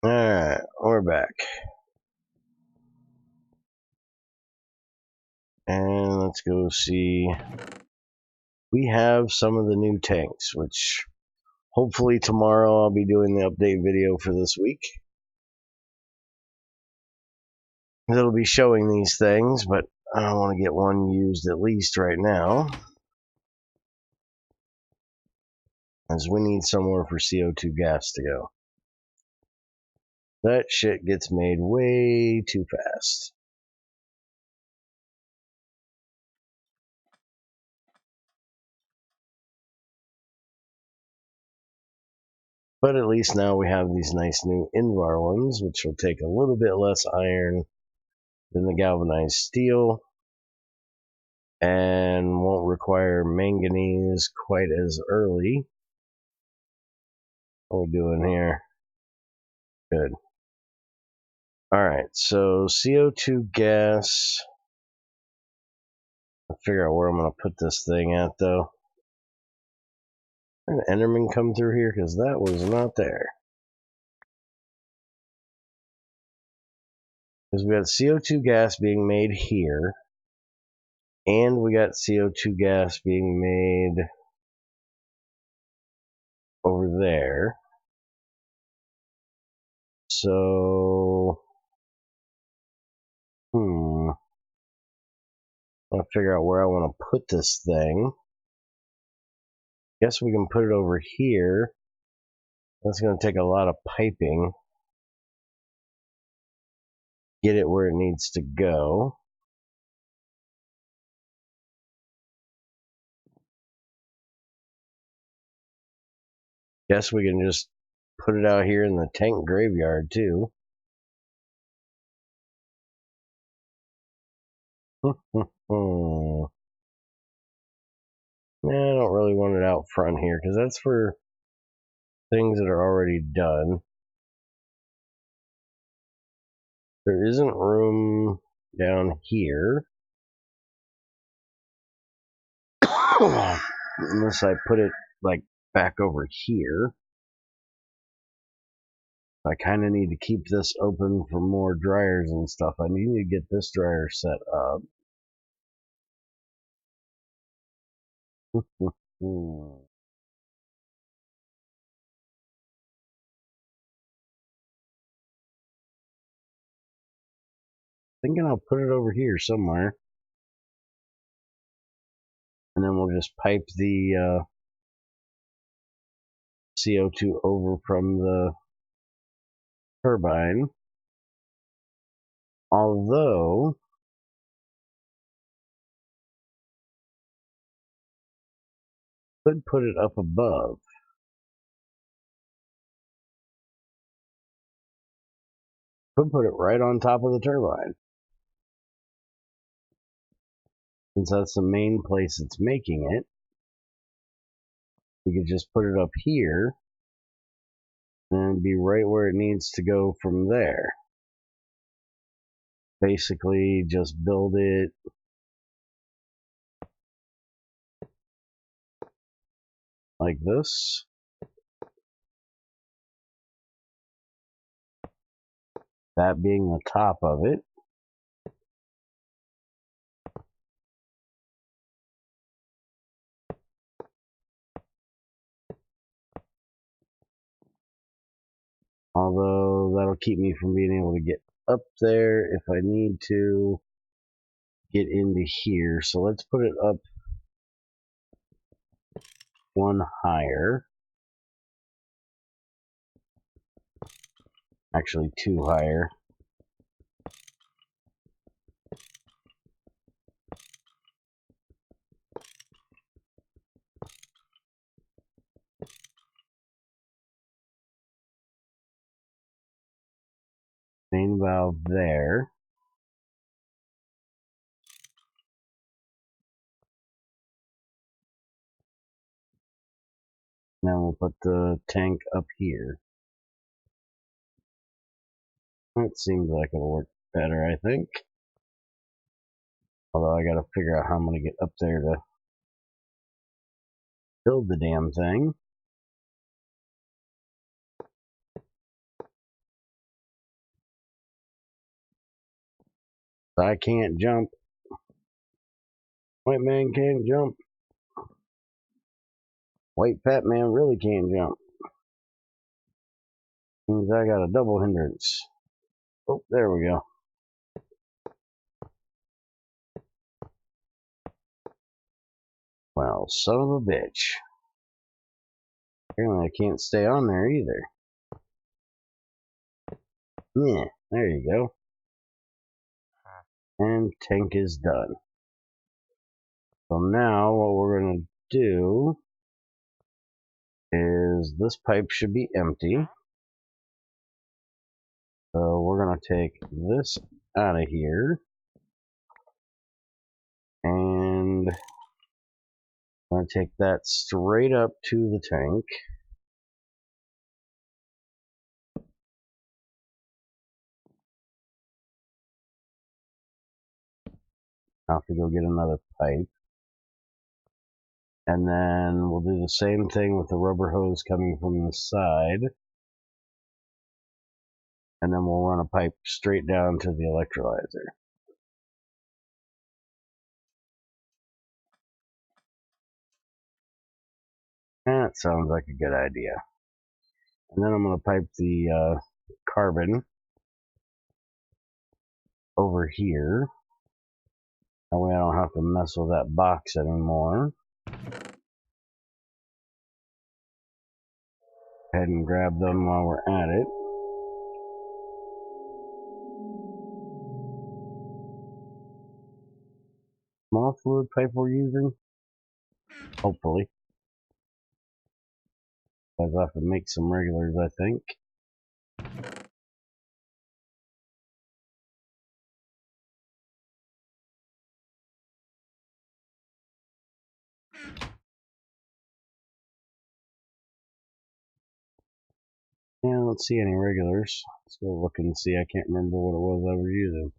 Alright, we're back. And let's go see. We have some of the new tanks, which hopefully tomorrow I'll be doing the update video for this week. It'll be showing these things, but I don't want to get one used at least right now, as we need somewhere for CO2 gas to go. That shit gets made way too fast. But at least now we have these nice new Invar ones, which will take a little bit less iron than the galvanized steel, and won't require manganese quite as early. What are we doing here? Good. Alright, so CO2 gas. I'll figure out where I'm going to put this thing at, though. Did an Enderman come through here? Because that was not there. Because we got CO2 gas being made here, and we got CO2 gas being made over there. So, I'll figure out where I want to put this thing. Guess we can put it over here. That's going to take a lot of piping. Get it where it needs to go. Guess we can just put it out here in the tank graveyard too. Yeah, I don't really want it out front here because that's for things that are already done. There isn't room down here. Unless I put it like back over here. I kind of need to keep this open for more dryers and stuff. I need to get this dryer set up. Thinking I'll put it over here somewhere. And then we'll just pipe the CO2 over from the turbine. Although, could put it up above. Could put it right on top of the turbine. Since that's the main place it's making it, we could just put it up here and be right where it needs to go from there. Basically, just build it like this. That being the top of it. Although that'll keep me from being able to get up there if I need to get into here. So let's put it up one higher. Actually, two higher. Main valve there. Now we'll put the tank up here. That seems like it'll work better, I think. Although I gotta figure out how I'm gonna get up there to build the damn thing. I can't jump. White man can't jump. White fat man really can't jump. Means I got a double hindrance. Oh, there we go. Well, son of a bitch. Apparently I can't stay on there either. Yeah, there you go. And tank is done. So now what we're going to do is this pipe should be empty. So we're going to take this out of here. And I'm going to take that straight up to the tank. I'll have to go get another pipe. And then we'll do the same thing with the rubber hose coming from the side. And then we'll run a pipe straight down to the electrolyzer. That sounds like a good idea. And then I'm going to pipe the carbon over here. That way I don't have to mess with that box anymore. Go ahead and grab them while we're at it. Small fluid pipe we're using? Hopefully. I'll have to make some regulars, I think. Yeah, I don't see any regulars. Let's go look and see. I can't remember what it was I was using.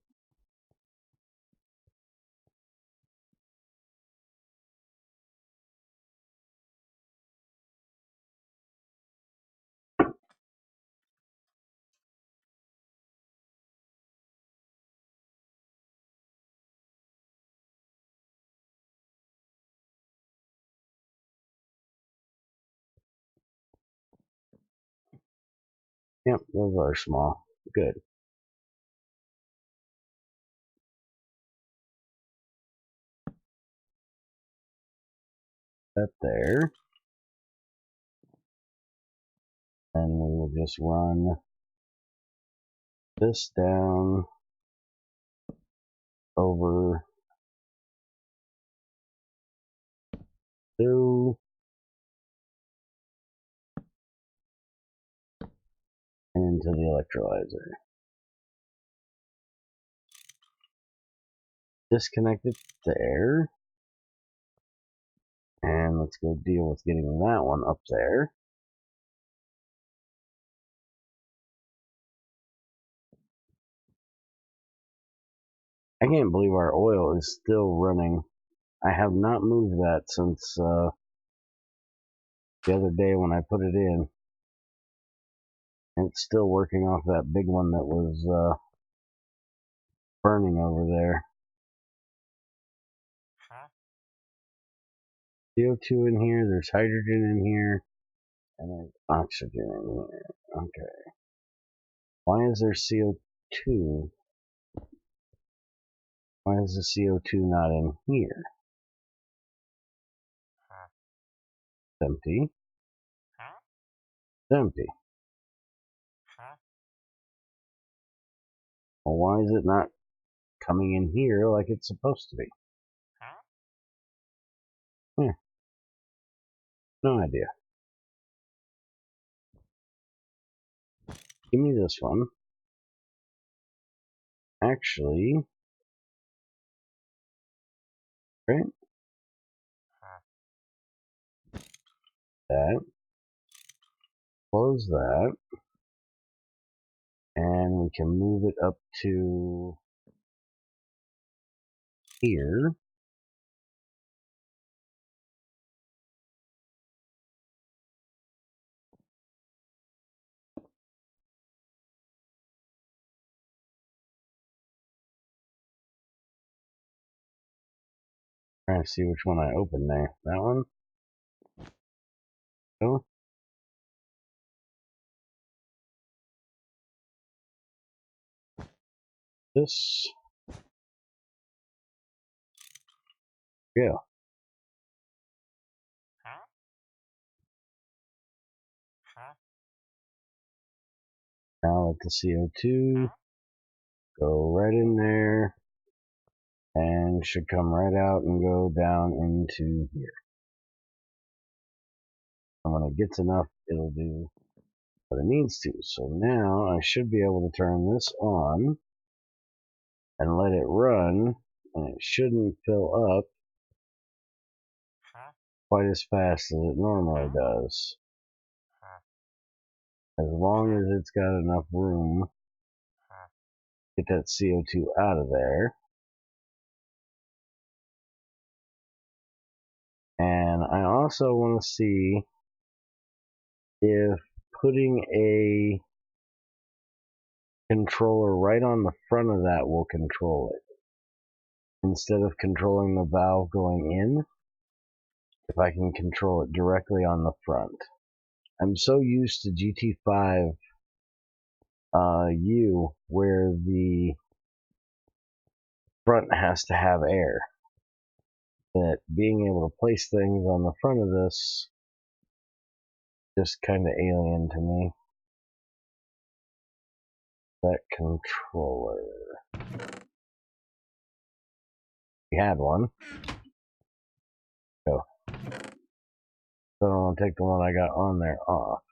Yep, those are small. Good. That there. And we will just run this down over to and into the electrolyzer. Disconnect it there. And let's go deal with getting that one up there. I can't believe our oil is still running. I have not moved that since the other day when I put it in. And it's still working off that big one that was burning over there. CO2 in here, there's hydrogen in here, and there's oxygen in here. Okay. Why is there CO2? Why is the CO2 not in here? It's empty. It's empty. Well, why is it not coming in here like it's supposed to be? Yeah. No idea. Give me this one. Actually, right? That. Close that. And we can move it up to here. Trying to see which one I opened there. That one? Oh. This. Yeah. Now let the CO2 go right in there and should come right out and go down into here. And when it gets enough, it'll do what it needs to. So now I should be able to turn this on and let it run, and it shouldn't fill up quite as fast as it normally does. As long as it's got enough room to get that CO2 out of there. And I also want to see if putting a controller right on the front of that will control it. Instead of controlling the valve going in, if I can control it directly on the front. I'm so used to GT5 U where the front has to have air, that being able to place things on the front of this just kind of alien to me. That controller. We had one. So I don't want to take the one I got on there off.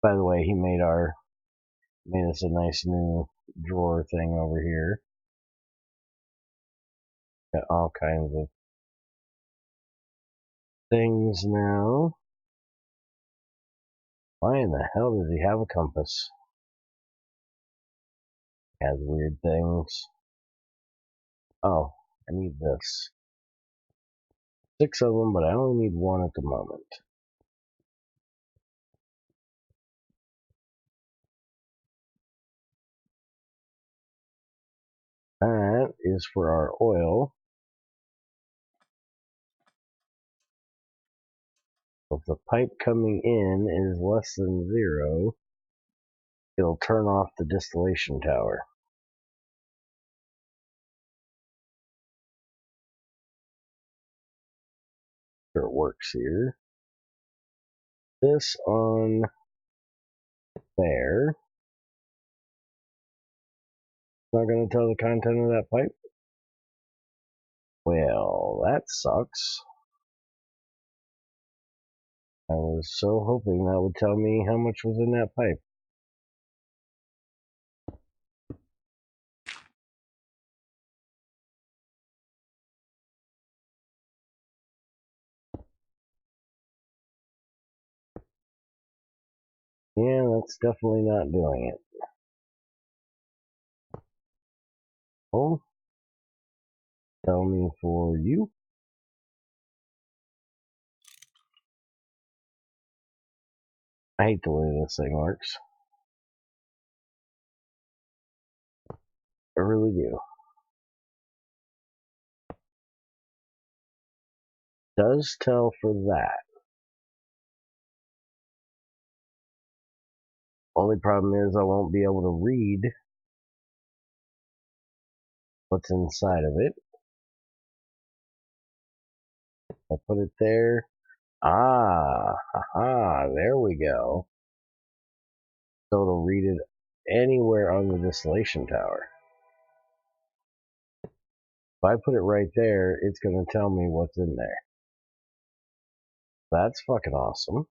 By the way, he made us a nice new drawer thing over here. Got all kinds of things now. Why in the hell does he have a compass? He has weird things. Oh, I need this. 6 of them, but I only need 1 at the moment. That is for our oil. If the pipe coming in is less than 0, it'll turn off the distillation tower. Sure it works here. This on there. Not going to tell the content of that pipe? Well, that sucks. I was so hoping that would tell me how much was in that pipe. Yeah, that's definitely not doing it. Oh, tell me for you. I hate the way this thing works. I really do. Does tell for that. Only problem is I won't be able to read what's inside of it. I put it there. Ah, haha, there we go. So it'll read it anywhere on the distillation tower. If I put it right there, it's going to tell me what's in there. That's fucking awesome.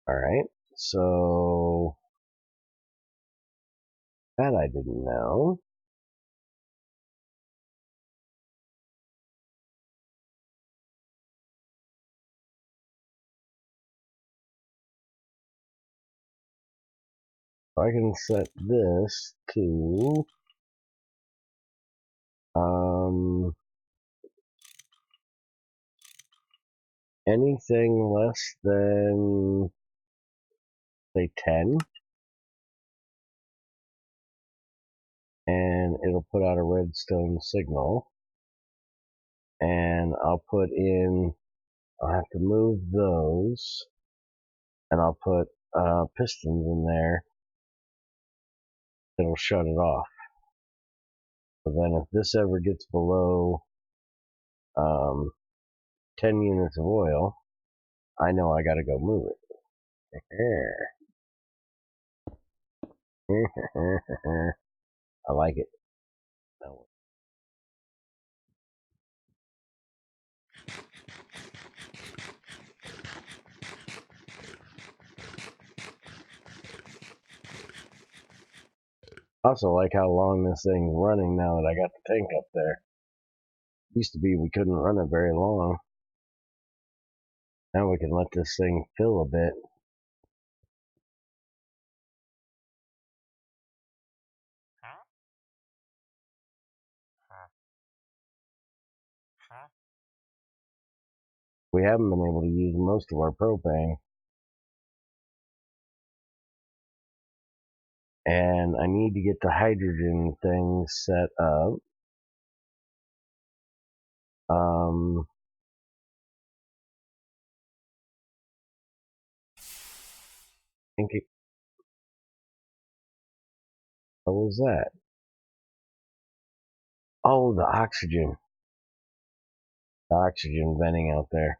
Alright, so that I didn't know. I can set this to anything less than say 10. and it'll put out a redstone signal. And I'll have to move those, and I'll put pistons in there that'll shut it off. So then if this ever gets below 10 units of oil, I know I gotta go move it. I like it. Also like how long this thing's running now that I got the tank up there. Used to be we couldn't run it very long. Now we can let this thing fill a bit. We haven't been able to use most of our propane. And I need to get the hydrogen thing set up. What was that? Oh, the oxygen. The oxygen venting out there.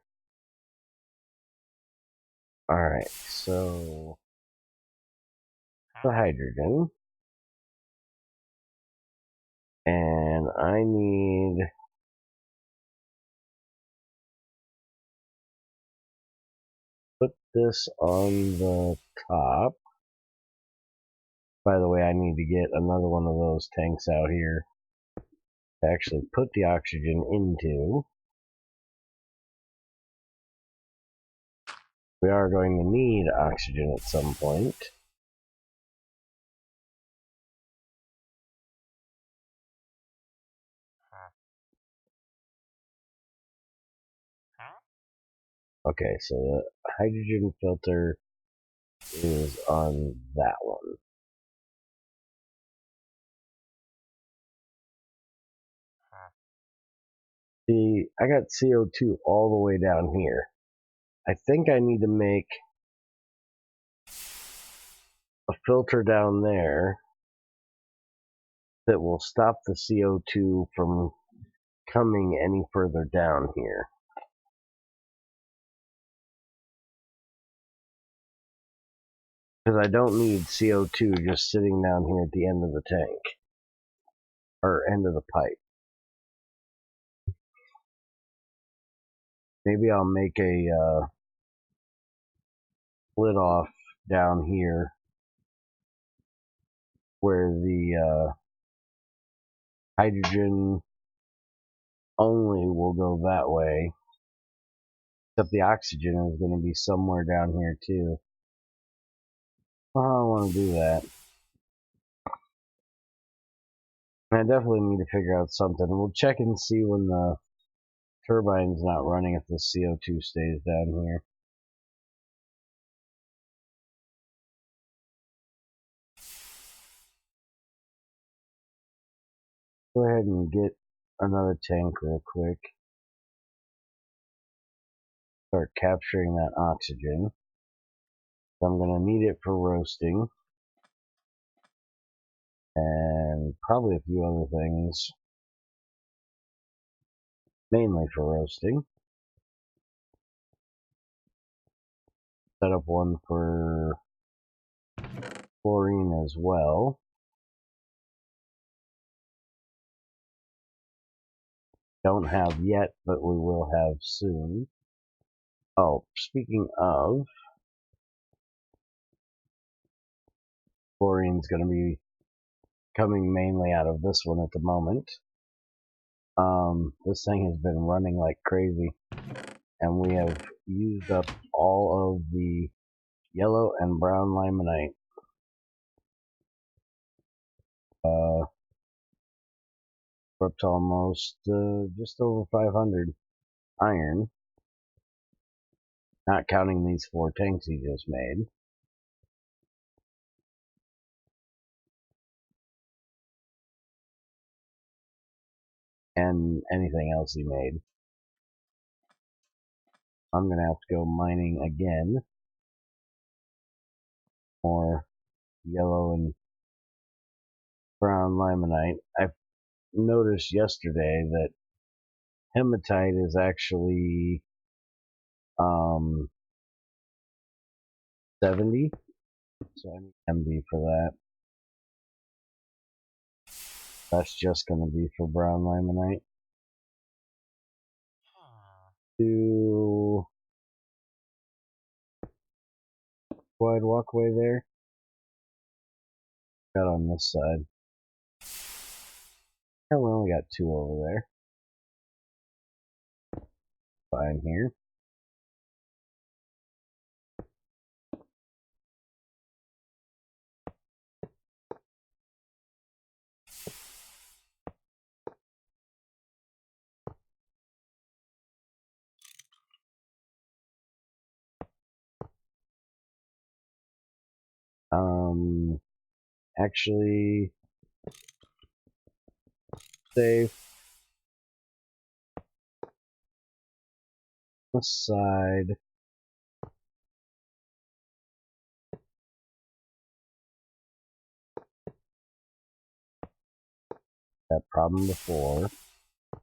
Alright, so the hydrogen. And I need put this on the top. By the way, I need to get another one of those tanks out here to actually put the oxygen into. We are going to need oxygen at some point. Okay, so the hydrogen filter is on that one. See, I got CO2 all the way down here. I think I need to make a filter down there that will stop the CO2 from coming any further down here. Because I don't need CO2 just sitting down here at the end of the tank. Or end of the pipe. Maybe I'll make a split off down here where the hydrogen only will go that way. Except the oxygen is going to be somewhere down here too. Oh, I don't want to do that. I definitely need to figure out something. We'll check and see when the turbine's not running if the CO2 stays down here. Go ahead and get another tank real quick. Start capturing that oxygen. I'm going to need it for roasting. And probably a few other things. Mainly for roasting. Set up one for chlorine as well. Don't have yet, but we will have soon. Oh, speaking of, chlorine's going to be coming mainly out of this one at the moment. This thing has been running like crazy, and we have used up all of the yellow and brown limonite. We're up to almost just over 500 iron, not counting these 4 tanks he just made. and anything else he made. I'm gonna have to go mining again. More yellow and brown limonite. I noticed yesterday that hematite is actually 70, so I need MD for that. That's just going to be for brown limonite. To wide walkway there. Got on this side. And we only got 2 over there. Fine here. Actually, safe. This side. That problem before. I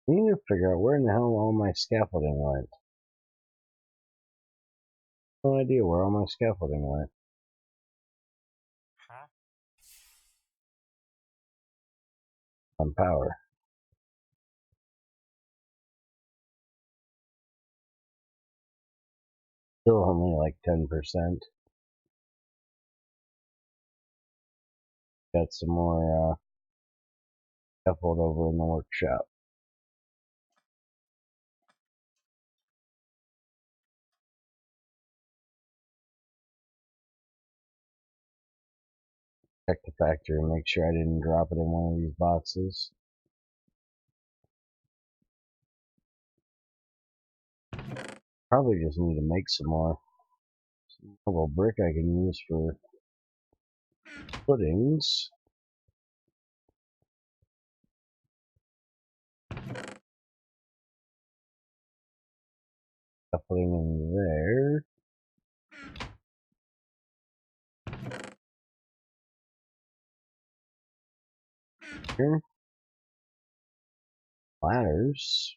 need to figure out where in the hell all my scaffolding went. No idea where all my scaffolding went. On power. Still only like 10%. Got some more scaffold over in the workshop. Check the factory and make sure I didn't drop it in one of these boxes. Probably just need to make some more. A little brick I can use for footings. Putting in there. Here. Ladders.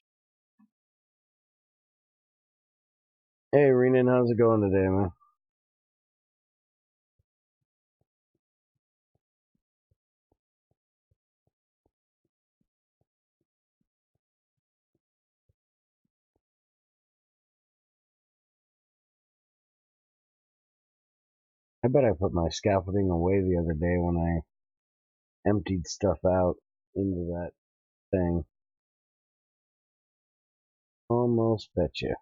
Hey, Renan, how's it going today, man? I bet I put my scaffolding away the other day when I emptied stuff out into that thing. Almost bet you.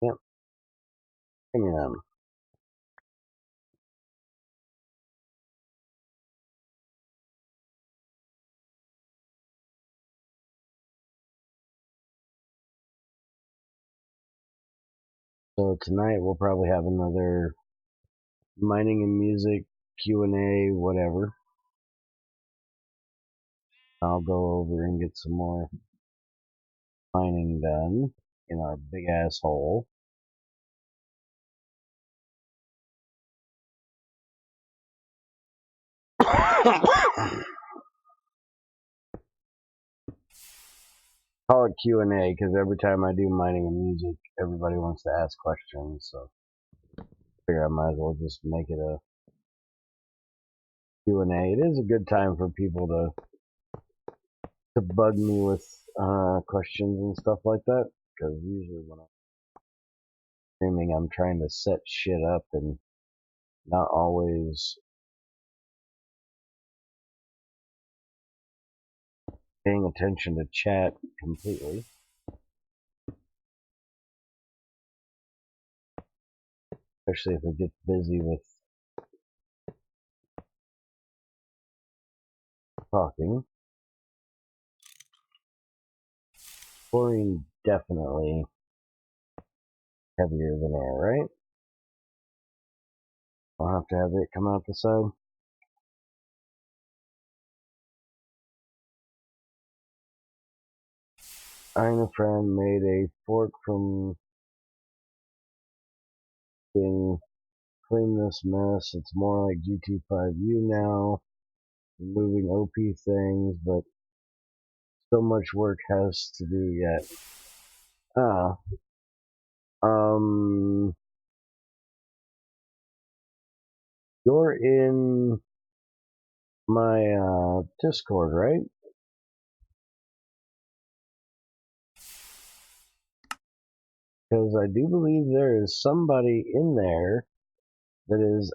Yep. Give me them. So tonight we'll probably have another mining and music Q&A, whatever. I'll go over and get some more mining done in our big ass hole. Call it Q&A because every time I do mining and music, everybody wants to ask questions. So I figure I might as well just make it a Q&A. It is a good time for people to bug me with questions and stuff like that, because usually when I'm streaming, I'm trying to set shit up and not always paying attention to chat completely. Especially if it gets busy with talking. Chlorine definitely heavier than air, right? I'll have to have it come out the side. I and a friend made a fork from being clean this mess. It's more like GT5U now, removing OP things, but so much work has to do yet. You're in my Discord, right? Because I do believe there is somebody in there that is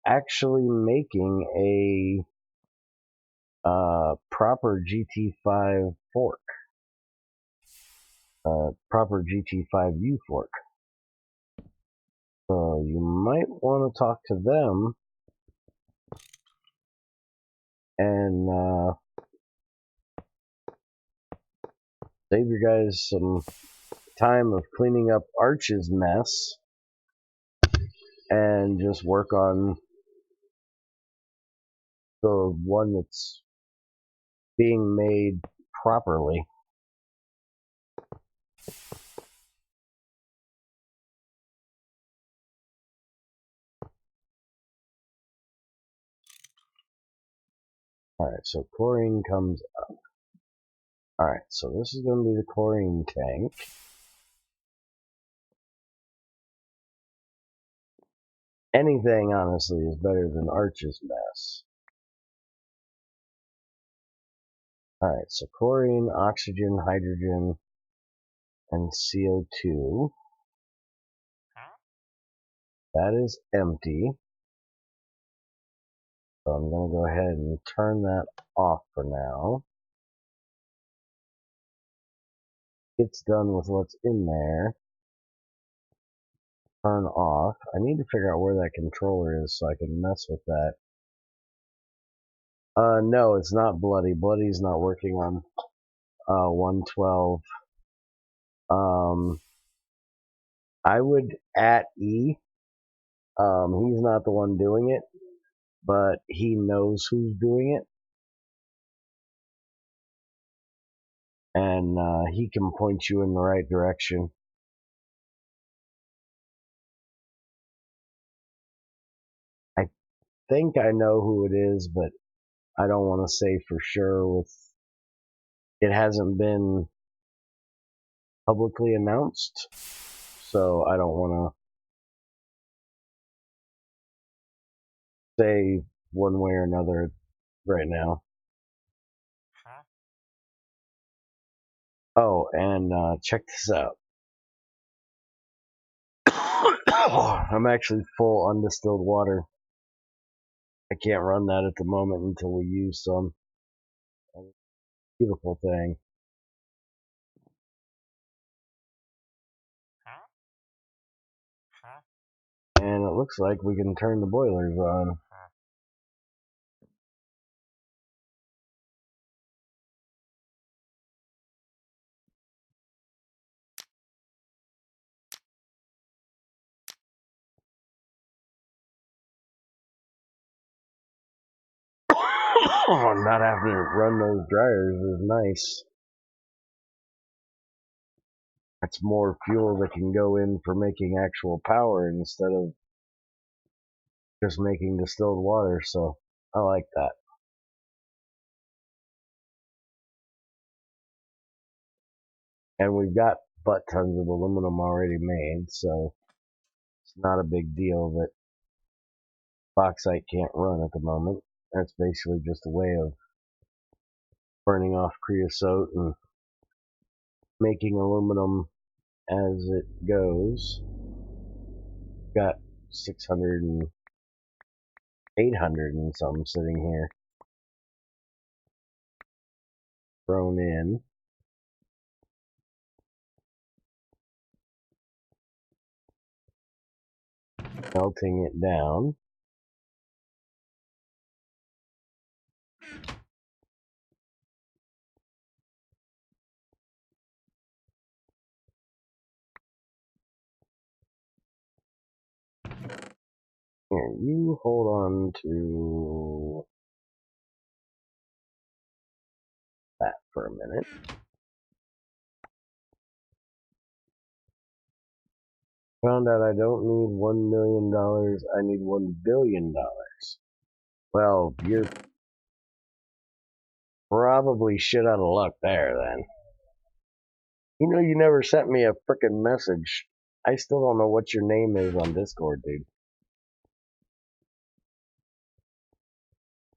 actually making a proper GT5 fork, proper GT5U fork. So you might want to talk to them and save your guys some time of cleaning up Arch's mess and just work on the one that's being made properly. Alright, so chlorine comes up. Alright, so this is going to be the chlorine tank. Anything, honestly, is better than Arch's mess. Alright, so chlorine, oxygen, hydrogen, and CO2. That is empty. So I'm going to go ahead and turn that off for now. It's done with what's in there. Turn off. I need to figure out where that controller is so I can mess with that. No, it's not Bloody. Bloody's not working on 112. I would at E. He's not the one doing it, but he knows who's doing it. And he can point you in the right direction. I think I know who it is, but I don't want to say for sure. It hasn't been publicly announced, so I don't want to say one way or another right now. Oh, and check this out. I'm actually full undistilled water. I can't run that at the moment until we use some. Beautiful thing. And it looks like we can turn the boilers on. Not having to run those dryers is nice. That's more fuel that can go in for making actual power instead of just making distilled water, so I like that. And we've got butt tons of aluminum already made, so it's not a big deal that bauxite can't run at the moment. That's basically just a way of burning off creosote and making aluminum as it goes. Got 600 and 800 and something sitting here thrown in. Melting it down. Here, you hold on to that for a minute. Found out I don't need $1 million, I need $1 billion. Well, you're probably shit out of luck there, then. You know, you never sent me a frickin' message. I still don't know what your name is on Discord, dude.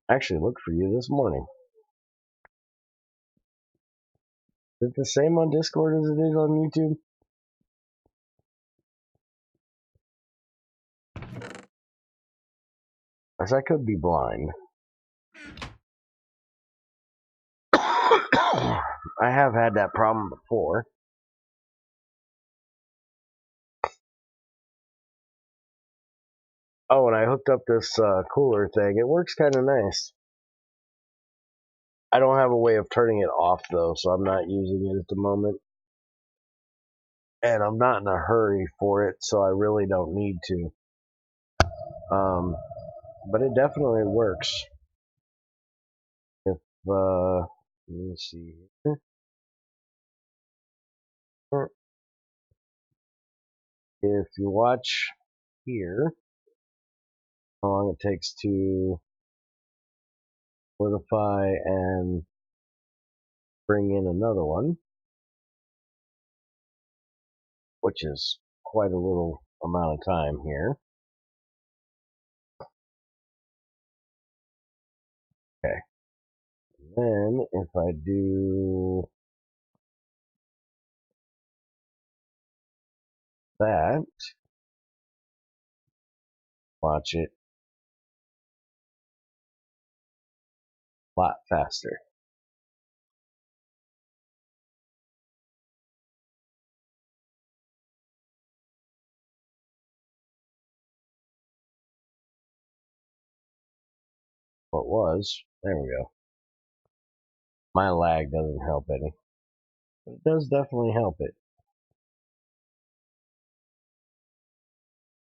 I actually looked for you this morning. Is it the same on Discord as it is on YouTube? As I could be blind. I have had that problem before. Oh, and I hooked up this cooler thing. It works kind of nice. I don't have a way of turning it off, though, so I'm not using it at the moment. And I'm not in a hurry for it, so I really don't need to. But it definitely works. If, let me see here. If you watch here, how long it takes to solidify and bring in another one, which is quite a little amount of time here. Okay. Then if I do that, watch it a lot faster. What was, there we go. My lag doesn't help any. But it does definitely help it.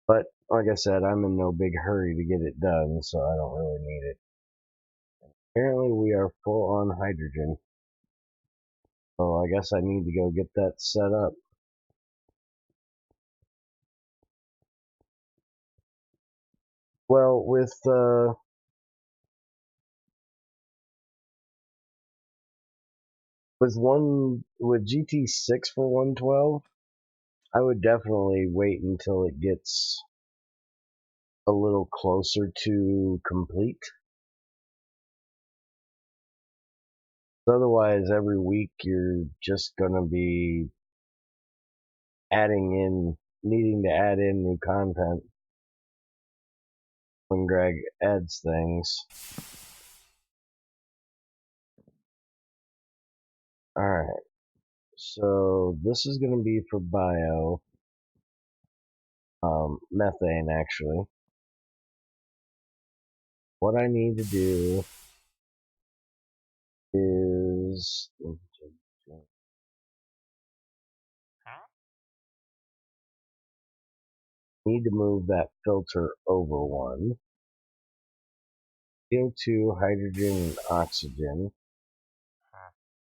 But like I said, I'm in no big hurry to get it done, so I don't really need it. Apparently we are full on hydrogen. So I guess I need to go get that set up. Well, with GT6 for 112, I would definitely wait until it gets a little closer to complete. Otherwise, every week you're just gonna be needing to add in new content when Greg adds things. Alright, so this is gonna be for bio, methane actually. What I need to do is need to move that filter over one. CO2, hydrogen, and oxygen.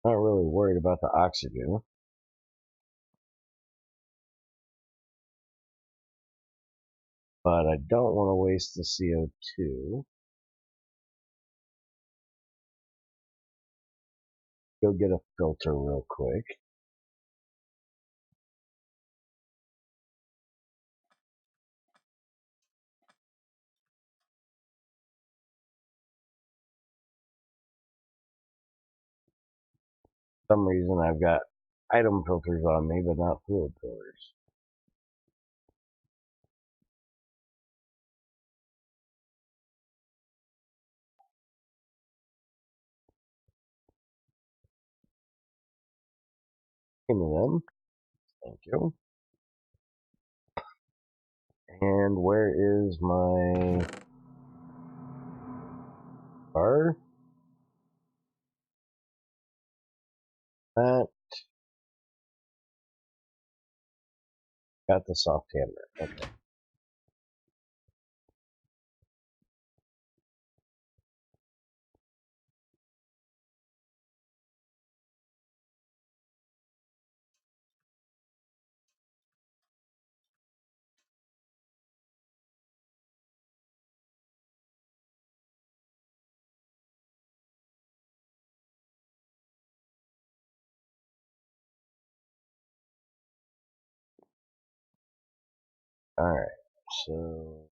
Not really worried about the oxygen. But I don't want to waste the CO2. Go get a filter real quick. For some reason I've got item filters on me, but not fluid filters. Give me them. Thank you. And where is my bar? That got the soft hammer. Okay. Alright, so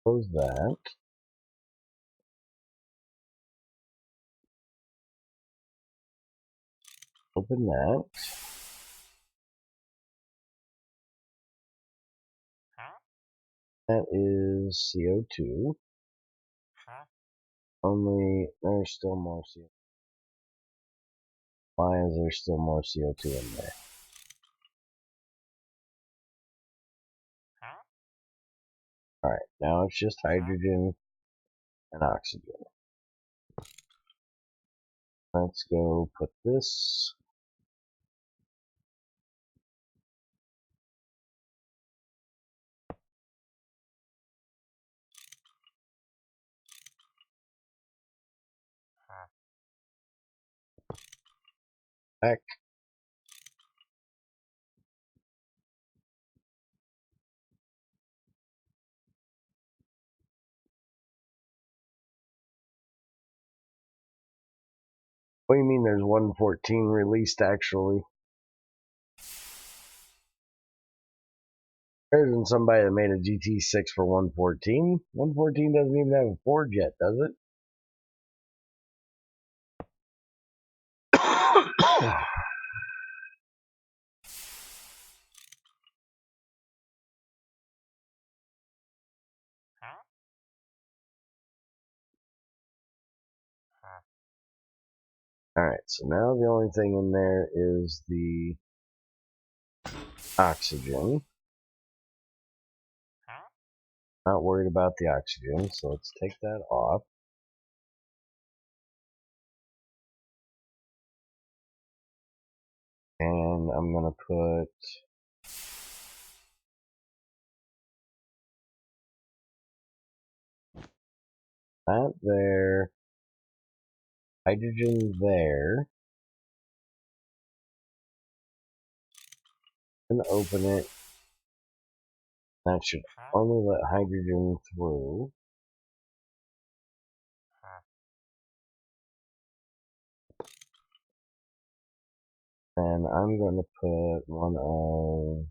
close that. Open that. That is CO2. Only there's still more CO2. Why is there still more CO2 in there? Alright, now it's just hydrogen and oxygen. Let's go put this. Back. What do you mean there's 114 released actually? There isn't somebody that made a GT6 for 114. 114 doesn't even have a Ford yet, does it? Alright, so now the only thing in there is the oxygen. Not worried about the oxygen, so let's take that off. And I'm going to put that there, hydrogen there, and open it. That should only let hydrogen through. And I'm going to put one of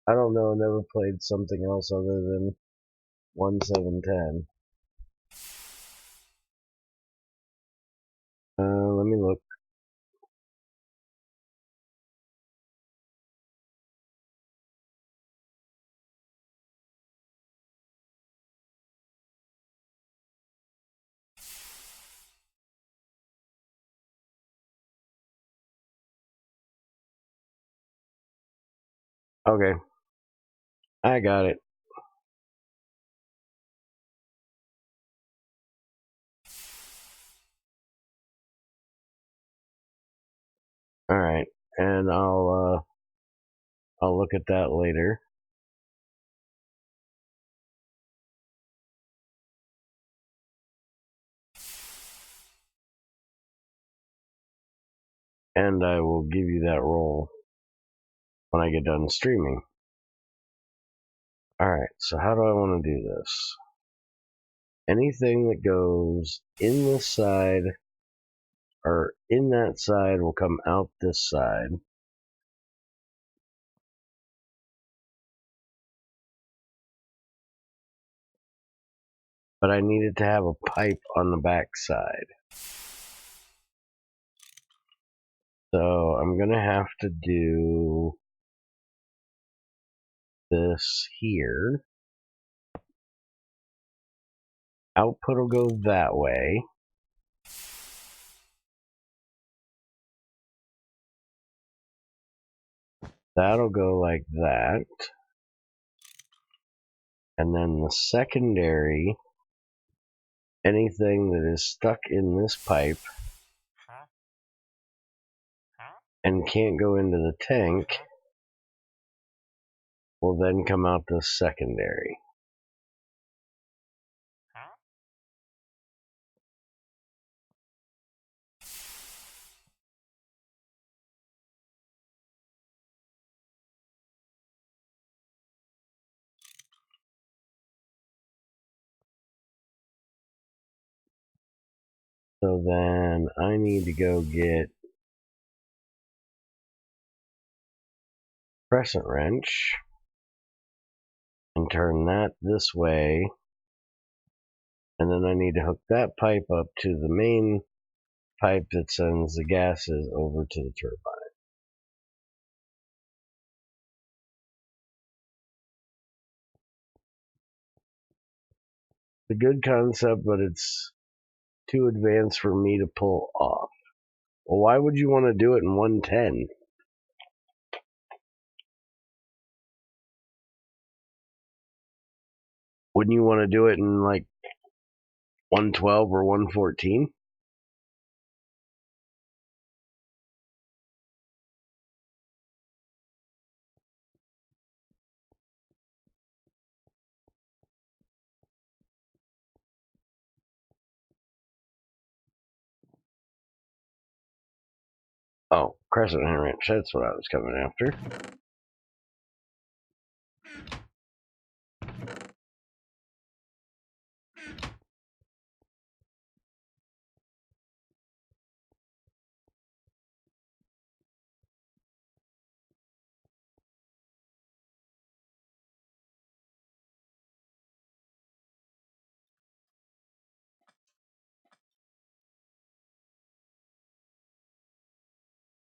I don't know, never played something else other than 1710. Let me look. Okay, I got it. Alright, and I'll look at that later. And I will give you that roll when I get done streaming. Alright, so how do I want to do this? Anything that goes in this side, or in that side, will come out this side. But I needed to have a pipe on the back side. So I'm going to have to do this here. Output will go that way. That'll go like that. And then the secondary, anything that is stuck in this pipe and can't go into the tank will then come out the secondary. So then I need to go get crescent wrench and turn that this way, and then I need to hook that pipe up to the main pipe that sends the gases over to the turbine. It's a good concept, but it's too advanced for me to pull off. Well, why would you want to do it in 110? Wouldn't you want to do it in like 112 or 114? Oh, crescent wrench, that's what I was coming after.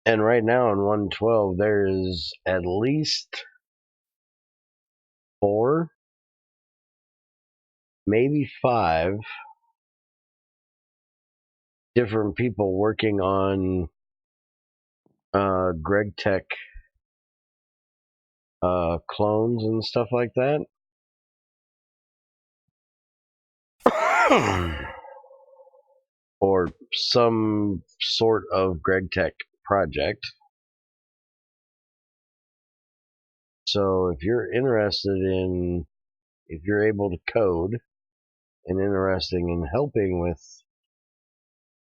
And right now in 112, there is at least 4, maybe 5 different people working on GregTech clones and stuff like that. Or some sort of GregTech project. So if you're interested in, if you're able to code and interested in helping with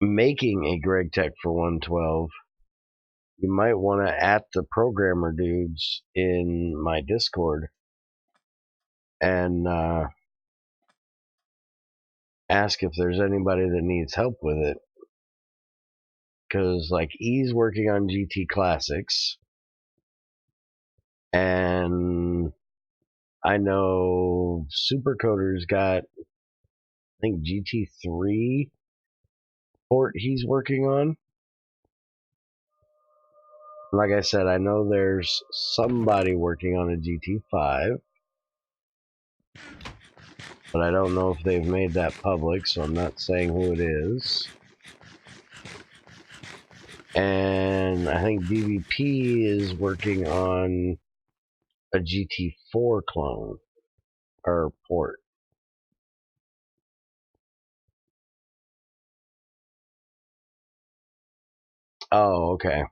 making a GregTech for 112, you might want to at the programmer dudes in my Discord and ask if there's anybody that needs help with it. Because like E's working on GT Classics, and I know Supercoder's got, I think, GT3 port he's working on. Like I said, I know there's somebody working on a GT5, but I don't know if they've made that public, so I'm not saying who it is. And I think DVP is working on a GT4 clone or port. Oh, okay.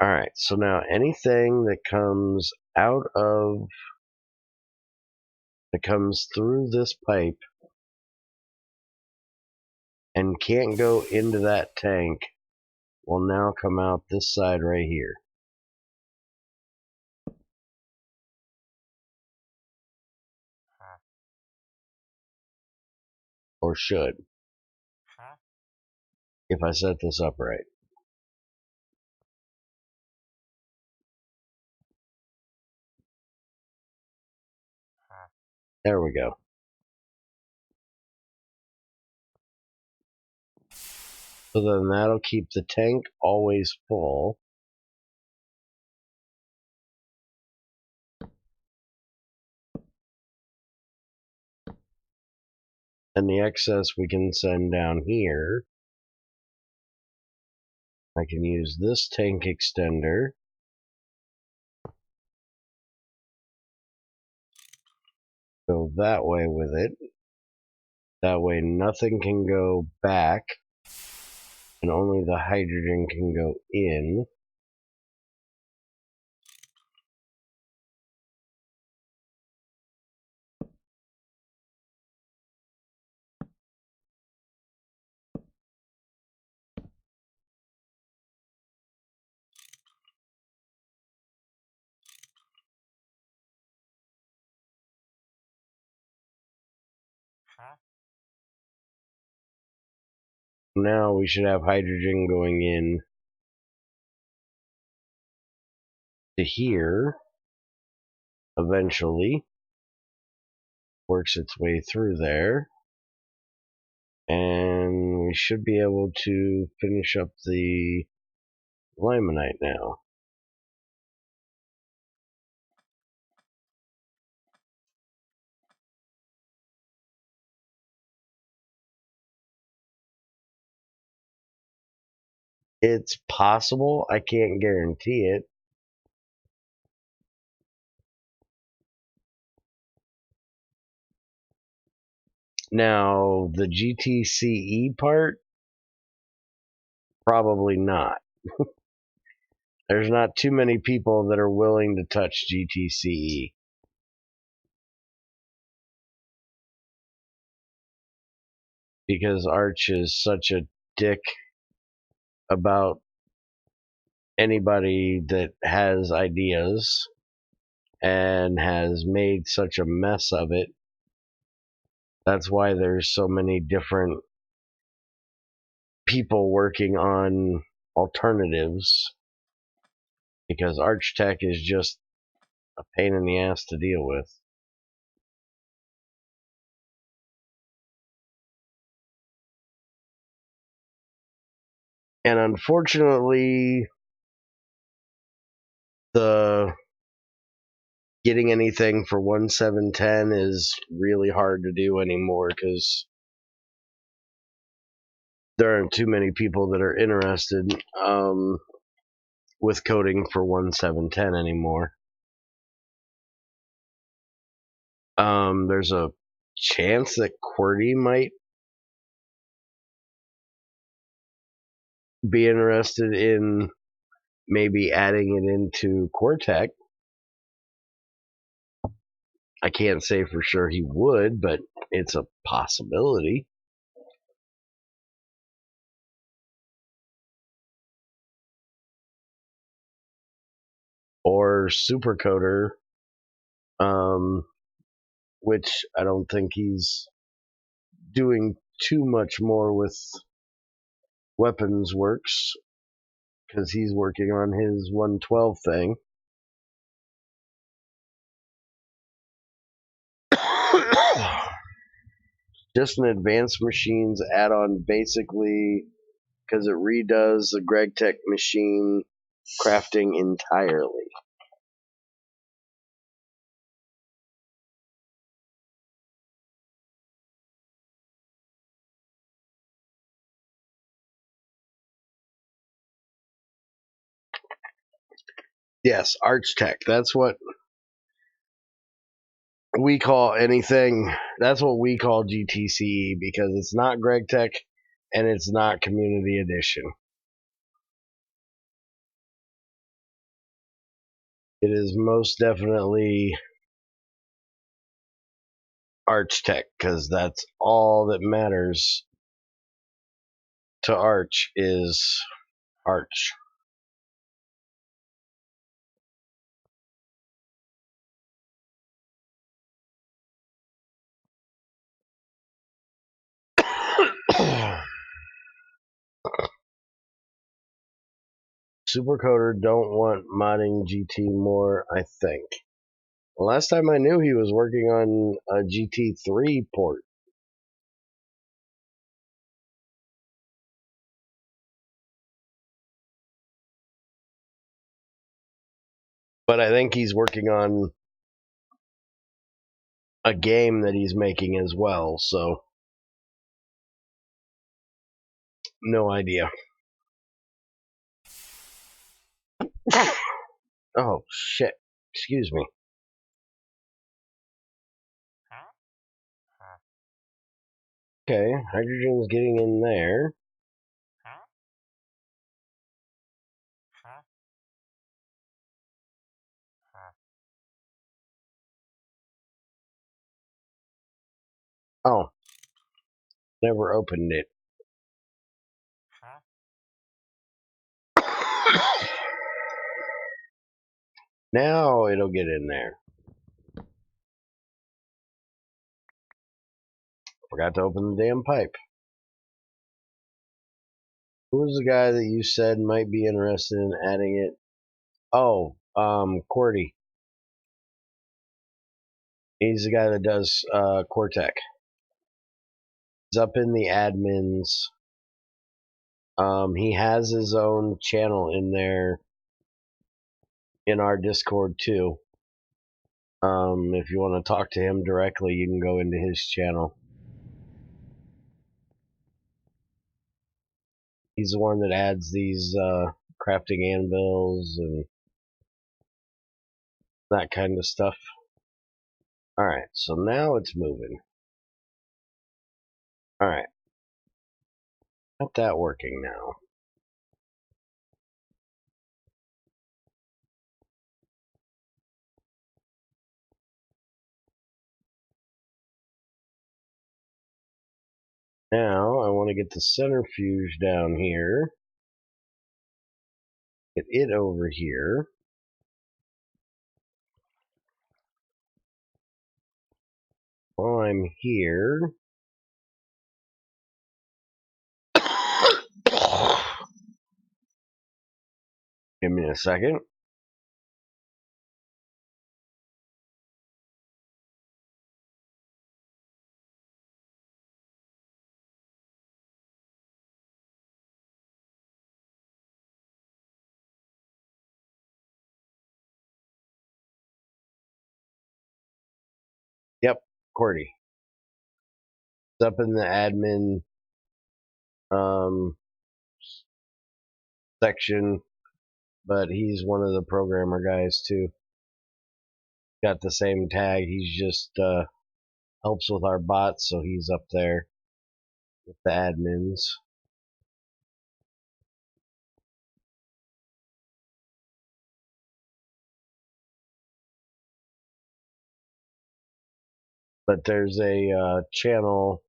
Alright, so now anything that comes through this pipe and can't go into that tank will now come out this side right here. Or should. If I set this up right. There we go. So then that'll keep the tank always full. And the excess we can send down here. I can use this tank extender. Go that way with it. That way nothing can go back and only the hydrogen can go in. Now we should have hydrogen going in to here eventually. Works its way through there. And we should be able to finish up the limonite now. It's possible. I can't guarantee it. Now, the GTCE part, probably not. There's not too many people that are willing to touch GTCE. Because Arch is such a dick about anybody that has ideas and has made such a mess of it. That's why there's so many different people working on alternatives, because ArchTech is just a pain in the ass to deal with. And unfortunately, the getting anything for 1710 is really hard to do anymore because there aren't too many people that are interested with coding for 1710 anymore. There's a chance that QWERTY might be interested in maybe adding it into Cortec. I can't say for sure he would, but it's a possibility. Or Supercoder, which I don't think he's doing too much more with weapons works, because he's working on his 112 thing. Just an advanced machines add-on, basically, because it redoes the GregTech machine crafting entirely. Yes, ArchTech. That's what we call anything. That's what we call GTCE, because it's not GregTech and it's not Community Edition. It is most definitely ArchTech, because that's all that matters to Arch is Arch. Supercoder don't want modding GT more, I think. Last time I knew, he was working on a GT3 port. But I think he's working on a game that he's making as well, so No idea. Oh, shit. Excuse me. Okay, hydrogen's getting in there. Oh, never opened it. Now it'll get in there. Forgot to open the damn pipe. Who was the guy that you said might be interested in adding it? Oh, Cordy. He's the guy that does Cortec. He's up in the admins. He has his own channel in there in our Discord too. If you want to talk to him directly, you can go into his channel. He's the one that adds these crafting anvils and that kind of stuff. Alright, so now it's moving. Alright. Got that working now. Now I want to get the centrifuge down here. Get it over here. While I'm here, give me a second. Yep, Cordy. It's up in the admin section, but he's one of the programmer guys too. Got the same tag. He's just helps with our bots, so he's up there with the admins. But there's a channel,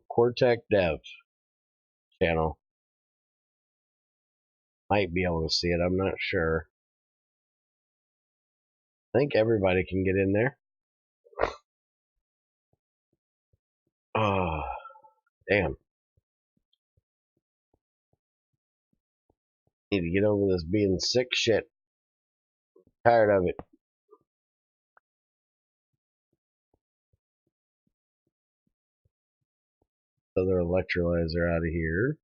Cortec Dev channel. Might be able to see it. I'm not sure. I think everybody can get in there. Oh, damn. Need to get over this being sick shit. Tired of it. Other electrolyzer out of here.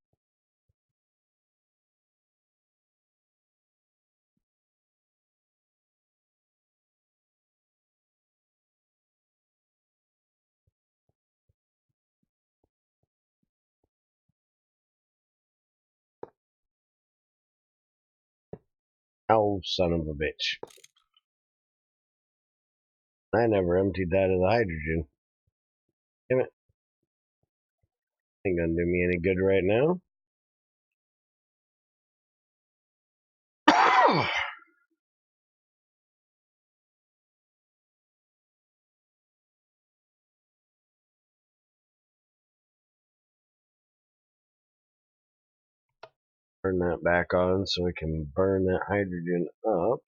Oh, son of a bitch. I never emptied that of the hydrogen. Damn it. Ain't gonna do me any good right now. Turn that back on so we can burn that hydrogen up.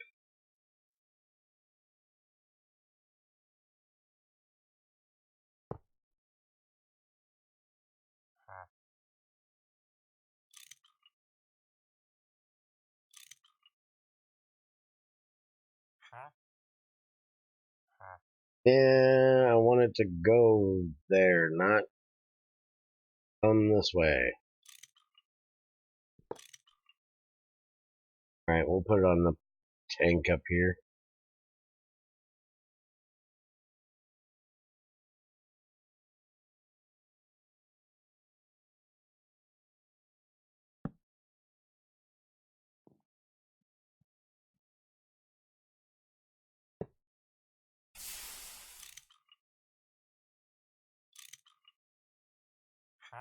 Yeah, I want it to go there, not come this way. Alright, we'll put it on the tank up here. I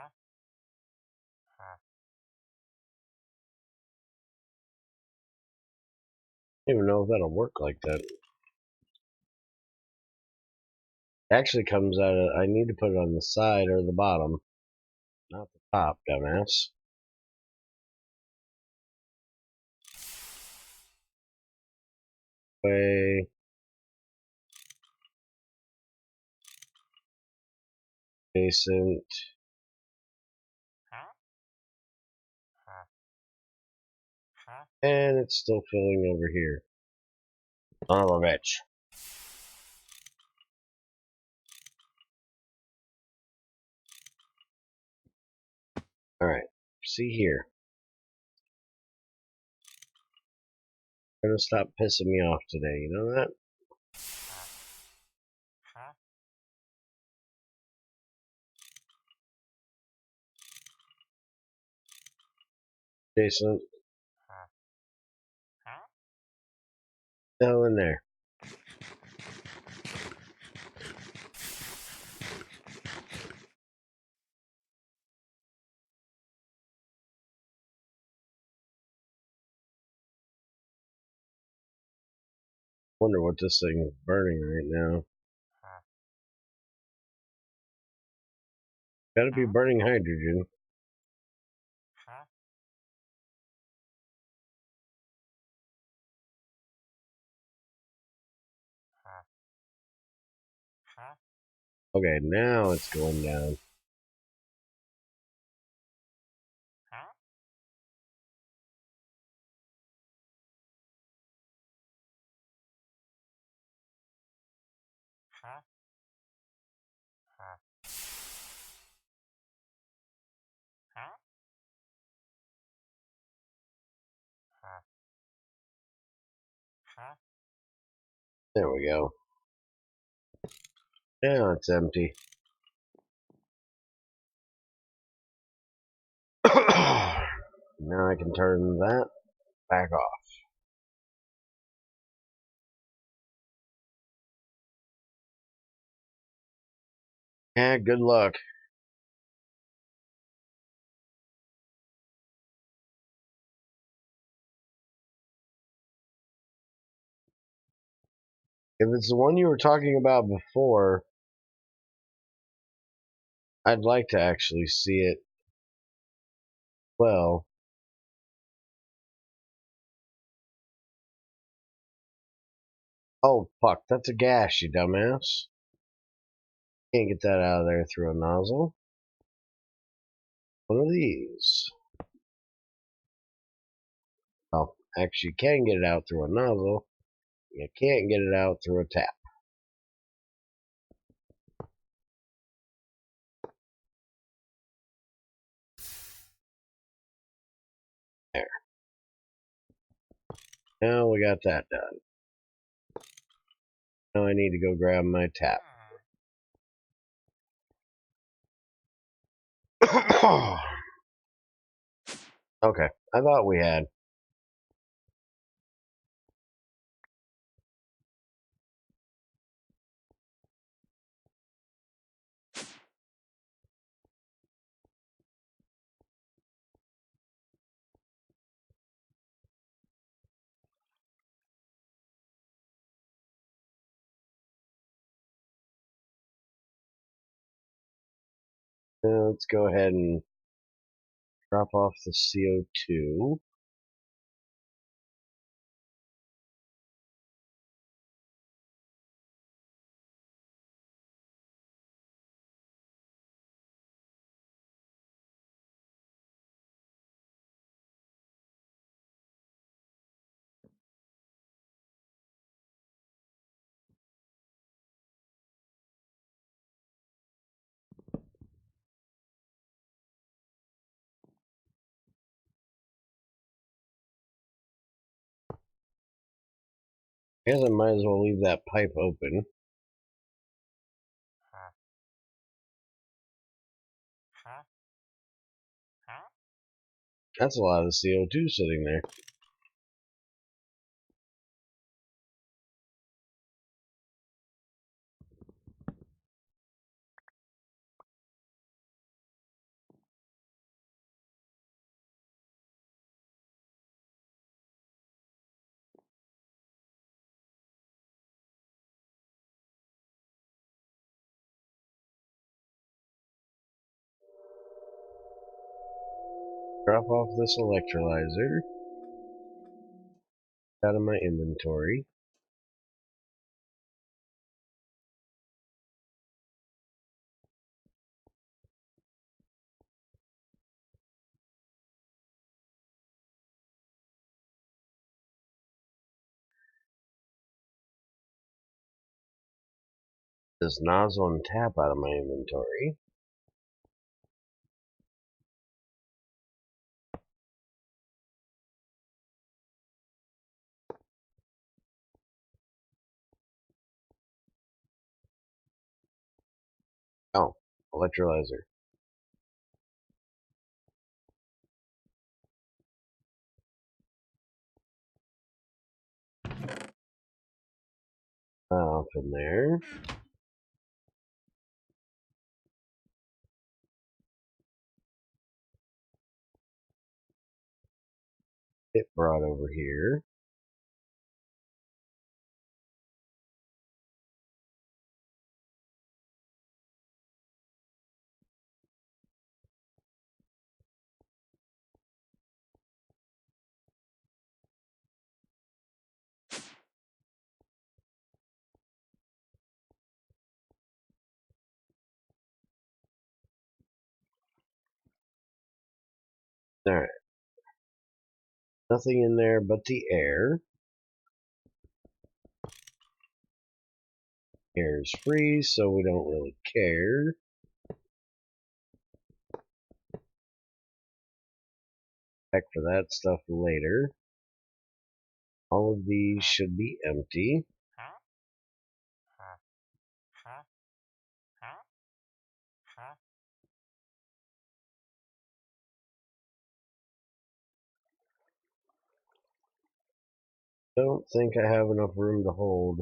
don't even know if that'll work like that. It actually comes out of, I need to put it on the side or the bottom, not the top, dumbass. Way. Adjacent. And it's still filling over here. Son of a bitch. Alright, see here. Gonna stop pissing me off today, you know that? Jason, hell in there. Wonder what this thing is burning right now. Gotta be burning hydrogen. Okay, now it's going down. There we go. Now it's empty. Now I can turn that back off. Yeah, good luck. If it's the one you were talking about before, I'd like to actually see it. Well, oh fuck, that's a gas, you dumbass. Can't get that out of there through a nozzle. One of these. Well, actually, you can get it out through a nozzle. You can't get it out through a tap. There. Now we got that done. Now I need to go grab my tap. Okay, I thought we had. Now let's go ahead and drop off the CO2. I guess I might as well leave that pipe open. That's a lot of CO2 sitting there. Drop off this electrolyzer out of my inventory. This nozzle and tap out of my inventory. Oh, electrolyzer. Off in there. It brought over here. Alright. Nothing in there but the air. Air is free, so we don't really care. Check for that stuff later. All of these should be empty. Don't think I have enough room to hold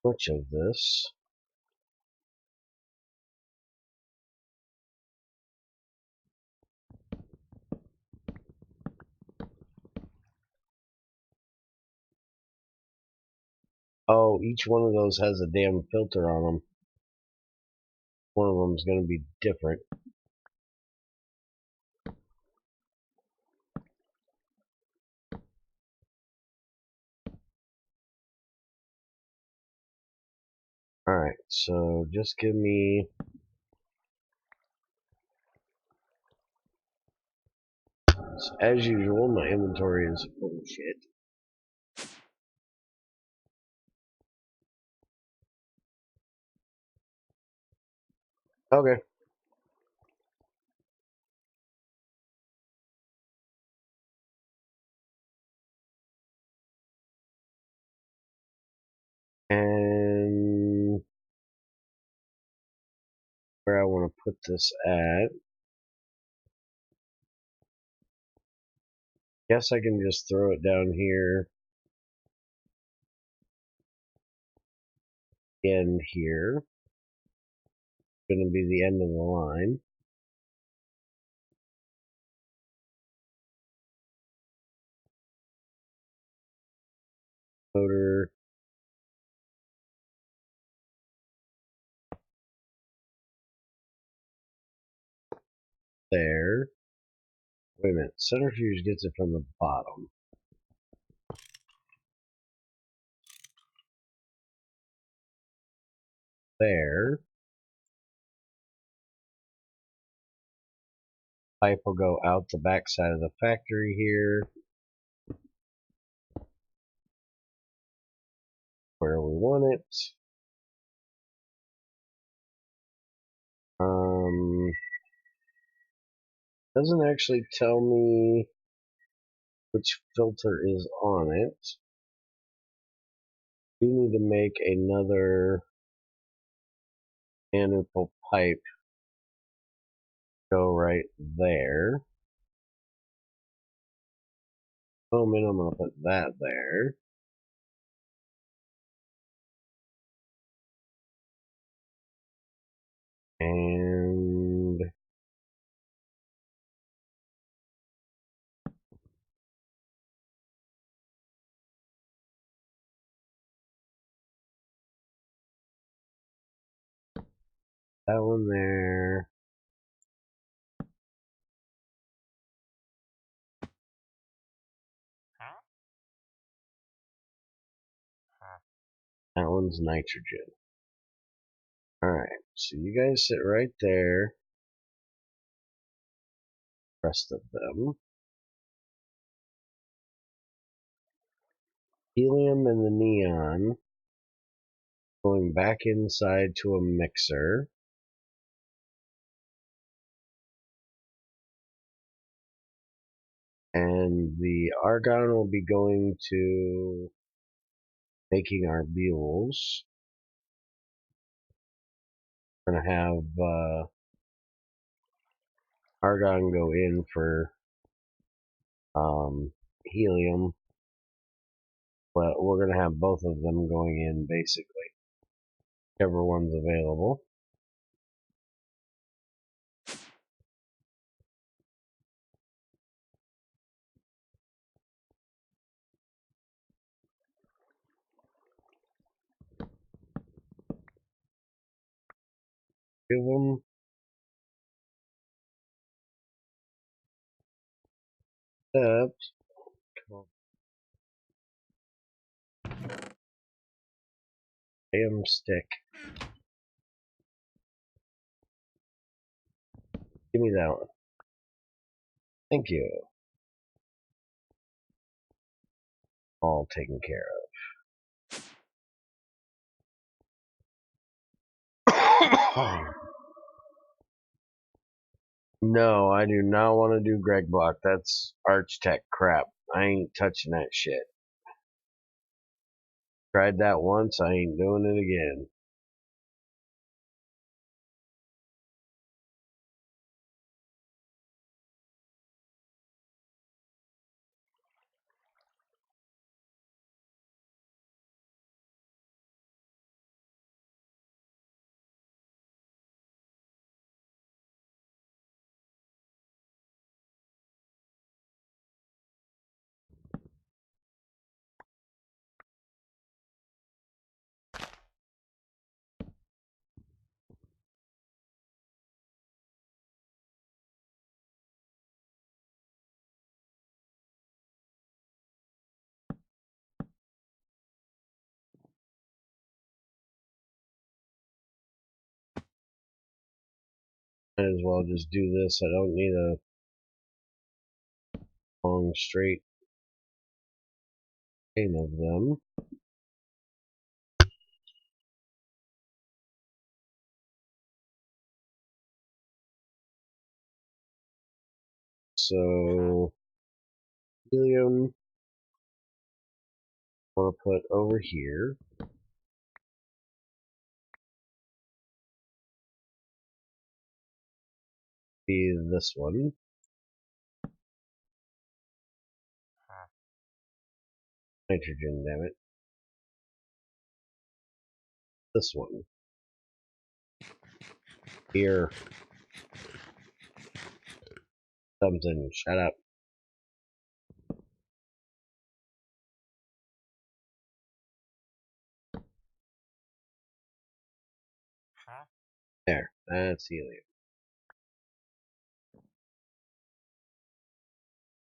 much of this. Oh, each one of those has a damn filter on them. One of them is going to be different. Alright, so just give me... As usual, my inventory is full of shit. Okay. And where I want to put this at. Guess I can just throw it down here. End here. Going to be the end of the line. Motor. There. Wait a minute. Centrifuge gets it from the bottom. There. Pipe will go out the back side of the factory here. Where we want it. Doesn't actually tell me which filter is on it. We need to make another manual pipe go right there. Oh man, I'm gonna put that there. And that one there. That one's nitrogen. Alright, so you guys sit right there. Rest of them. Helium and the neon going back inside to a mixer. And the argon will be going to making our mules. We're going to have argon go in for helium, but we're going to have both of them going in basically, whichever one's available. Give them steps. Damn stick. Give me that one. Thank you. All taken care of. No, I do not want to do Greg Block. That's Archtech crap. I ain't touching that shit. Tried that once, I ain't doing it again. Might as well just do this. I don't need a long straight chain of them. So helium I want to put over here. Be this one. Nitrogen, damn it. This one. Here. Something. Shut up. There. That's helium.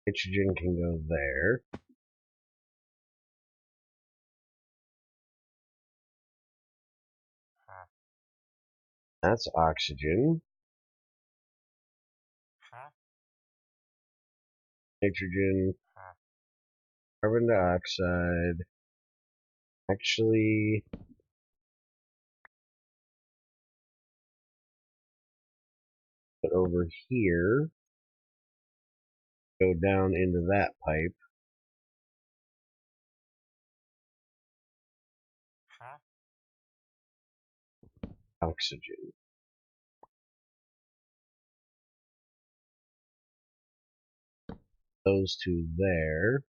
Nitrogen can go there. That's oxygen. Nitrogen. Carbon dioxide. Actually, put over here. Go down into that pipe. Oxygen. Those two there.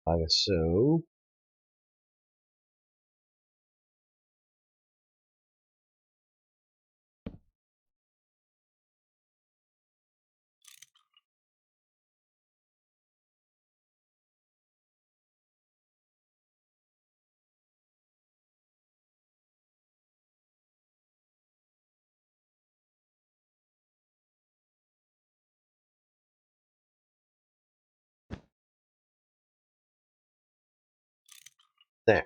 Like so. There.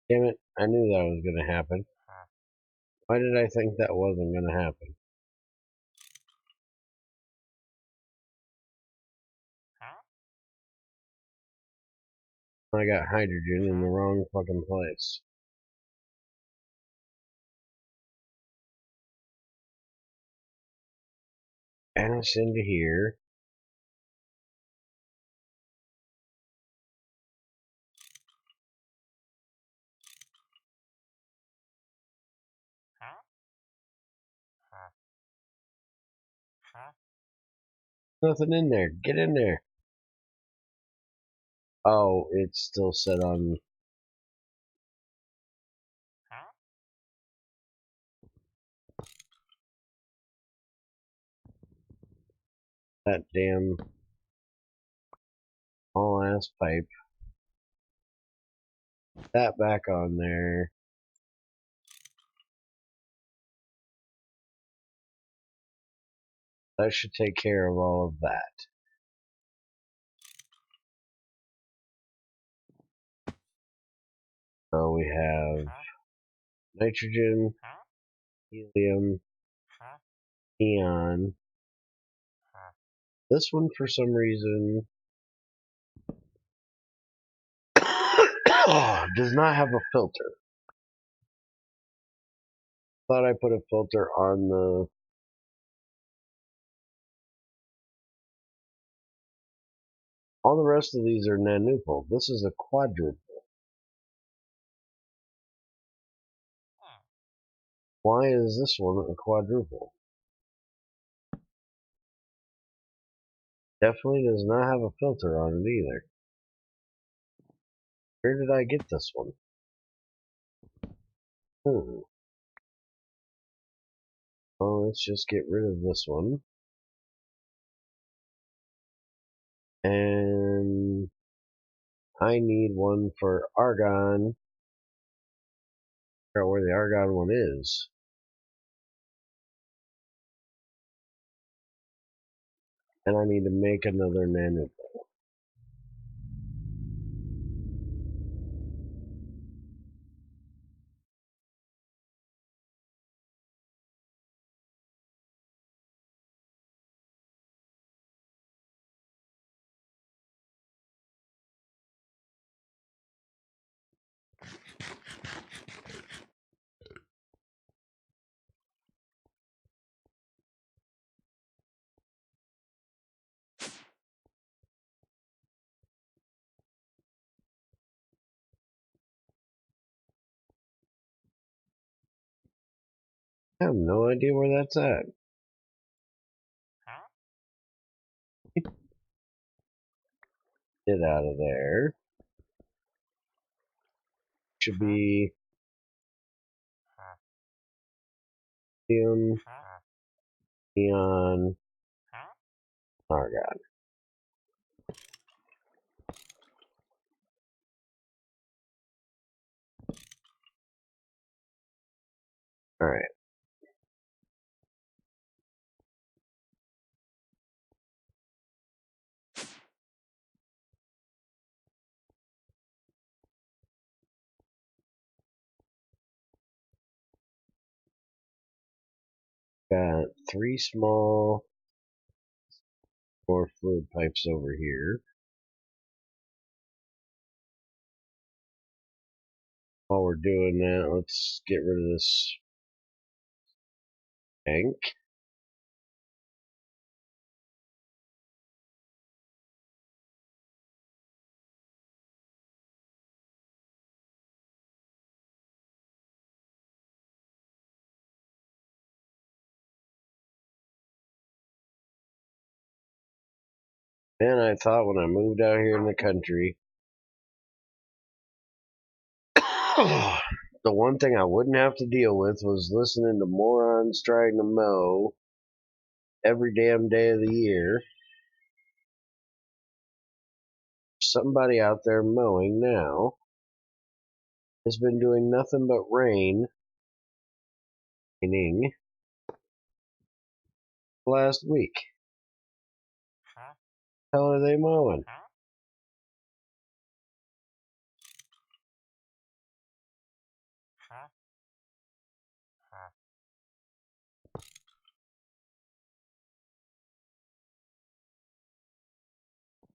Damn it, I knew that was going to happen. Why did I think that wasn't going to happen? I got hydrogen in the wrong fucking place. And it's into here. Nothing in there. Get in there. Oh, it's still set on. That damn all ass pipe. That back on there. That should take care of all of that. So we have nitrogen, helium, neon. This one, for some reason, does not have a filter. Thought I put a filter on the. All the rest of these are nanupal. This is a quadruple. Why is this one a quadruple? Definitely does not have a filter on it either. Where did I get this one? Well, let's just get rid of this one. And I need one for argon. Figure out where the argon one is. And I need to make another nanopore. I have no idea where that's at. Get out of there. Should be helium, neon, argon. Alright. Got 3 small more fluid pipes over here. While we're doing that, let's get rid of this tank. And I thought when I moved out here in the country, the one thing I wouldn't have to deal with was listening to morons trying to mow every damn day of the year. Somebody out there mowing now has been doing nothing but rain Meaning last week. Hell are they mowing?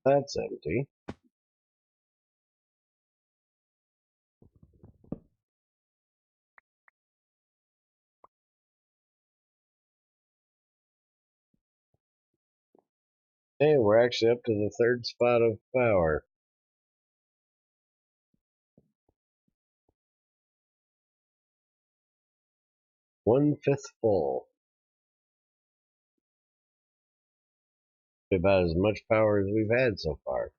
That's empty. Hey, we're actually up to the third spot of power. 1/5 full. About as much power as we've had so far.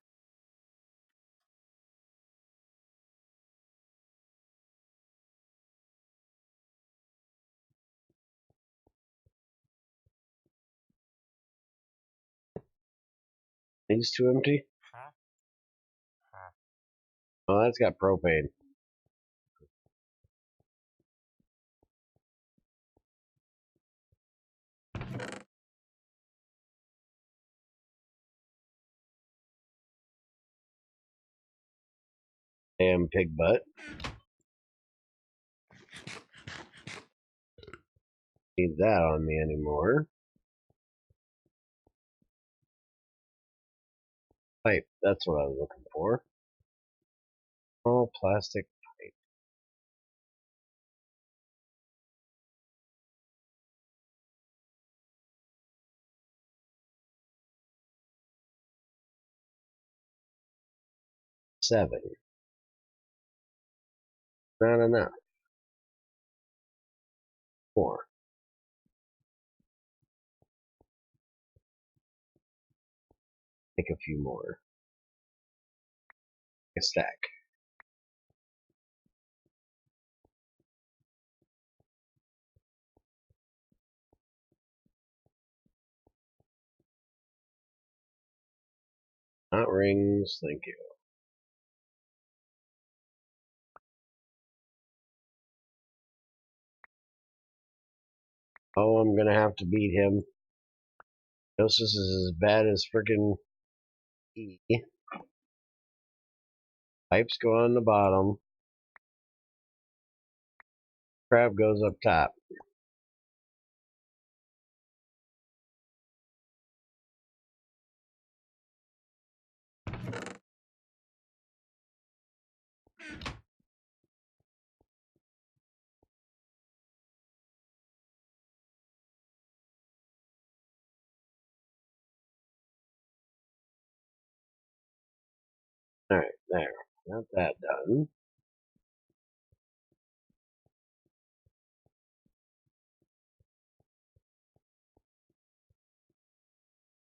These two empty? Oh, that's got propane. Damn pig butt. Need that on me anymore. Pipe, that's what I was looking for. All plastic pipe. Seven. Not enough. 4. Make a few more. A stack. Not rings, thank you. Oh, I'm gonna have to beat him. Gnosis is as bad as frickin' E. Pipes go on the bottom. Crab goes up top. Alright, there. Got that done.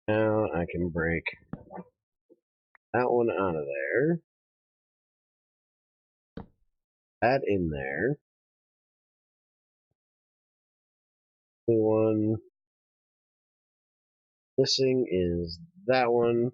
Now I can break that one out of there. That in there. The one missing is that one.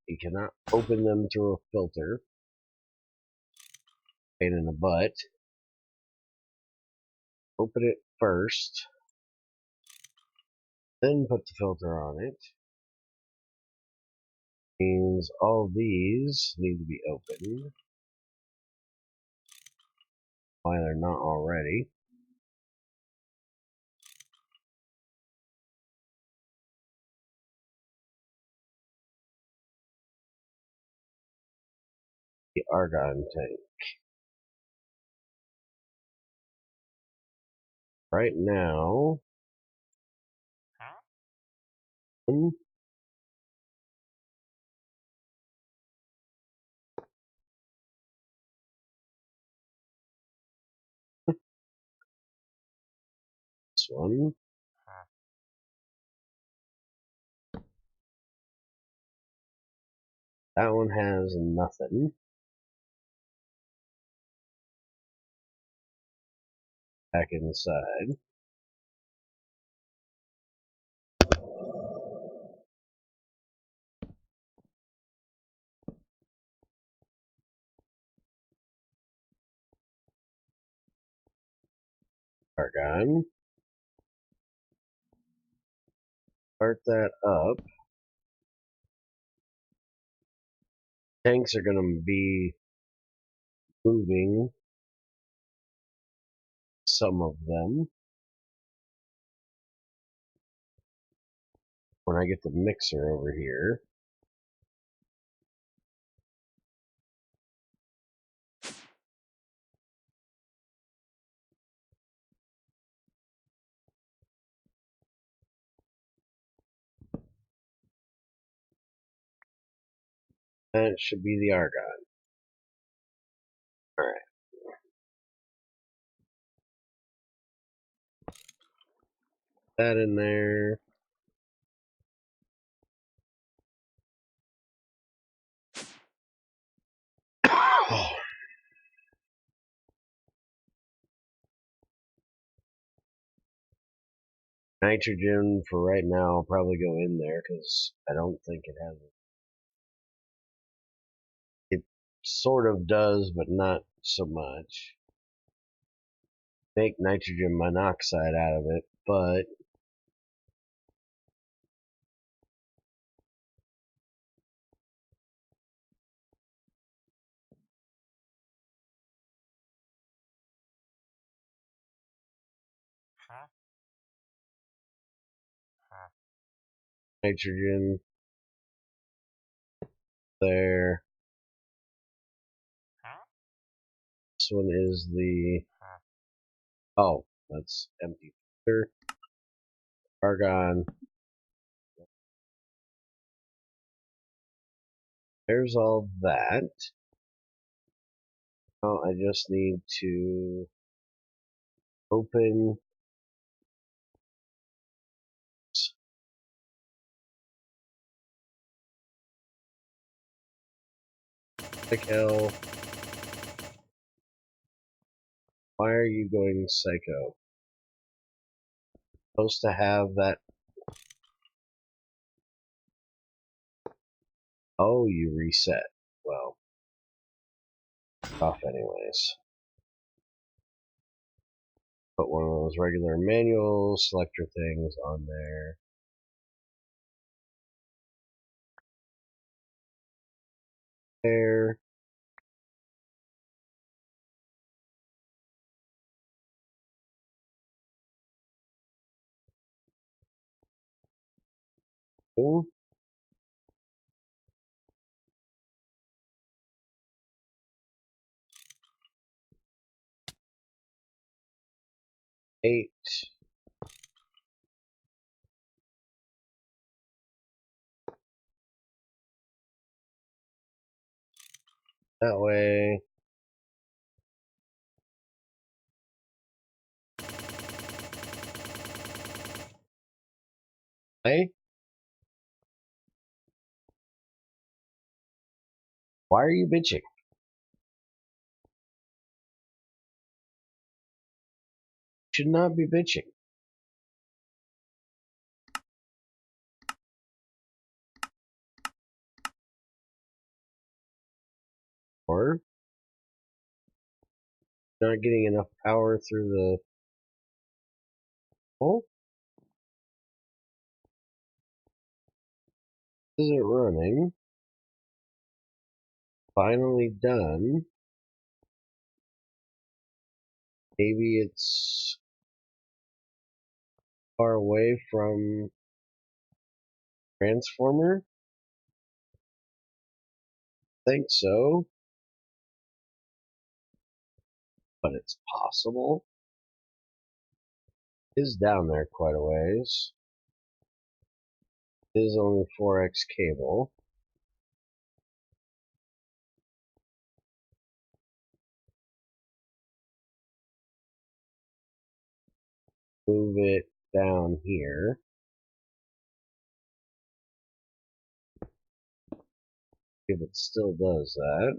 You cannot open them through a filter. Pain in the butt. Open it first. Then put the filter on it. Means all these need to be opened. Why they're not already. The argon tank. Right now, this one. That one has nothing. Back inside. Argon. Start that up. Tanks are going to be moving, some of them. When I get the mixer over here. That should be the Argon. Alright. That in there. Nitrogen for right now will probably go in there because I don't think it has it. It sort of does, but not so much. Make nitrogen monoxide out of it, but nitrogen there. This one is the oh, that's empty. Argon. There's all that. Now I just need to open like hell. Why are you going psycho? Supposed to have that. Oh, you reset. Well, off anyways. Put one of those regular manual selector things on there. There. Cool. 8. That way. Hey? Why are you bitching? Should not be bitching. Or not getting enough power through the oh, is it running? Finally done. Maybe it's far away from transformer? Think so. But it's possible. Is down there quite a ways. Is only 4x cable. Move it down here. If it still does that.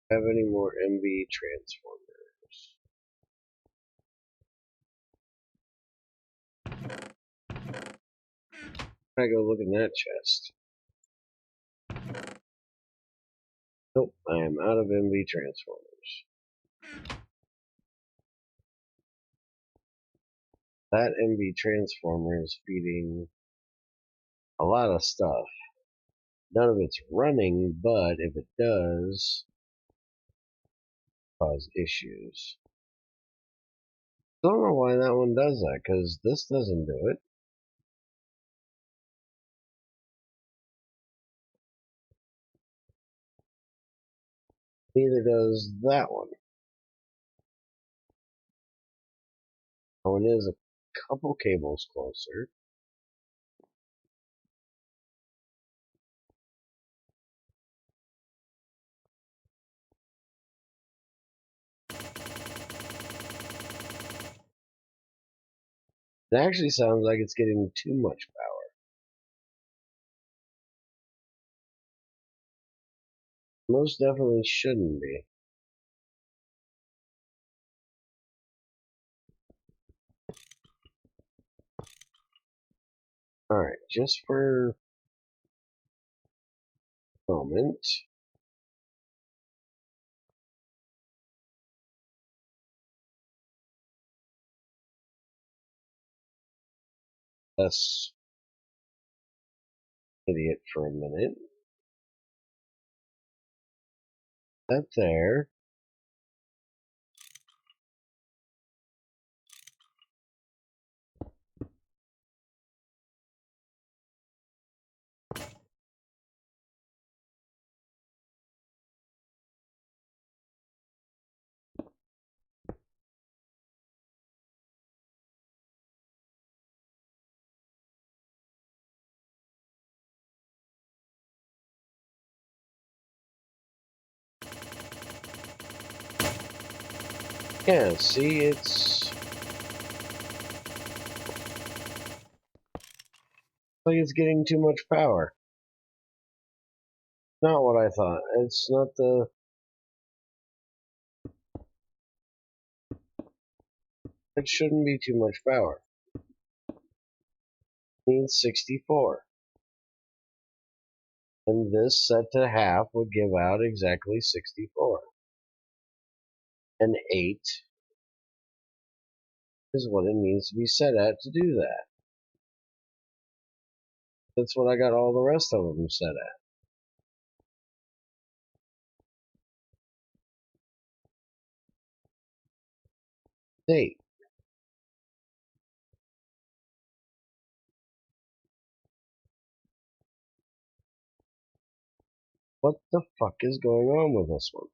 Have any more MV transformers? I go look in that chest. Nope, I am out of MV transformers. That MV transformer is feeding a lot of stuff. None of it's running, but if it does, cause issues. Don't know why that one does that, because this doesn't do it. Neither does that one. Oh, it is a couple cables closer. It actually sounds like it's getting too much power. Most definitely shouldn't be. Alright, just for a moment. Let's idiot for a minute. That there. Yeah, see, it's like it's getting too much power. Not what I thought. It's not the... It shouldn't be too much power. It needs 64. And this set to half would give out exactly 64. And 8 is what it needs to be set at to do that. That's what I got all the rest of them set at. 8. What the fuck is going on with this one?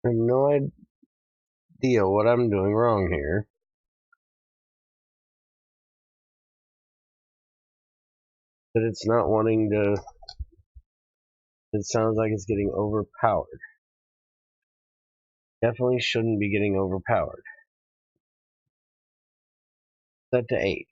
I have no idea what I'm doing wrong here. But it's not wanting to... It sounds like it's getting overpowered. Definitely shouldn't be getting overpowered. Set to 8.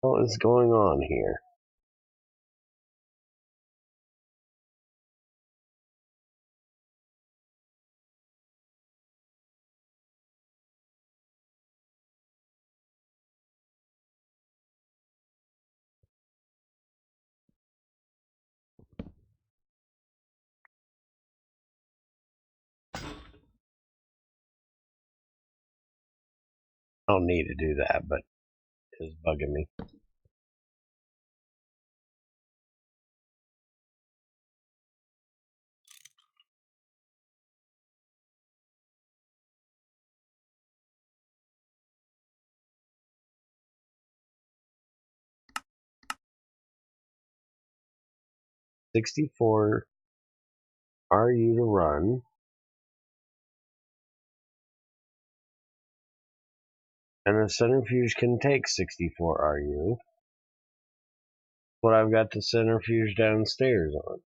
What is going on here? I don't need to do that, but it's bugging me. $64 RU to run. And the centrifuge can take 64 RU. But I've got the centrifuge downstairs on.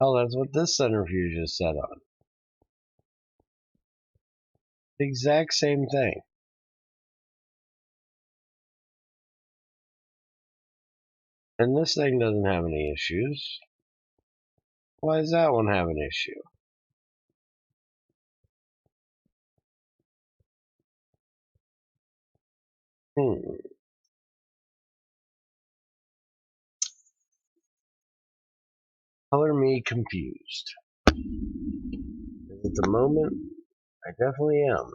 Oh, that's what this centrifuge is set on. The exact same thing. And this thing doesn't have any issues. Why does that one have an issue? Color me confused. At the moment, I definitely am.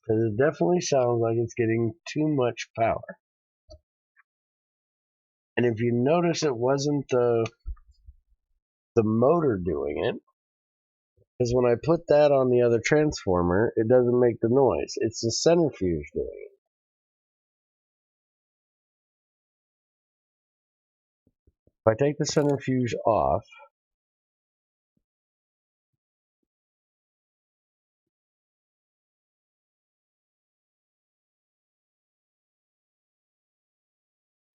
Because it definitely sounds like it's getting too much power. And if you notice, it wasn't the motor doing it. Because when I put that on the other transformer, it doesn't make the noise. It's the centrifuge doing it. If I take the centrifuge off,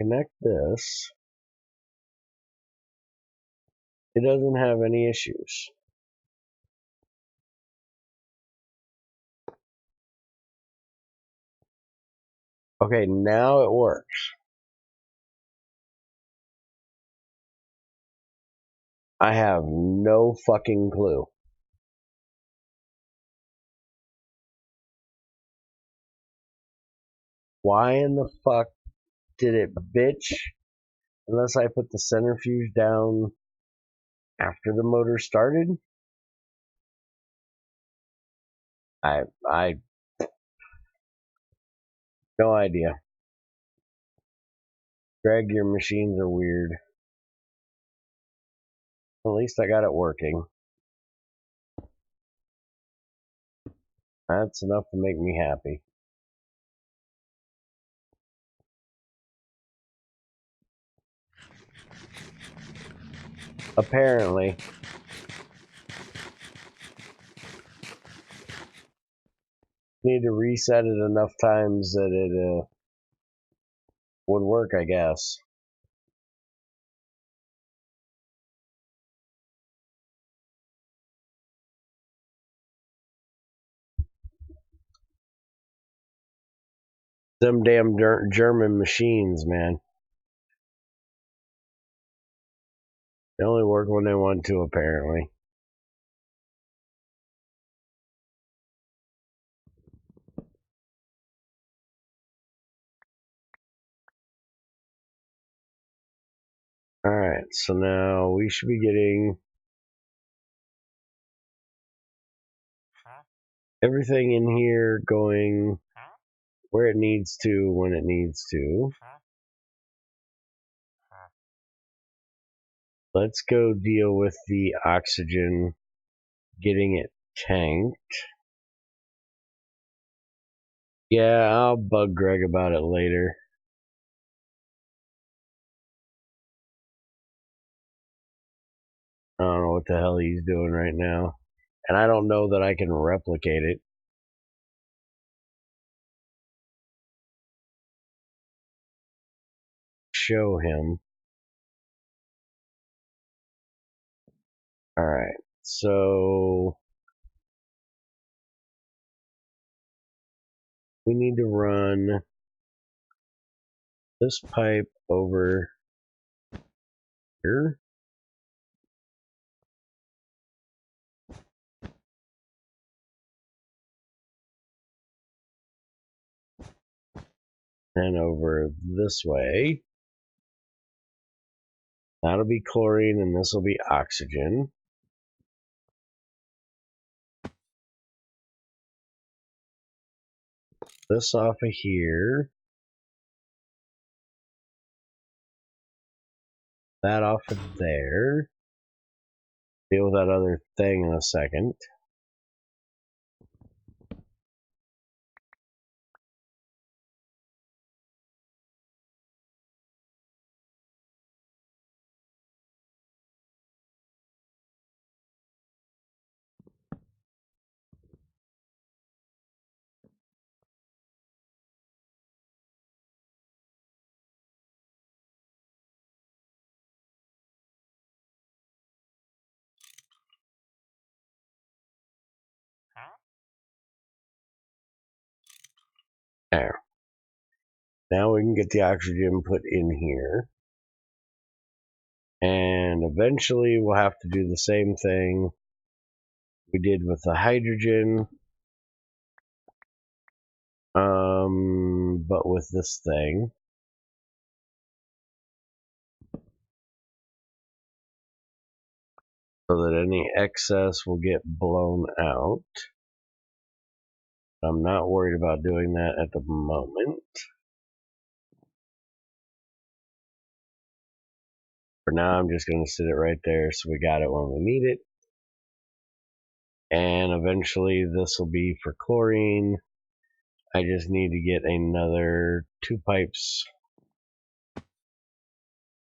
connect this, it doesn't have any issues. Okay, now it works. I have no fucking clue. Why in the fuck did it bitch unless I put the centrifuge down after the motor started? I no idea. Greg, your machines are weird. At least I got it working. That's enough to make me happy. Apparently. Need to reset it enough times that it would work, I guess. Them damn German machines, man. They only work when they want to, apparently. Alright, so now we should be getting everything in here going where it needs to, when it needs to. Let's go deal with the oxygen, getting it tanked. Yeah, I'll bug Greg about it later. I don't know what the hell he's doing right now. And I don't know that I can replicate it. Show him. Alright, so we need to run this pipe over here. And over this way. That'll be chlorine and this will be oxygen. This off of here. That off of there. Deal with that other thing in a second. There. Now we can get the oxygen put in here. And eventually we'll have to do the same thing we did with the hydrogen. But with this thing. So that any excess will get blown out. I'm not worried about doing that at the moment. For now, I'm just going to sit it right there so we got it when we need it. And eventually this will be for chlorine. I just need to get another 2 pipes.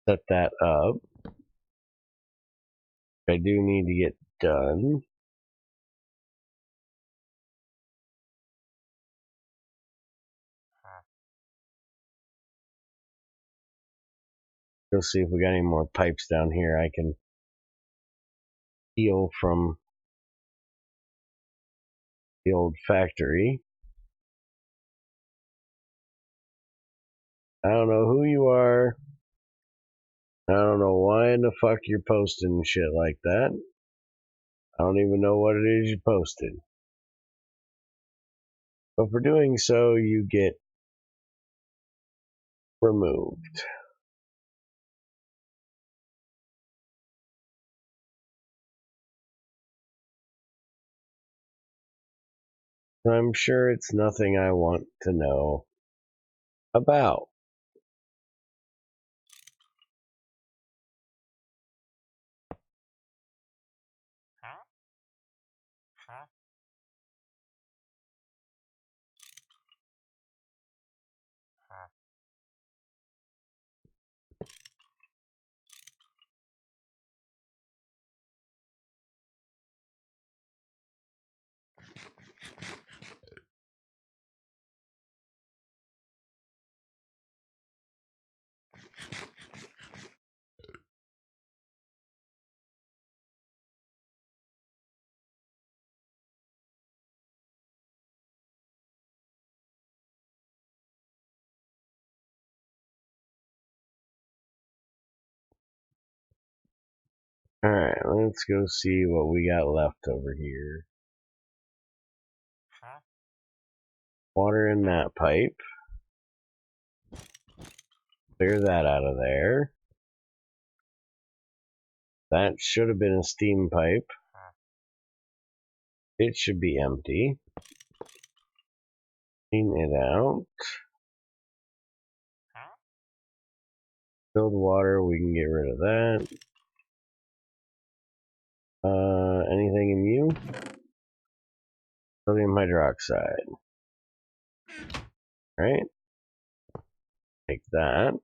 Set that up. I do need to get done. Go see if we got any more pipes down here I can steal from the old factory. I don't know who you are. I don't know why in the fuck you're posting shit like that. I don't even know what it is you posted. But for doing so, you get removed. I'm sure it's nothing I want to know about. Alright, let's go see what we got left over here. Water in that pipe. Clear that out of there. That should have been a steam pipe. It should be empty. Clean it out. Filled water, we can get rid of that. Anything in you? Sodium hydroxide. Right? Take that.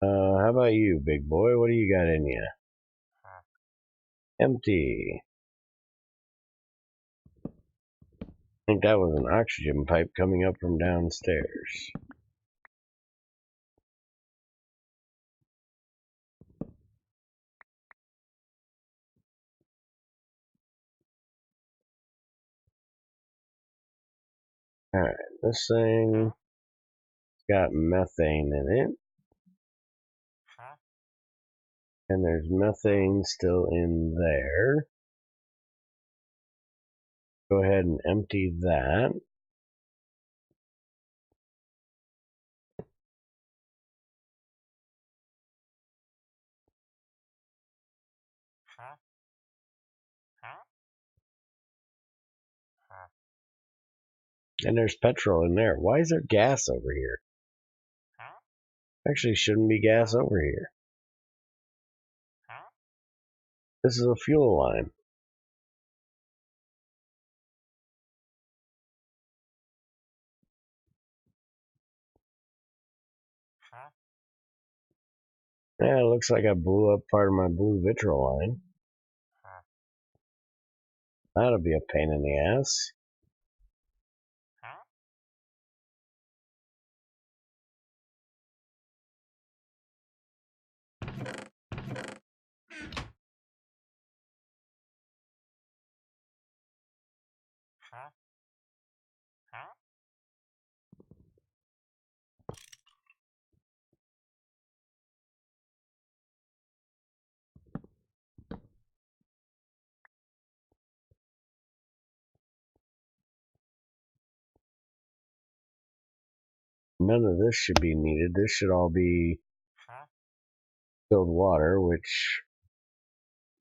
How about you, big boy? What do you got in you? Empty. I think that was an oxygen pipe coming up from downstairs. Alright, this thing got methane in it. And there's methane still in there. Go ahead and empty that. And there's petrol in there. Why is there gas over here? Actually, shouldn't be gas over here. This is a fuel line. Yeah, it looks like I blew up part of my blue vitriol line. That'll be a pain in the ass. None of this should be needed. This should all be distilled water, which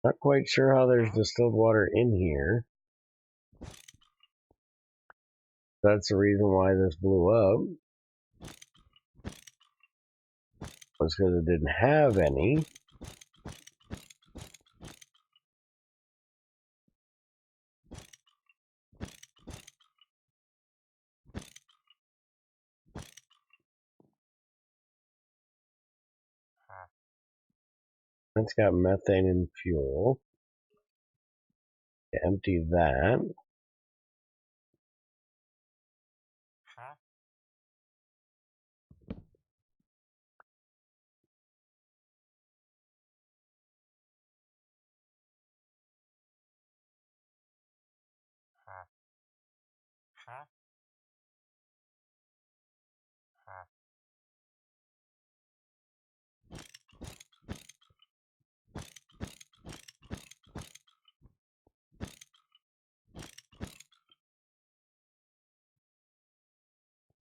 not quite sure how there's distilled water in here. That's the reason why this blew up. Was because it didn't have any. It's got methane and fuel. Empty that.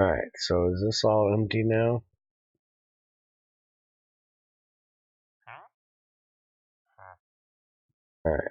Alright, so is this all empty now? Alright.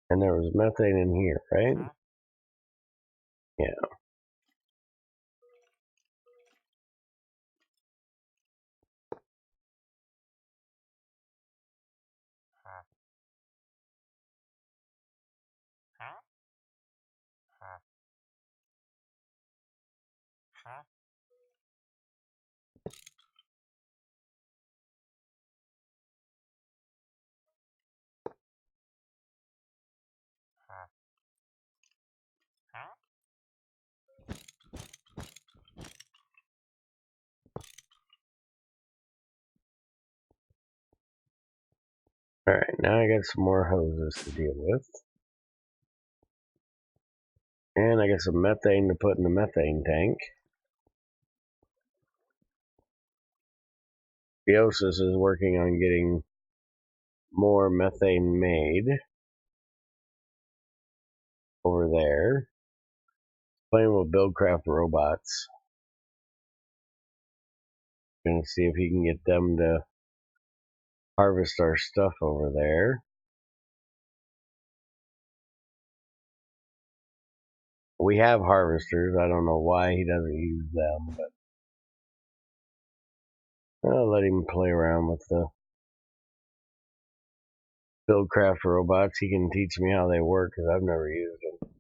And there was methane in here, right? Yeah. Alright, now I got some more hoses to deal with. And I got some methane to put in the methane tank. Biosis is working on getting more methane made. over there. Playing with Buildcraft robots. Gonna see if he can get them to harvest our stuff over there. We have harvesters. I don't know why he doesn't use them, but I'll let him play around with the Buildcraft robots. He can teach me how they work because I've never used them.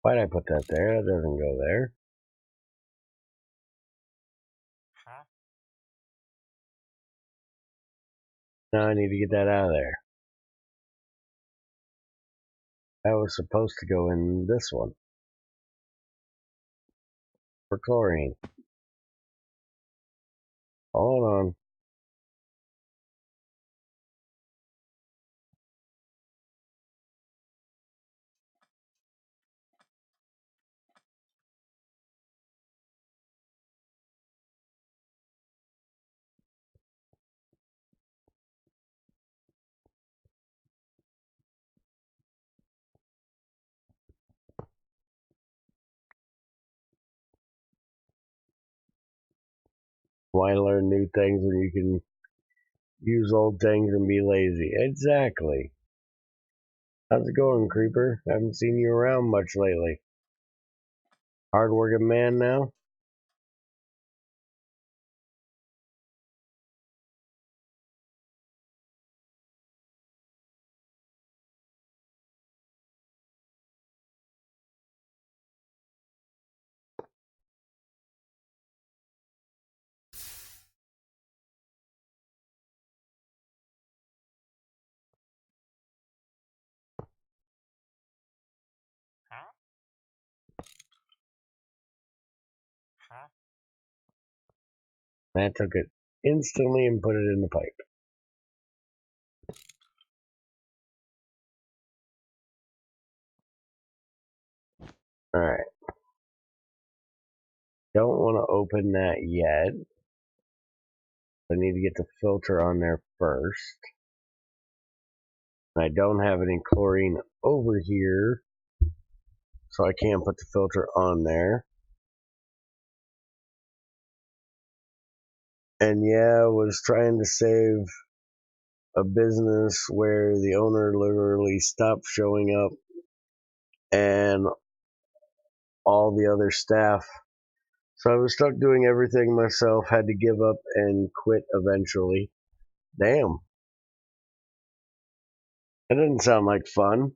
Why'd I put that there? That doesn't go there. Now I need to get that out of there. That was supposed to go in this one. For chlorine. Hold on. Why learn new things when you can use old things and be lazy? Exactly. How's it going, Creeper? Haven't seen you around much lately. Hard-working man now? I took it instantly and put it in the pipe. Alright. Don't want to open that yet. I need to get the filter on there first. I don't have any chlorine over here, so I can't put the filter on there. And yeah, I was trying to save a business where the owner literally stopped showing up and all the other staff. So I was stuck doing everything myself, had to give up and quit eventually. Damn. That didn't sound like fun.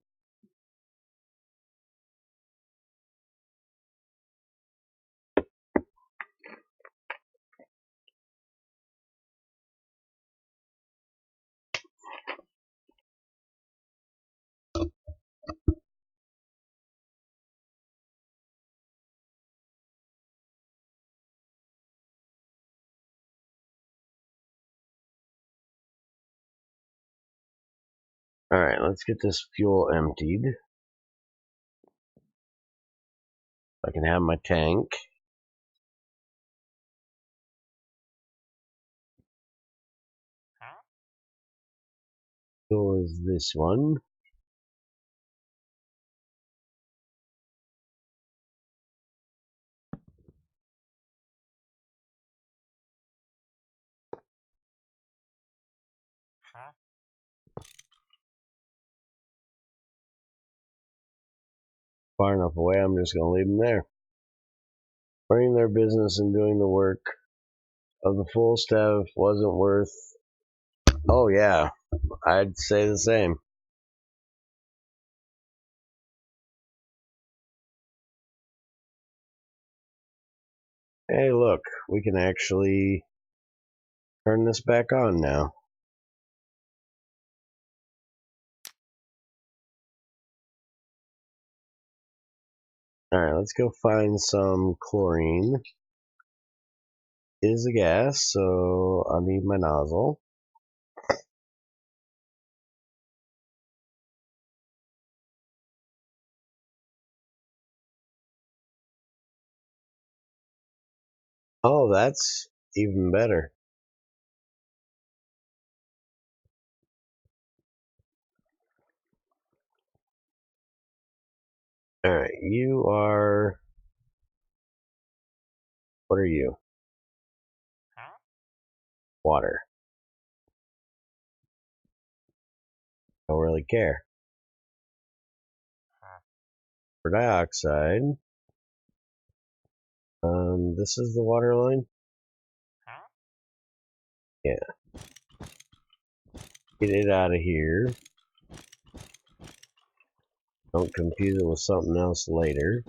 Alright, let's get this fuel emptied. I can have my tank. Fuel is this one. Far enough away, I'm just going to leave them there. Running their business and doing the work of the full staff wasn't worth... Oh yeah, I'd say the same. Hey look, we can actually turn this back on now. Alright, let's go find some chlorine. It is a gas, so I'll need my nozzle. Oh, that's even better. Alright, you are... What are you? Water. Don't really care. For dioxide, this is the water line? Yeah. Get it out of here. Don't confuse it with something else later.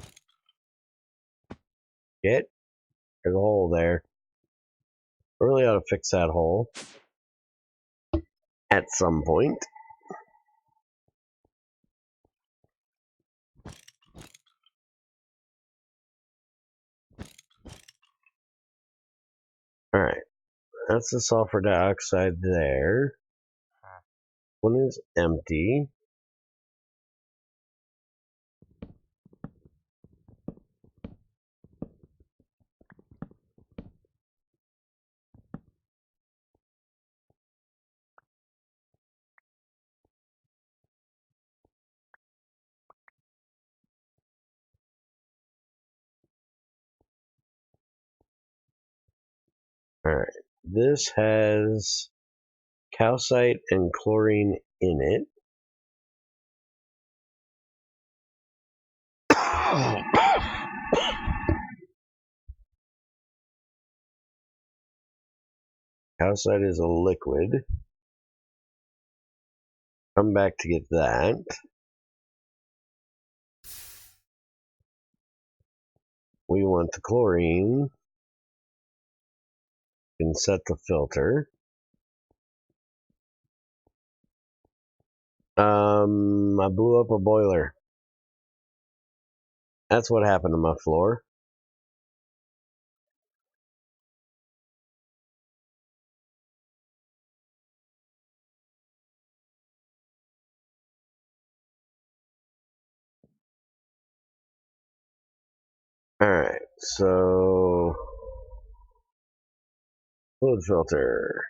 There's a hole there. Really ought to fix that hole. At some point. Alright. That's the sulfur dioxide there. One is empty. Alright. This has calcite and chlorine in it. Calcite is a liquid. Come back to get that. We want the chlorine. You can set the filter. I blew up a boiler. That's what happened to my floor. Alright, so fluid filter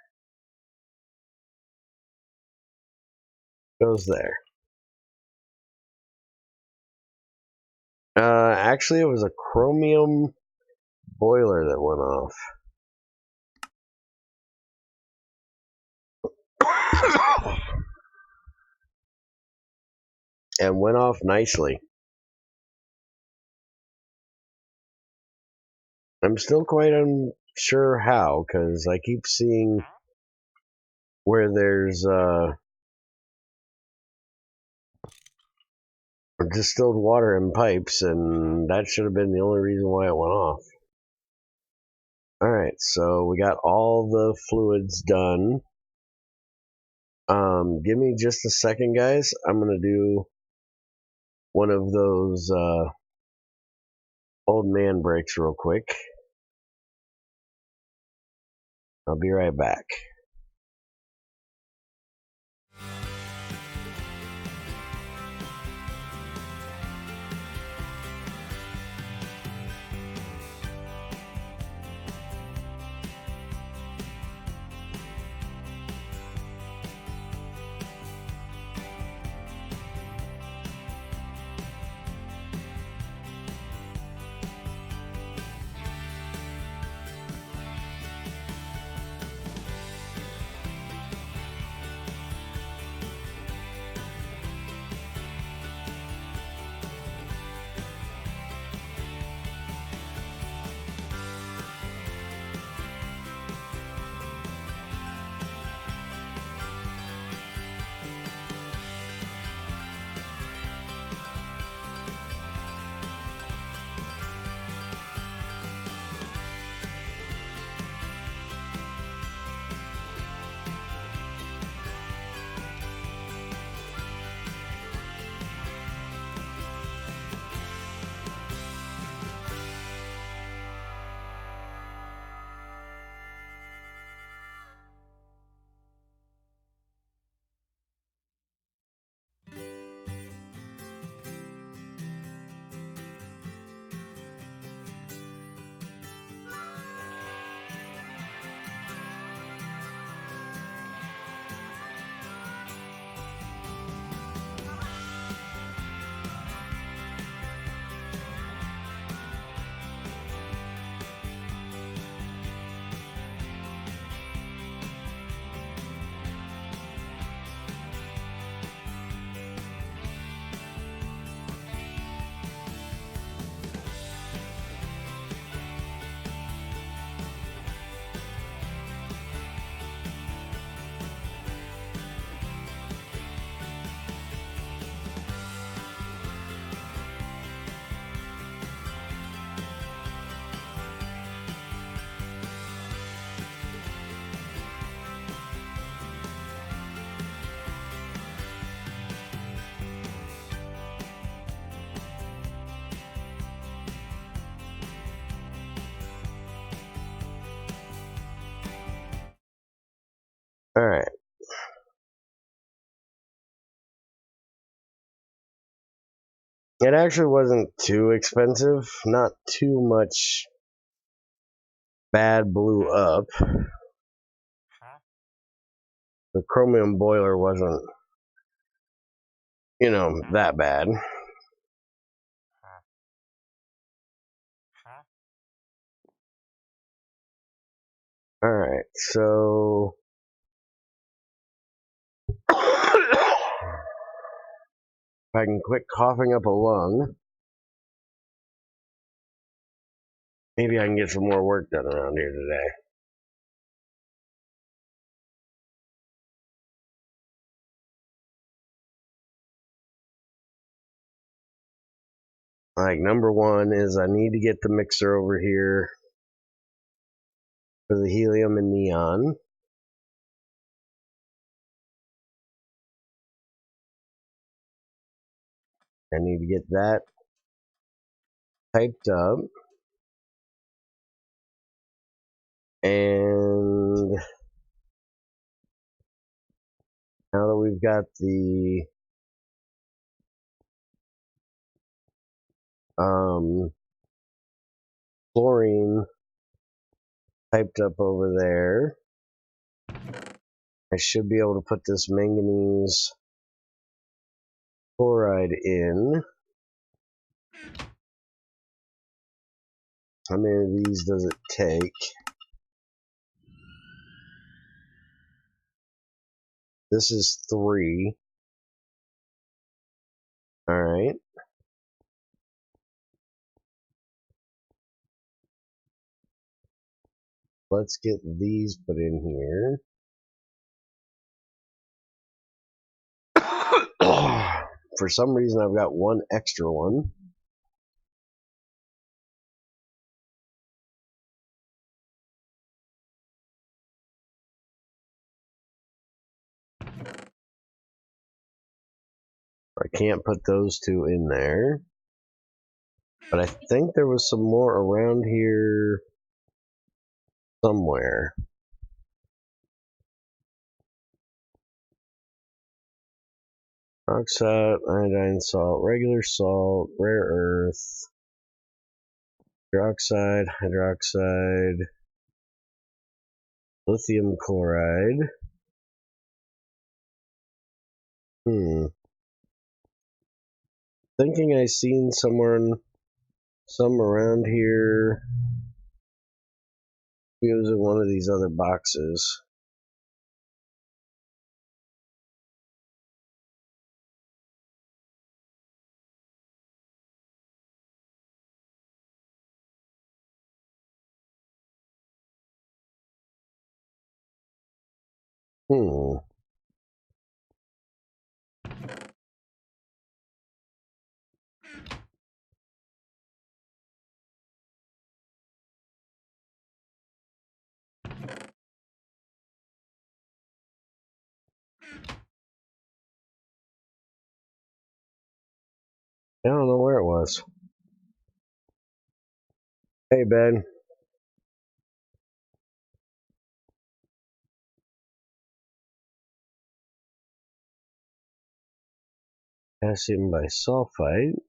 goes there. Actually, it was a chromium boiler that went off. And went off nicely. I'm still quite unsure how, because I keep seeing where there's distilled water in pipes, and that should have been the only reason why it went off. Alright, so we got all the fluids done. Give me just a second, guys. I'm going to do one of those old man breaks real quick. I'll be right back. It actually wasn't too expensive. Not too much bad blew up. The chromium boiler wasn't, that bad. Alright, so... if I can quit coughing up a lung, maybe I can get some more work done around here today. Like, number one is I need to get the mixer over here for the helium and neon. I need to get that typed up. And now that we've got the fluorine typed up over there, I should be able to put this manganese chloride in. How many of these does it take? This is 3. Alright. Let's get these put in here. For some reason, I've got one extra one. I can't put those 2 in there. But I think there was some more around here somewhere. Oxide, iodine salt, regular salt, rare earth, hydroxide, lithium chloride. Thinking I seen some around here using one of these other boxes. I don't know where it was. Hey, Ben. Potassium bisulfite.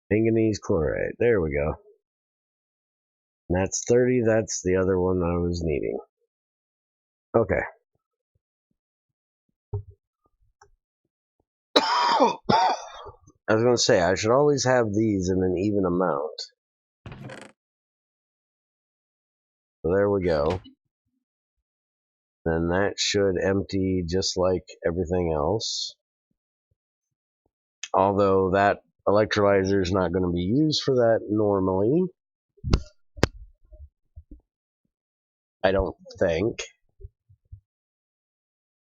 Manganese chloride. There we go. And that's 30. That's the other one I was needing. Okay. I was going to say, I should always have these in an even amount. So there we go. Then that should empty just like everything else. Although that electrolyzer is not going to be used for that normally. I don't think.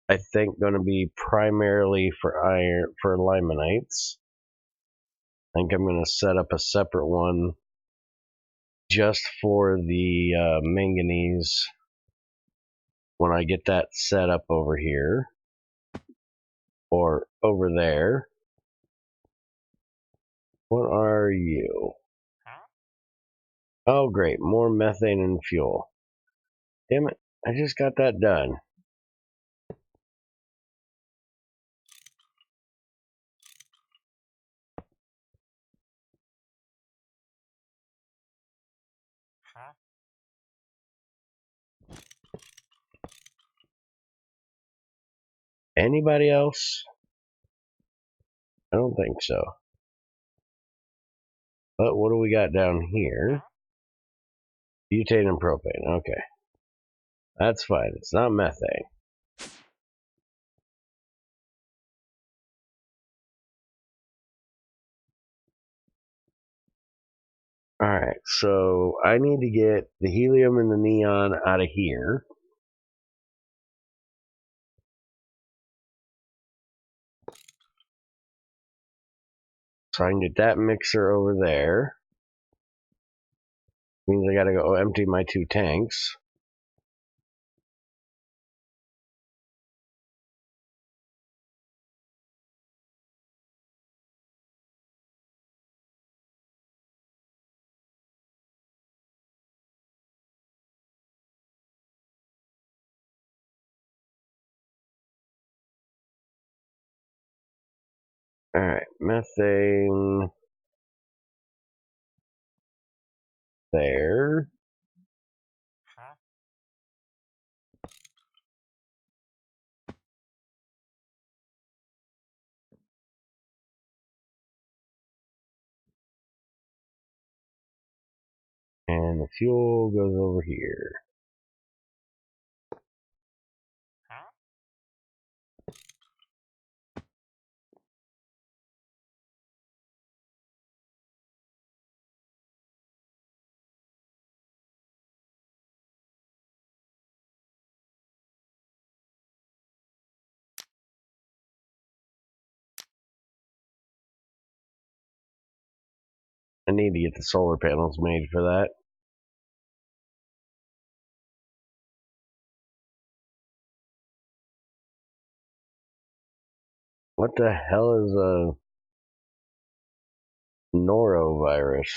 I think going to be primarily for iron, for limonites. I think I'm going to set up a separate one just for the manganese when I get that set up over here or over there. What are you? Oh, great. More methane and fuel. Damn it. I just got that done. Anybody else? I don't think so. But what do we got down here? Butane and propane. Okay. That's fine. It's not methane. Alright, so I need to get the helium and the neon out of here. So I can get that mixer over there. Means I gotta go empty my 2 tanks. Alright, methane there. And the fuel goes over here. I need to get the solar panels made for that. What the hell is a norovirus?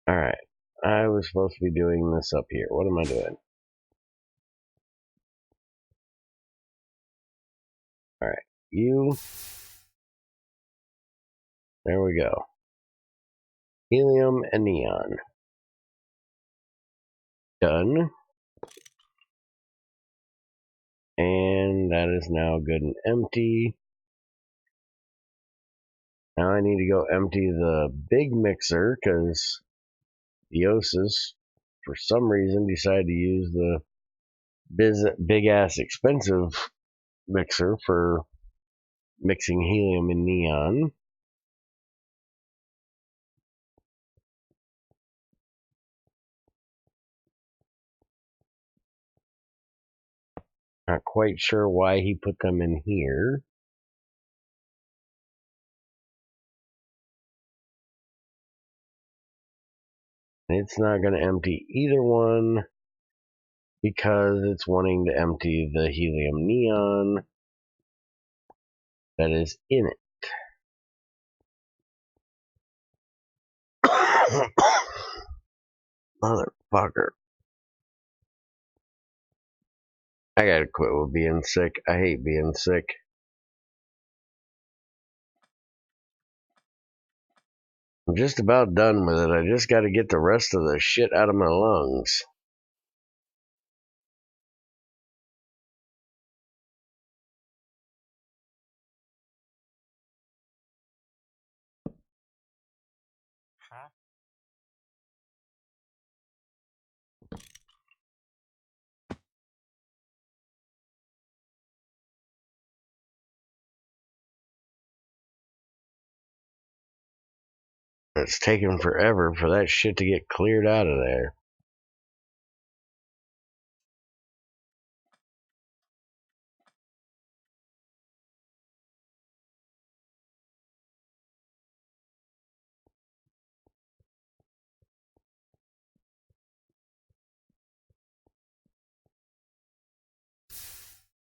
Alright, I was supposed to be doing this up here. What am I doing? Alright, you. There we go. Helium and neon. Done. And that is now good and empty. Now I need to go empty the big mixer because the Osis, for some reason, decided to use the big ass expensive mixer for mixing helium and neon. Not quite sure why he put them in here. It's not going to empty either one because it's wanting to empty the helium neon that is in it. Motherfucker. I gotta quit with being sick. I hate being sick. I'm just about done with it. I just gotta get the rest of the shit out of my lungs. It's taking forever for that shit to get cleared out of there.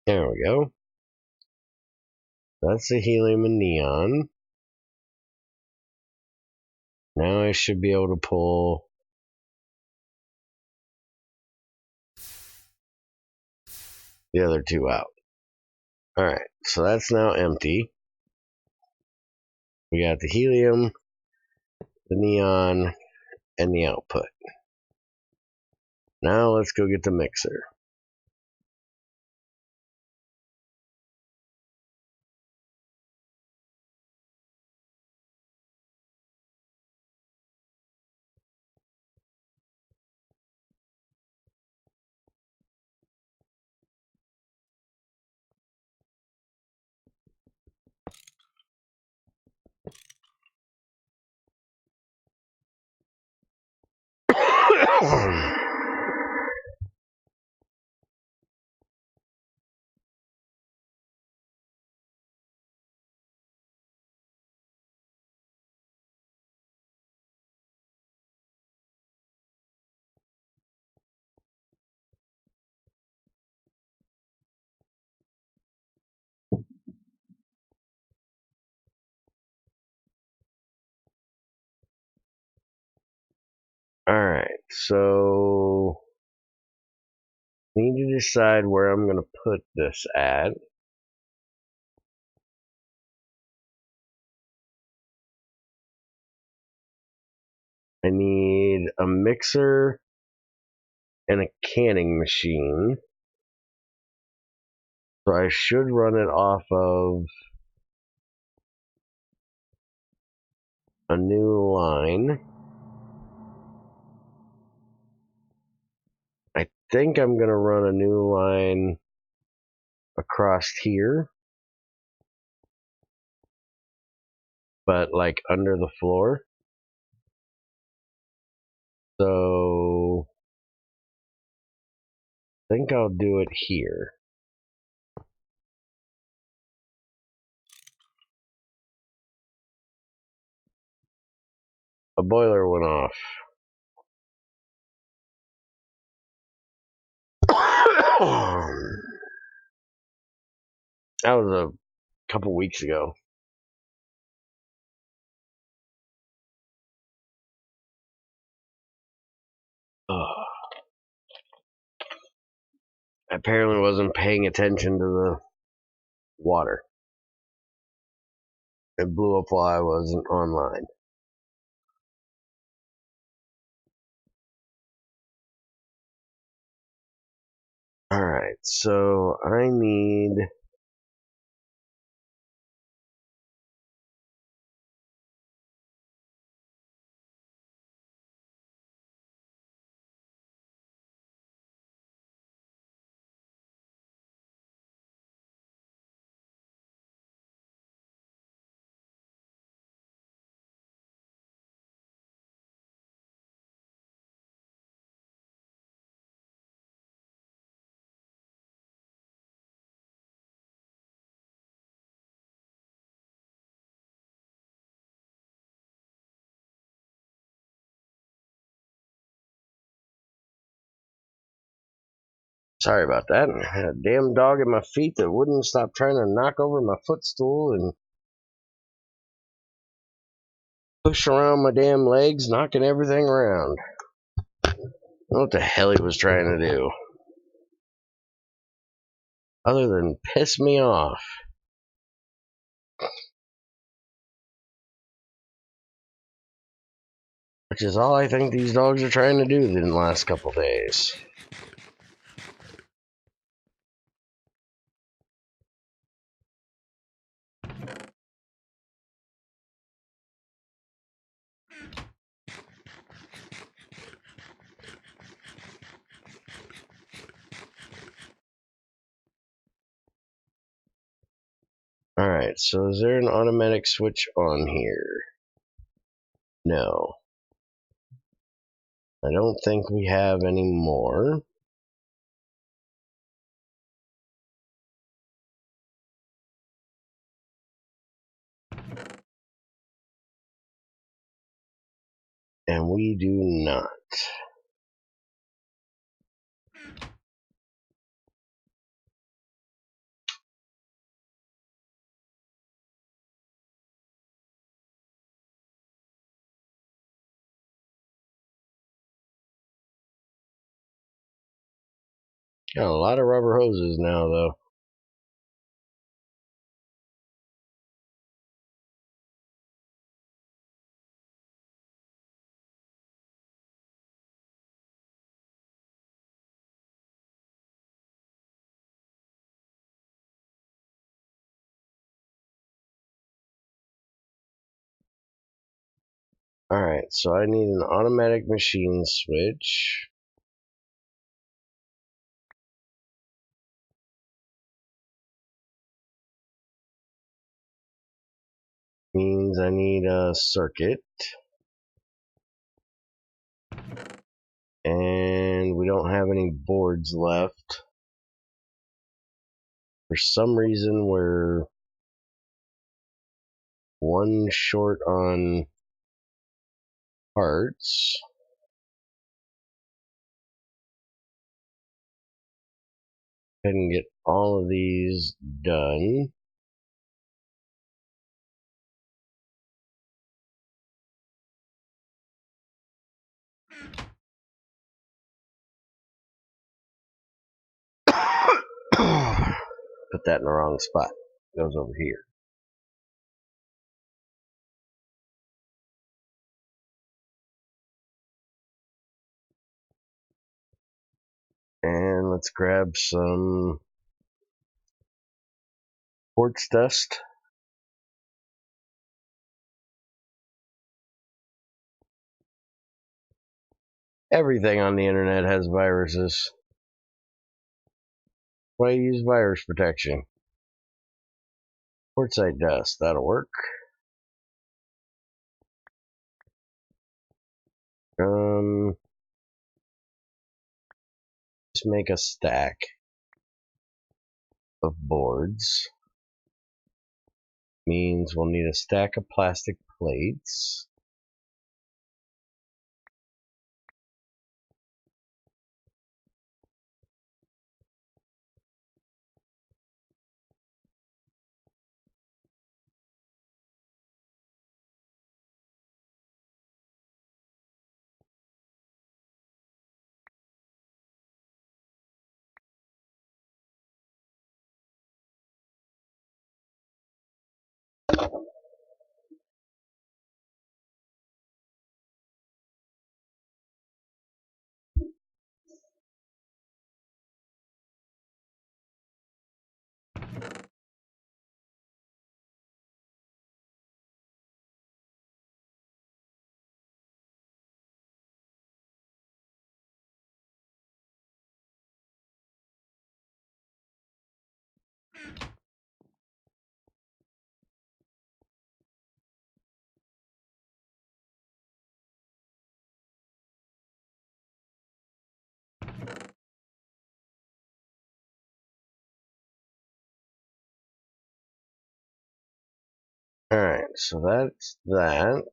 There we go. That's the helium and neon. Now I should be able to pull the other two out. Alright, so that's now empty. We got the helium, the neon, and the output. Now let's go get the mixer. Alright, so need to decide where I'm going to put this at. I need a mixer and a canning machine. So I should run it off of a new line. I think I'm going to run a new line across here, but like under the floor. So I think I'll do it here. A boiler went off. That was a couple weeks ago. I apparently wasn't paying attention to the water. It blew up while I wasn't online. Alright, so I need... Sorry about that. I had a damn dog at my feet that wouldn't stop trying to knock over my footstool and push around my damn legs, knocking everything around. I don't know what the hell he was trying to do, other than piss me off. Which is all I think these dogs are trying to do in the last couple days. Alright, so is there an automatic switch on here? No. I don't think we have any more. And we do not. Got a lot of rubber hoses now, though. Alright, so I need an automatic machine switch. Means I need a circuit. And we don't have any boards left. For some reason, we're one short on parts. I can get all of these done. Put that in the wrong spot. It goes over here. And let's grab some quartz dust. Everything on the internet has viruses. Why use virus protection? Quartzite dust, that'll work. Just make a stack of boards. Means we'll need a stack of plastic plates. Alright, so that's that.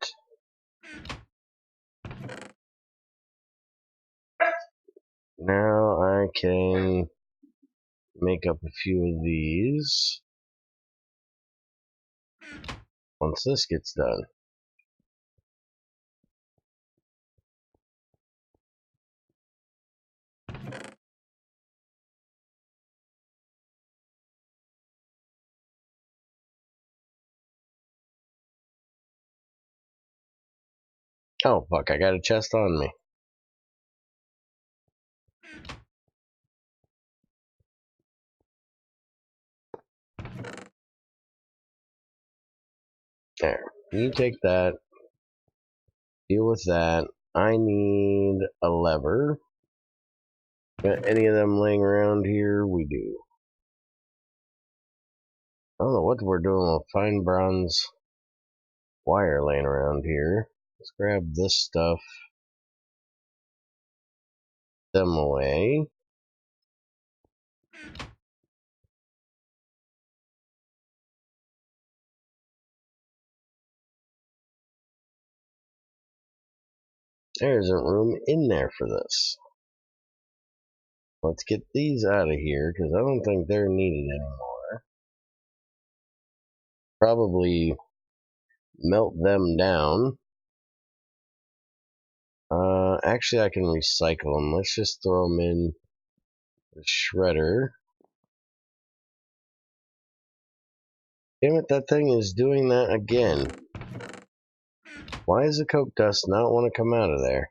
Now I can make up a few of these once this gets done. Oh fuck, I got a chest on me. There, you take that, deal with that. I need a lever. Got any of them laying around here? We do. I don't know what we're doing with fine bronze wire laying around here. Let's grab this stuff. Them away. There isn't room in there for this. Let's get these out of here because I don't think they're needed anymore. Probably melt them down. Actually, I can recycle them. Let's just throw them in The shredder. Damn it, that thing is doing that again. Why does the coke dust not want to come out of there?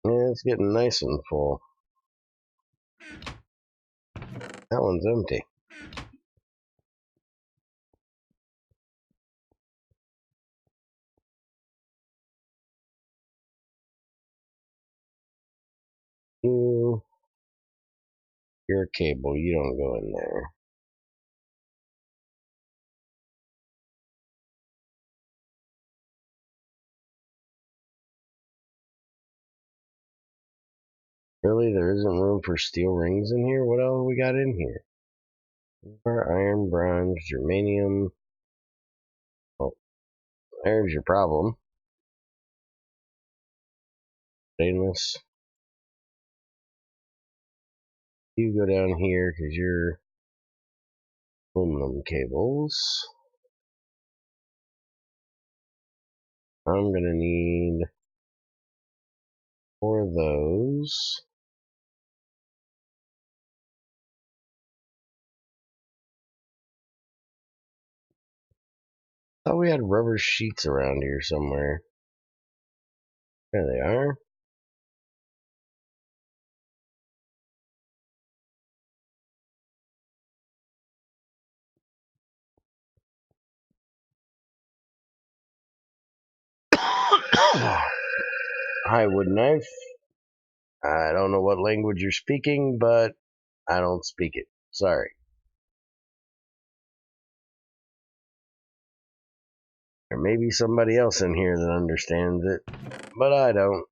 Yeah, it's getting nice and full. That one's empty. You're a cable, you don't go in there. Really? There isn't room for steel rings in here? What else we got in here? Iron, bronze, germanium. Oh, there's your problem. Stainless. You go down here because you're aluminum cables. I'm gonna need 4 of those. Thought we had rubber sheets around here somewhere. There they are. Hi, wood knife. I don't know what language you're speaking, but I don't speak it. Sorry. There may be somebody else in here that understands it, but I don't.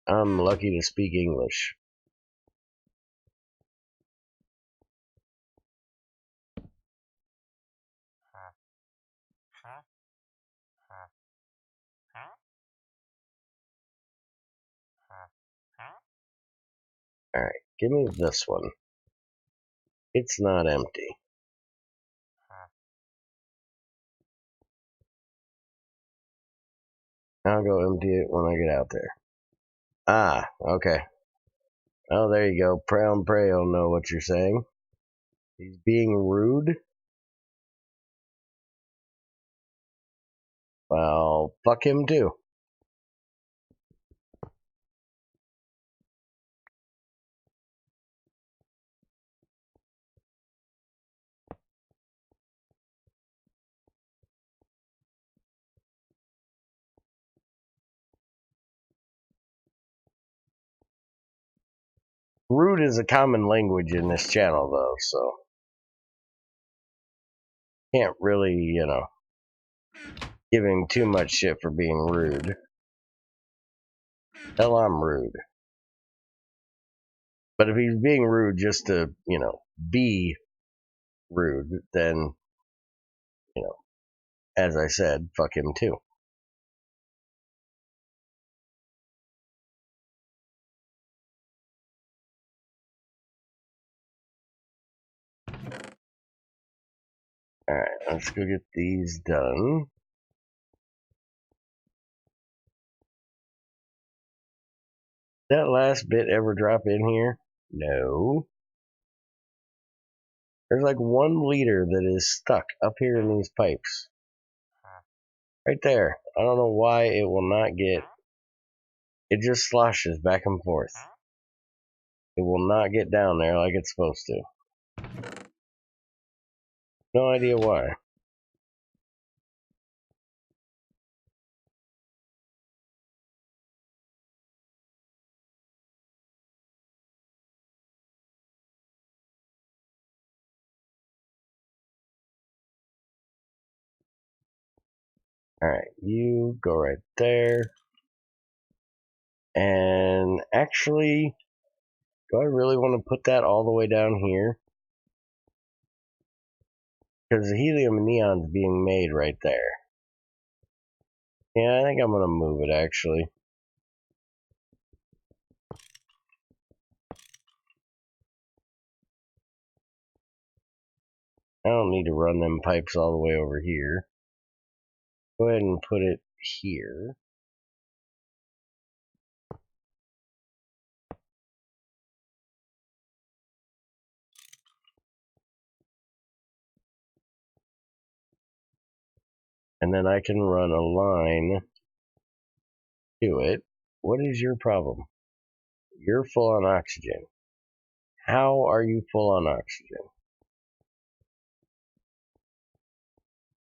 I'm lucky to speak English. Alright, give me this one. It's not empty. I'll go empty it when I get out there. Ah, okay. Oh, there you go. Prey on Prey will know what you're saying. He's being rude. Well, fuck him too. Rude is a common language in this channel, though, so can't really, give him too much shit for being rude. Hell, I'm rude. But if he's being rude just to, be rude, then, as I said, fuck him too. Alright, let's go get these done. Did that last bit ever drop in here? No. There's like 1 liter that is stuck up here in these pipes. Right there. I don't know why it will not get... It just sloshes back and forth. It will not get down there like it's supposed to. No idea why. Alright, you go right there. And actually, do I really want to put that all the way down here? Because the helium and neon's being made right there. Yeah, I think I'm going to move it, actually. I don't need to run them pipes all the way over here. Go ahead and put it here. And then I can run a line to it. What is your problem? You're full on oxygen. How are you full on oxygen?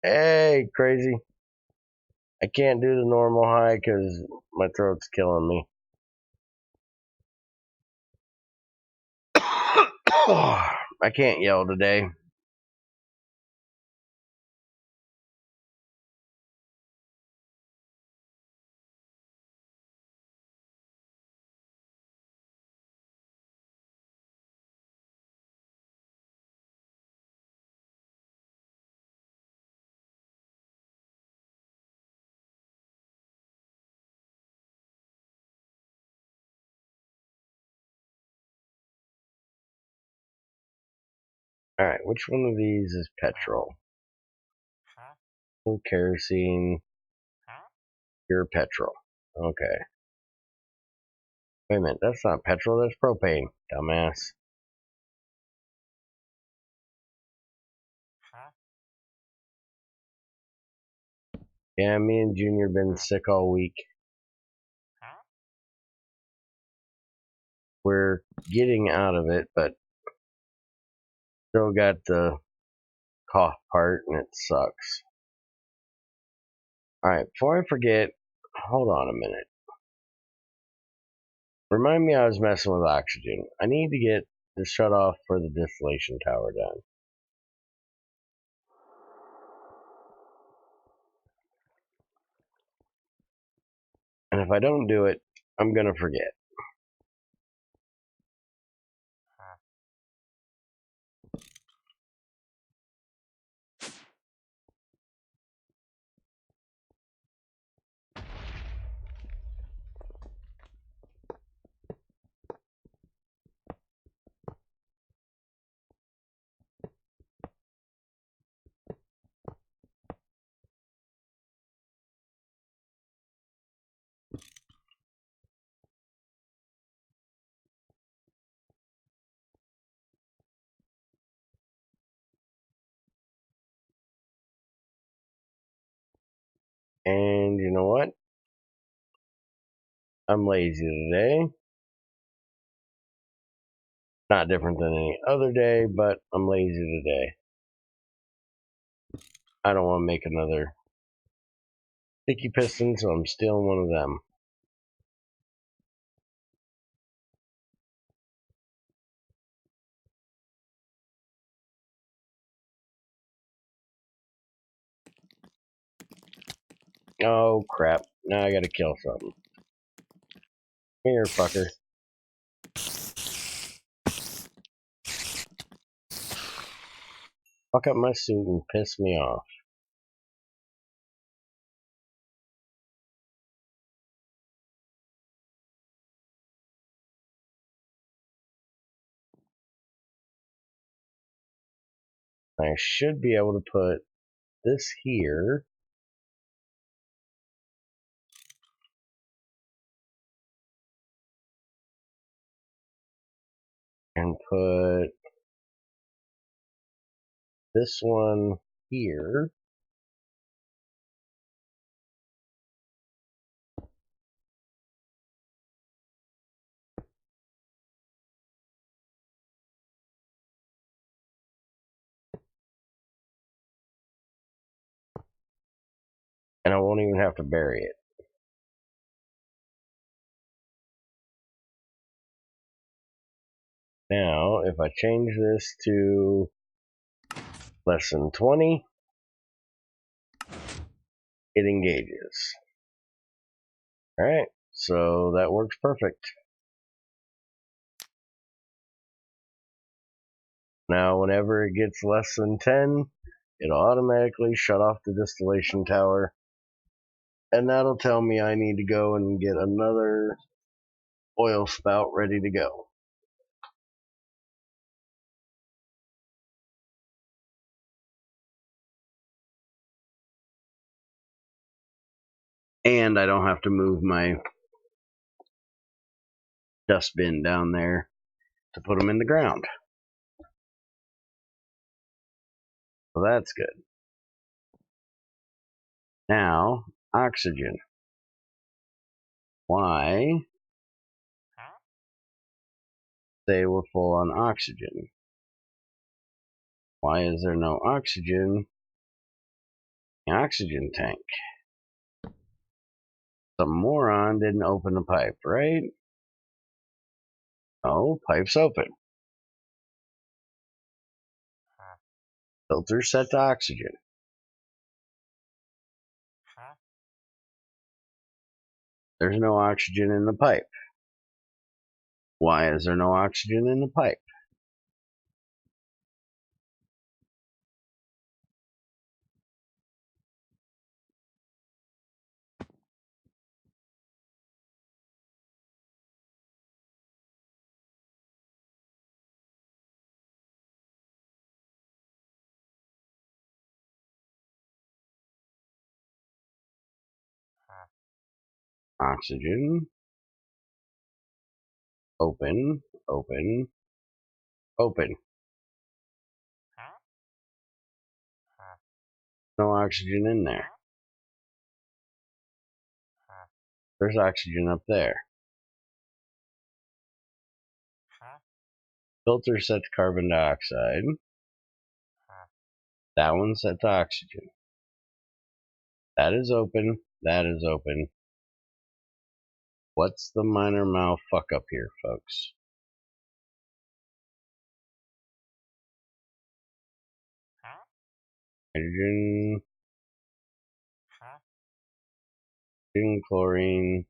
Hey, crazy. I can't do the normal high because my throat's killing me. I can't yell today. Alright, which one of these is petrol? Kerosene. Pure petrol. Okay. Wait a minute, that's not petrol, that's propane, dumbass. Yeah, me and Junior been sick all week. We're getting out of it, but still got the cough part, and it sucks. Alright, before I forget, hold on a minute. Remind me I was messing with oxygen. I need to get the shut off for the distillation tower done. And if I don't do it, I'm gonna forget. And you know what? I'm lazy today. Not different than any other day, but I'm lazy today. I don't want to make another sticky piston, so I'm stealing one of them. Oh crap, now I gotta kill something. Here, fucker. Fuck up my suit and piss me off. I should be able to put this here. And put this one here. And I won't even have to bury it. Now, if I change this to less than 20, it engages. Alright, so that works perfect. Now, whenever it gets less than 10, it'll automatically shut off the distillation tower. And that'll tell me I need to go and get another oil spout ready to go. And I don't have to move my dustbin down there to put them in the ground. So that's good. Now, oxygen. Why say we're full on oxygen? Why is there no oxygen in the oxygen tank? Some moron didn't open the pipe, right? Oh, pipe's open. Filter set to oxygen. There's no oxygen in the pipe. Why is there no oxygen in the pipe? Oxygen. Open, open, open. No oxygen in there. There's oxygen up there. Filter set to carbon dioxide. That one's set to oxygen. That is open. That is open. What's the minor mouth fuck up here, folks? Hydrogen, chlorine.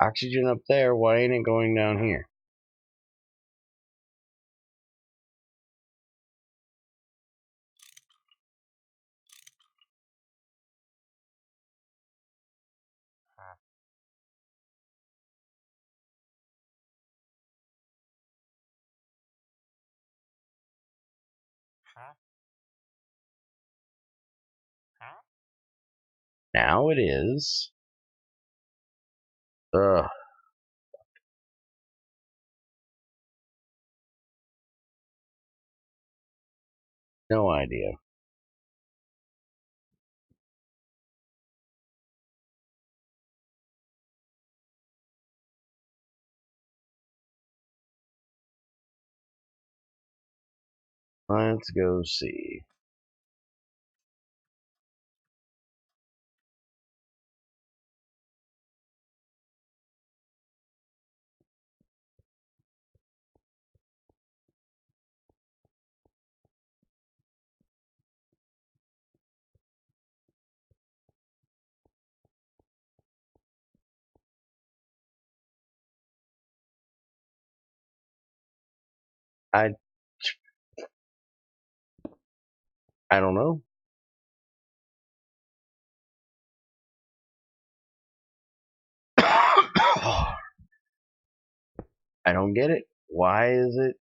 Oxygen up there. Why ain't it going down here? Now it is. Ugh. No idea. Let's go see. I I don't know. I don't get it. Why is it?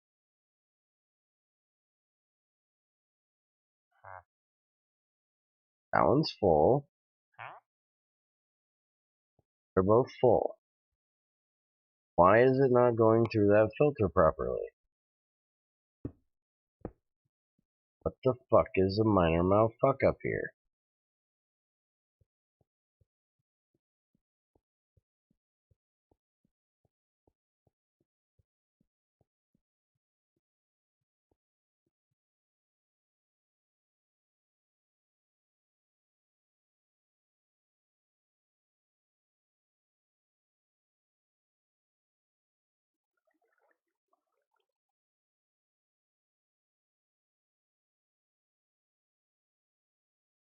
That one's full. They're both full. Why is it not going through that filter properly? What the fuck is a minor mouth fuck up here?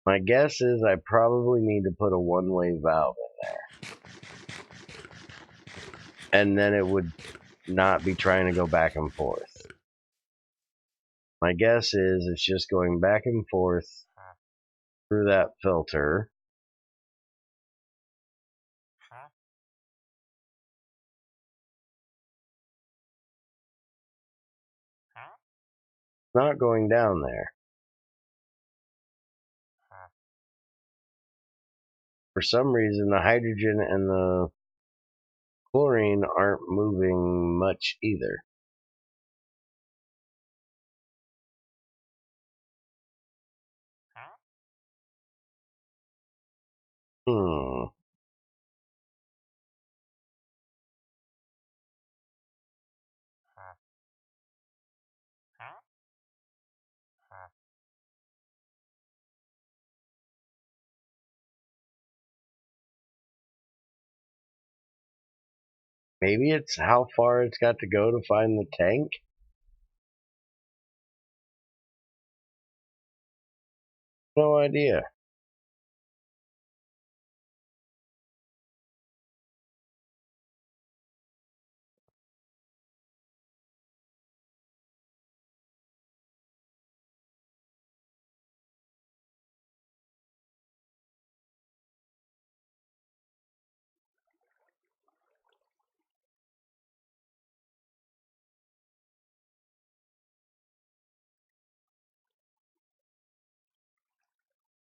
My guess is I probably need to put a one-way valve in there. And then it would not be trying to go back and forth. My guess is it's just going back and forth through that filter. It's not going down there. For some reason, the hydrogen and the chlorine aren't moving much either. Hmm. Maybe it's how far it's got to go to find the tank? No idea.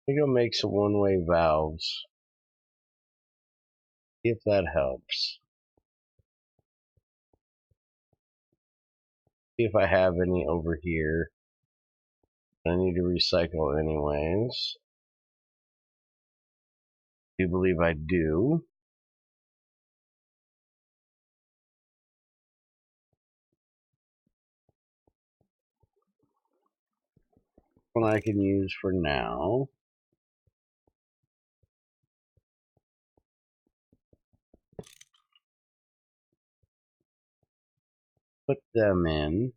I think I'll make some one-way valves. See if that helps. See if I have any over here. I need to recycle anyways. I do believe I do. One I can use for now. Put them in.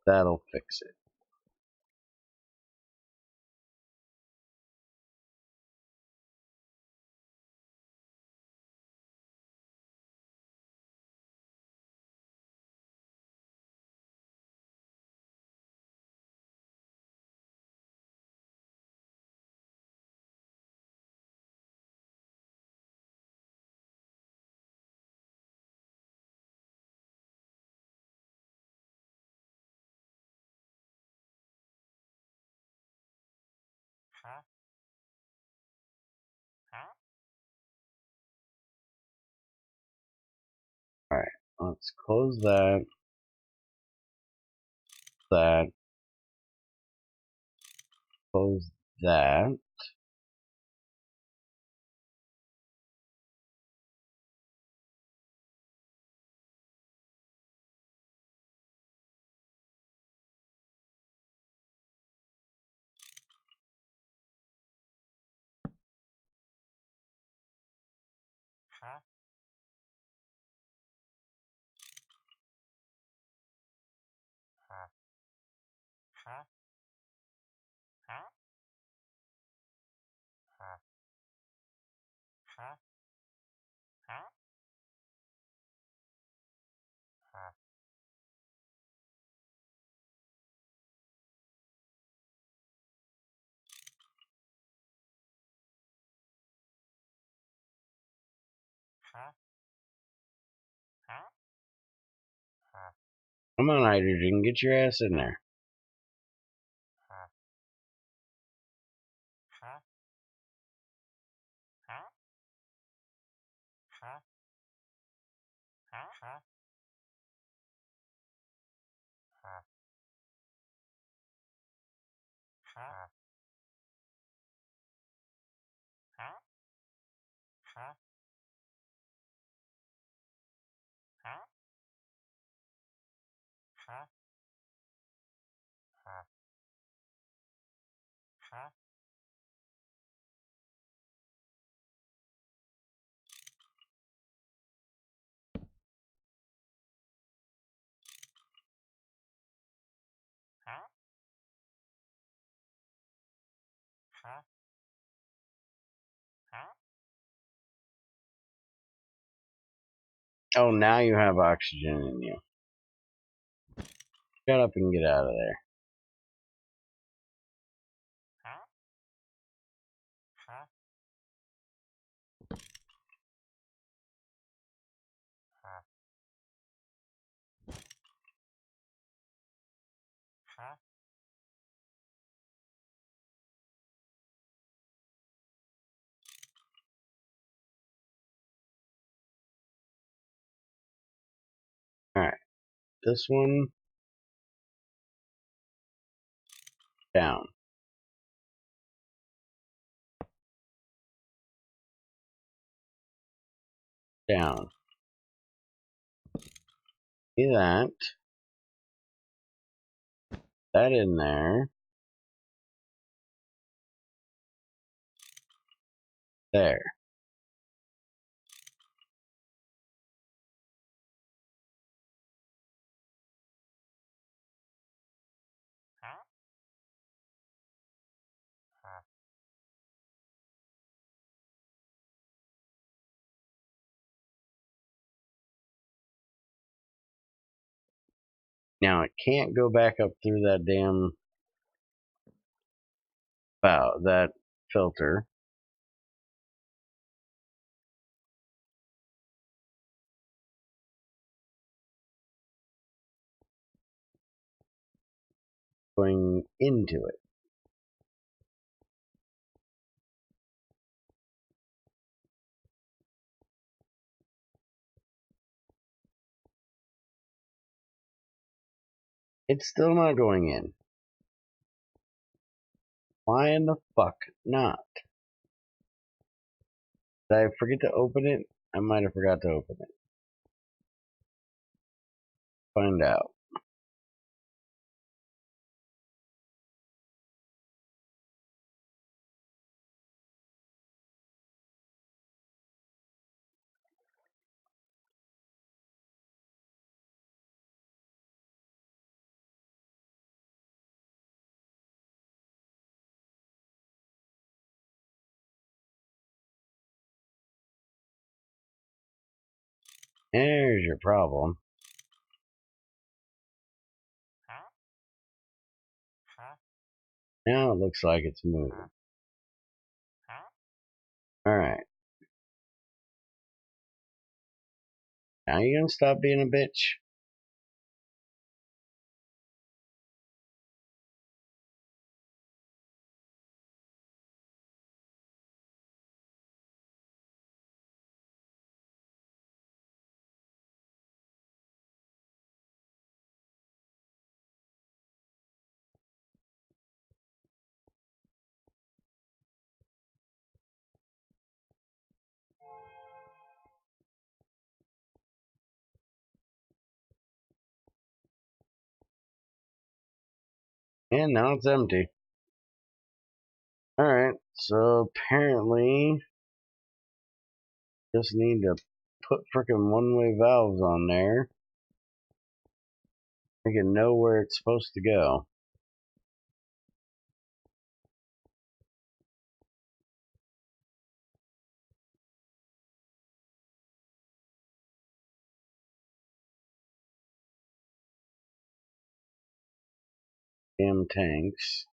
That'll fix it. Alright, let's close that. Close that. Come on, hydrogen, get your ass in there. Oh, now you have oxygen in you. Shut up and get out of there. this one down. Down. See that. That in there. There. Now it can't go back up through that damn spout, that filter. Going into it. It's still not going in. Why in the fuck not? Did I forget to open it? I might have forgot to open it. Find out. There's your problem. Now it looks like it's moving. Alright. Now you gonna stop being a bitch? And now it's empty. Alright, so apparently just need to put frickin' one-way valves on there. Make it know where it's supposed to go. Damn tanks.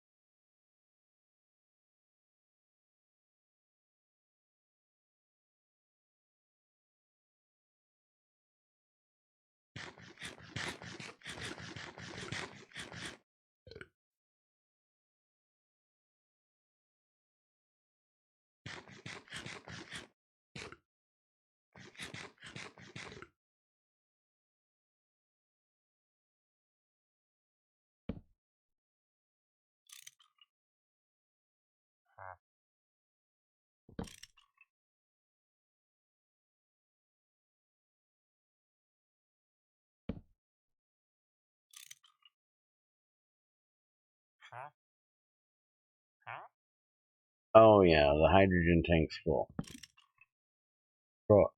Oh yeah, the hydrogen tank's full. Fuck.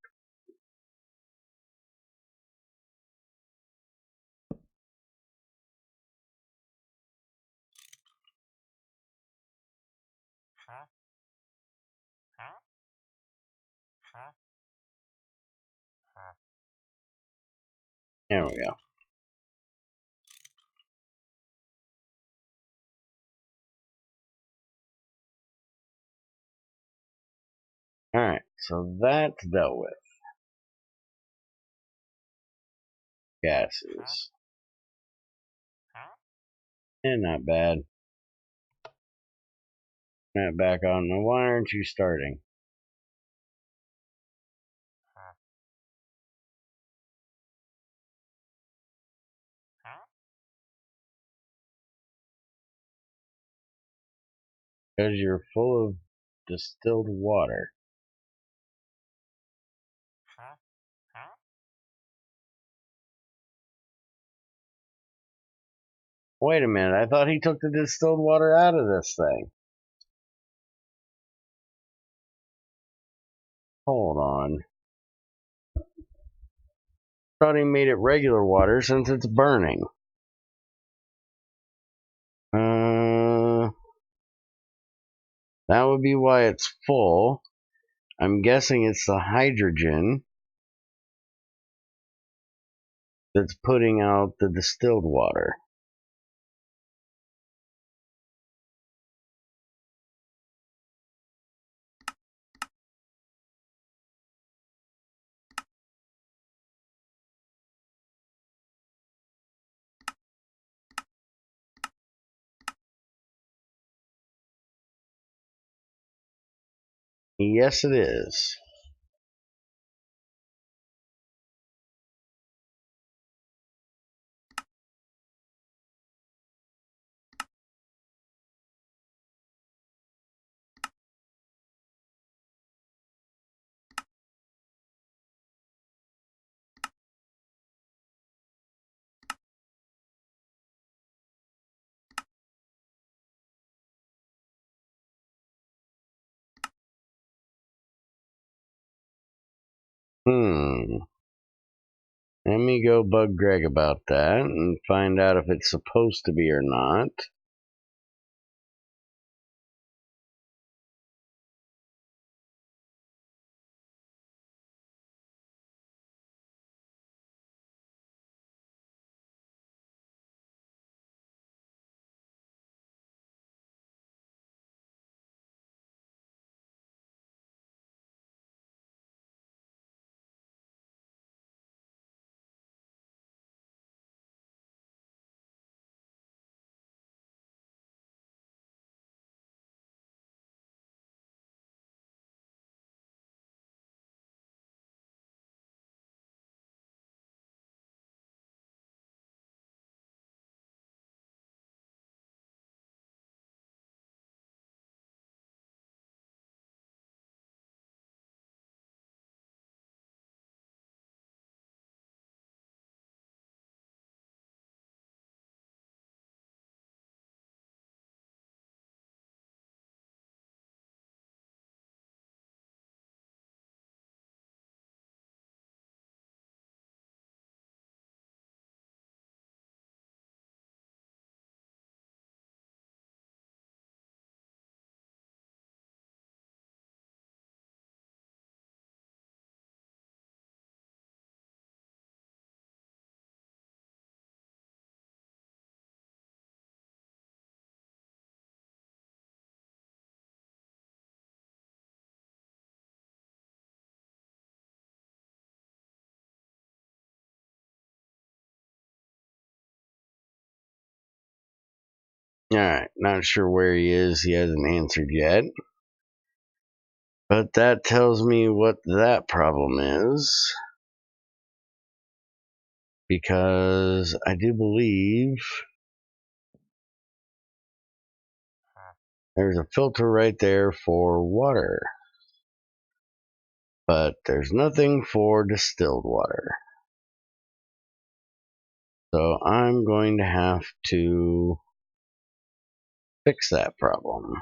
There we go. Alright, so that's dealt with. Gases. And not bad. Not back on. Now why aren't you starting? Because you're full of distilled water. Wait a minute, I thought he took the distilled water out of this thing. Hold on. Thought he made it regular water since it's burning. That would be why it's full. I'm guessing it's the hydrogen that's putting out the distilled water. Yes, it is. Let me go bug Greg about that and find out if it's supposed to be or not. Alright, not sure where he is. He hasn't answered yet. But that tells me what that problem is. Because I do believe there's a filter right there for water. But there's nothing for distilled water. So I'm going to have to fix that problem.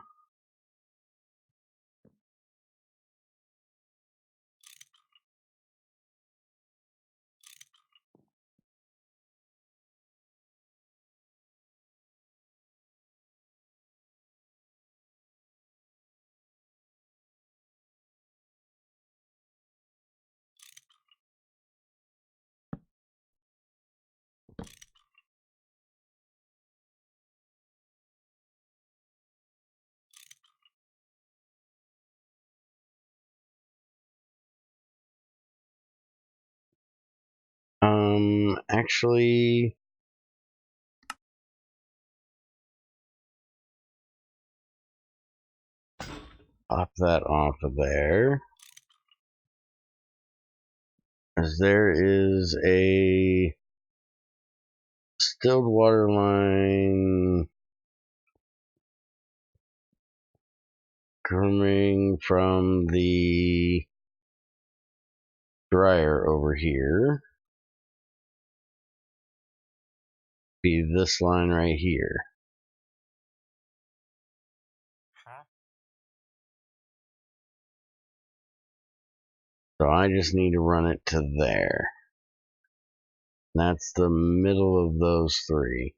Actually, pop that off of there. As there is a distilled water line coming from the dryer over here be this line right here. So I just need to run it to there. That's the middle of those three.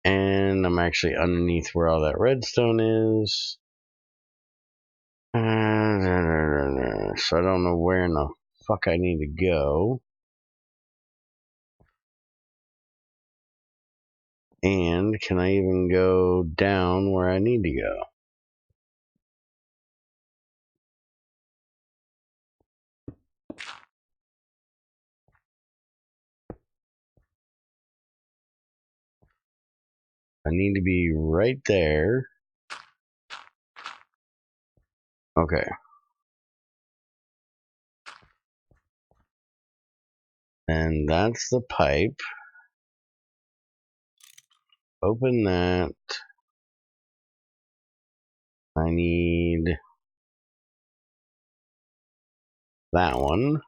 And I'm actually underneath where all that redstone is. So I don't know where in the fuck I need to go. And can I even go down where I need to go? I need to be right there. Okay. And that's the pipe. Open that. I need that one.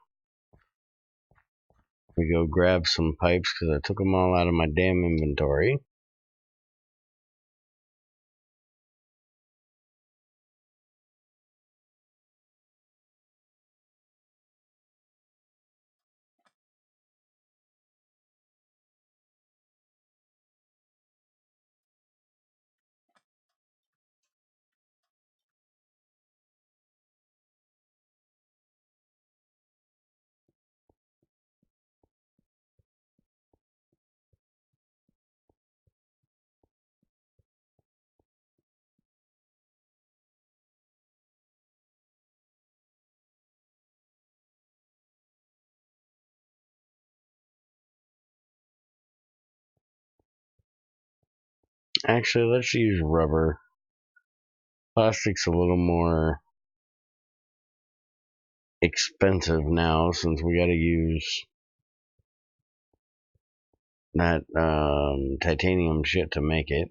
We go grab some pipes because I took them all out of my damn inventory. Actually, let's use rubber. Plastic's a little more expensive now since we got to use that titanium shit to make it.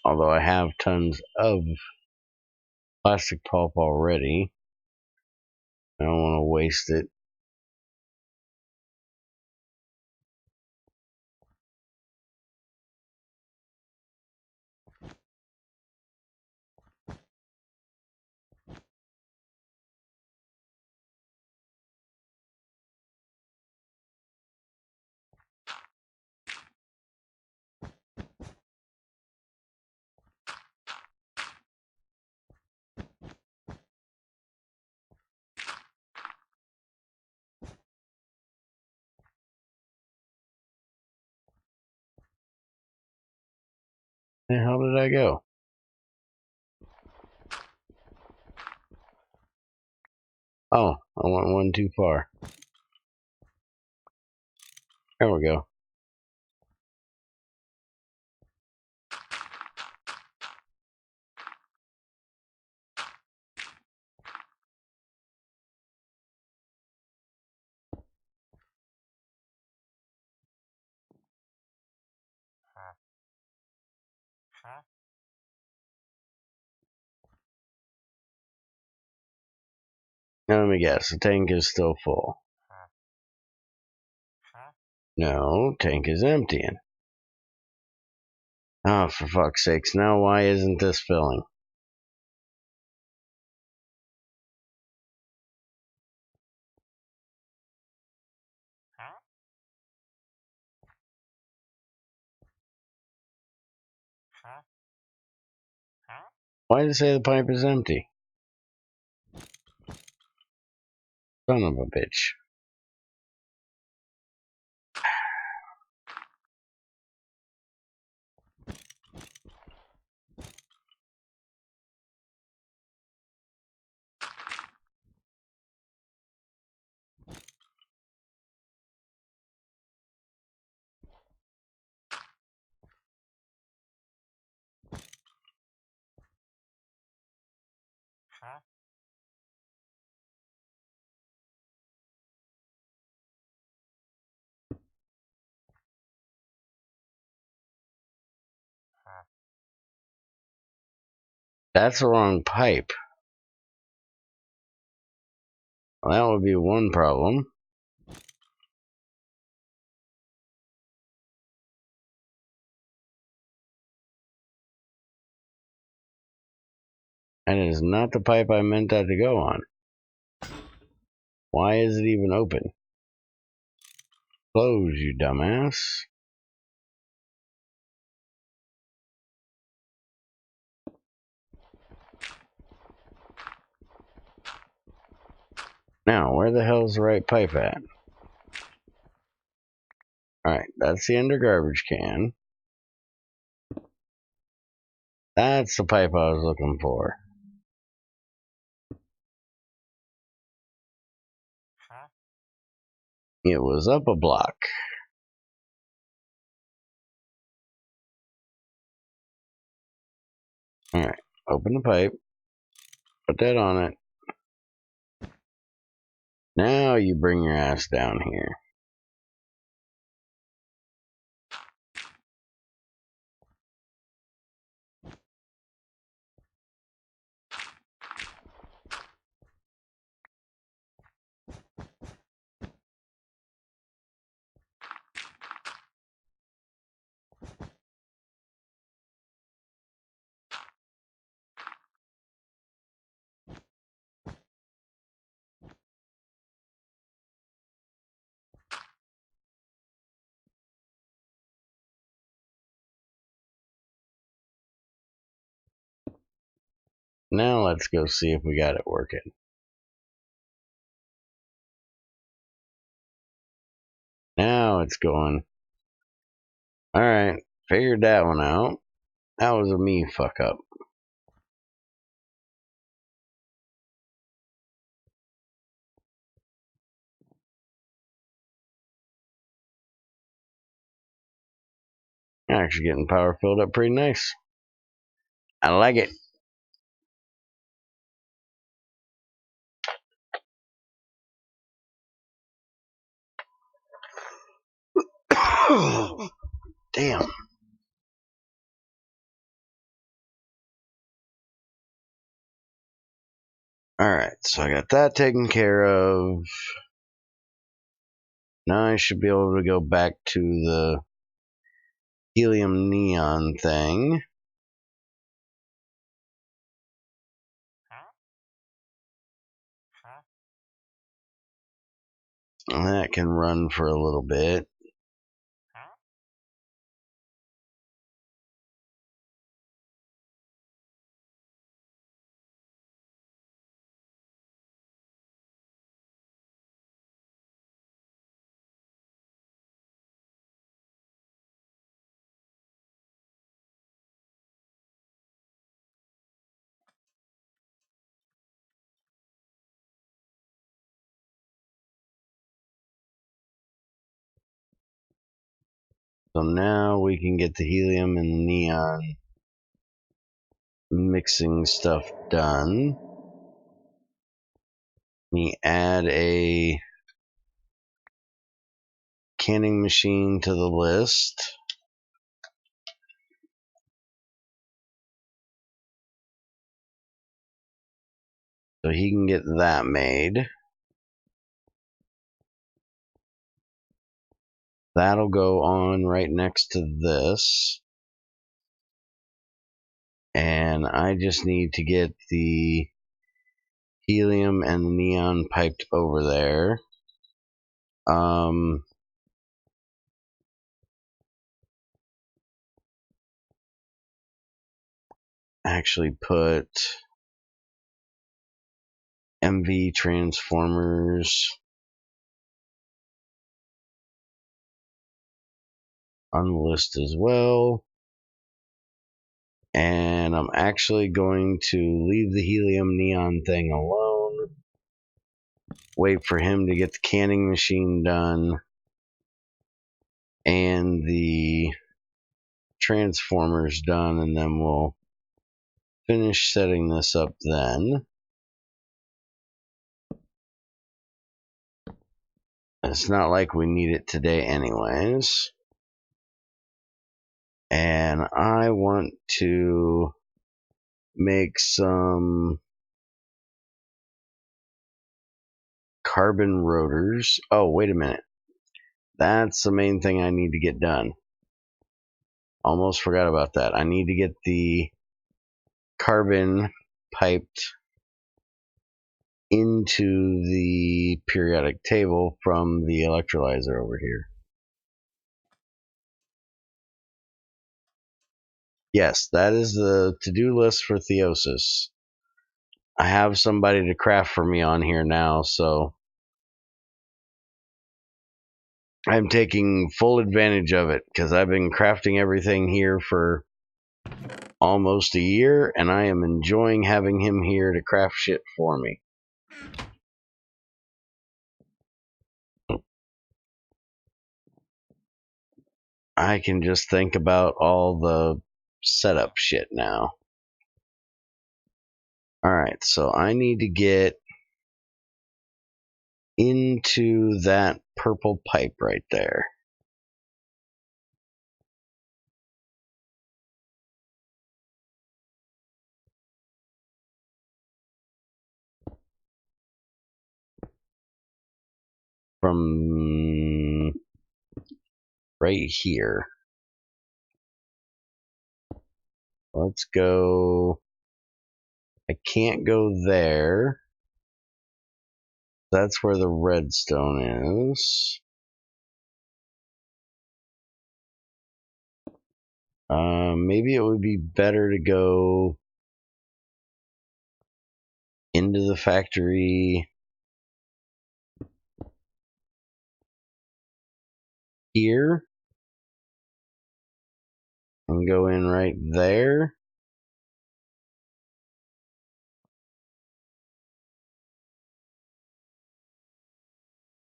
Although I have tons of plastic pulp already. I don't want to waste it. Where the hell did I go? Oh, I went one too far. There we go. Now let me guess, the tank is still full. No, tank is emptying. Oh, for fuck's sakes, now why isn't this filling? Why does it say the pipe is empty? Son of a bitch. That's the wrong pipe. Well, that would be one problem. And it is not the pipe I meant that to go on. Why is it even open? Close, you dumbass. Now, where the hell's the right pipe at? Alright, that's the under garbage can. That's the pipe I was looking for. It was up a block. Alright, open the pipe. Put that on it. Now you bring your ass down here. Now let's go see if we got it working. Now it's going. Alright, figured that one out. That was a me fuck up. Actually getting power filled up pretty nice. I like it. Damn. Alright, so I got that taken care of. Now I should be able to go back to the helium neon thing. And that can run for a little bit. So now we can get the helium and the neon mixing stuff done. We add a canning machine to the list. So he can get that made. That'll go on right next to this. And I just need to get the helium and the neon piped over there. Actually put MV transformers on the list as well. And I'm actually going to leave the helium neon thing alone. Wait for him to get the canning machine done and the transformers done, and then we'll finish setting this up then. It's not like we need it today anyways. And I want to make some carbon rotors. Oh, wait a minute. That's the main thing I need to get done. Almost forgot about that. I need to get the carbon piped into the periodic table from the electrolyzer over here. Yes, that is the to-do list for Theosis. I have somebody to craft for me on here now, so I'm taking full advantage of it because I've been crafting everything here for almost a year, and I am enjoying having him here to craft shit for me. I can just think about all the setup shit now. Alright, so I need to get into that purple pipe right there. From right here. Let's go. I can't go there. That's where the redstone is. Maybe it would be better to go into the factory here and go in right there.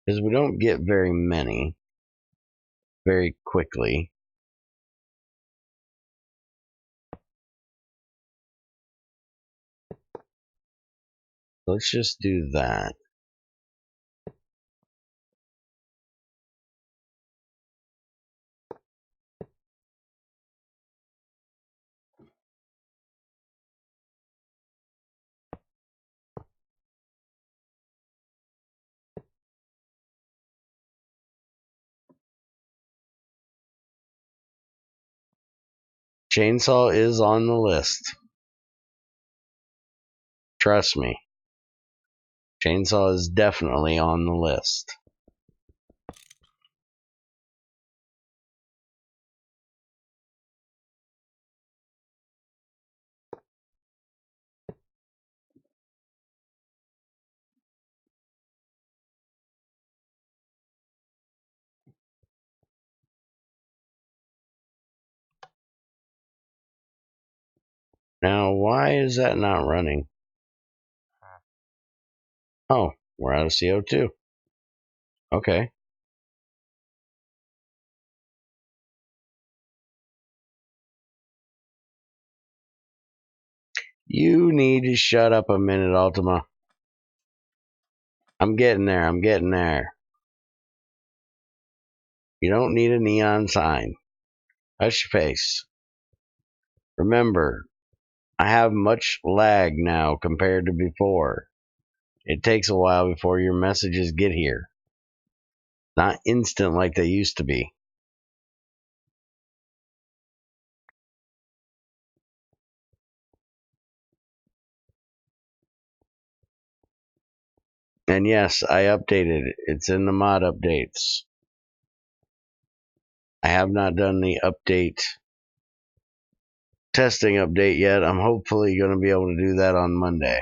Because we don't get very many very quickly. Let's just do that. Chainsaw is on the list. Trust me. Chainsaw is definitely on the list. Now, why is that not running? Oh, we're out of CO2. Okay. You need to shut up a minute, Ultima. I'm getting there. I'm getting there. You don't need a neon sign. Hush your face. Remember, I have much lag now compared to before. It takes a while before your messages get here. Not instant like they used to be. And yes, I updated it. It's in the mod updates. I have not done the update testing update yet. I'm hopefully going to be able to do that on Monday.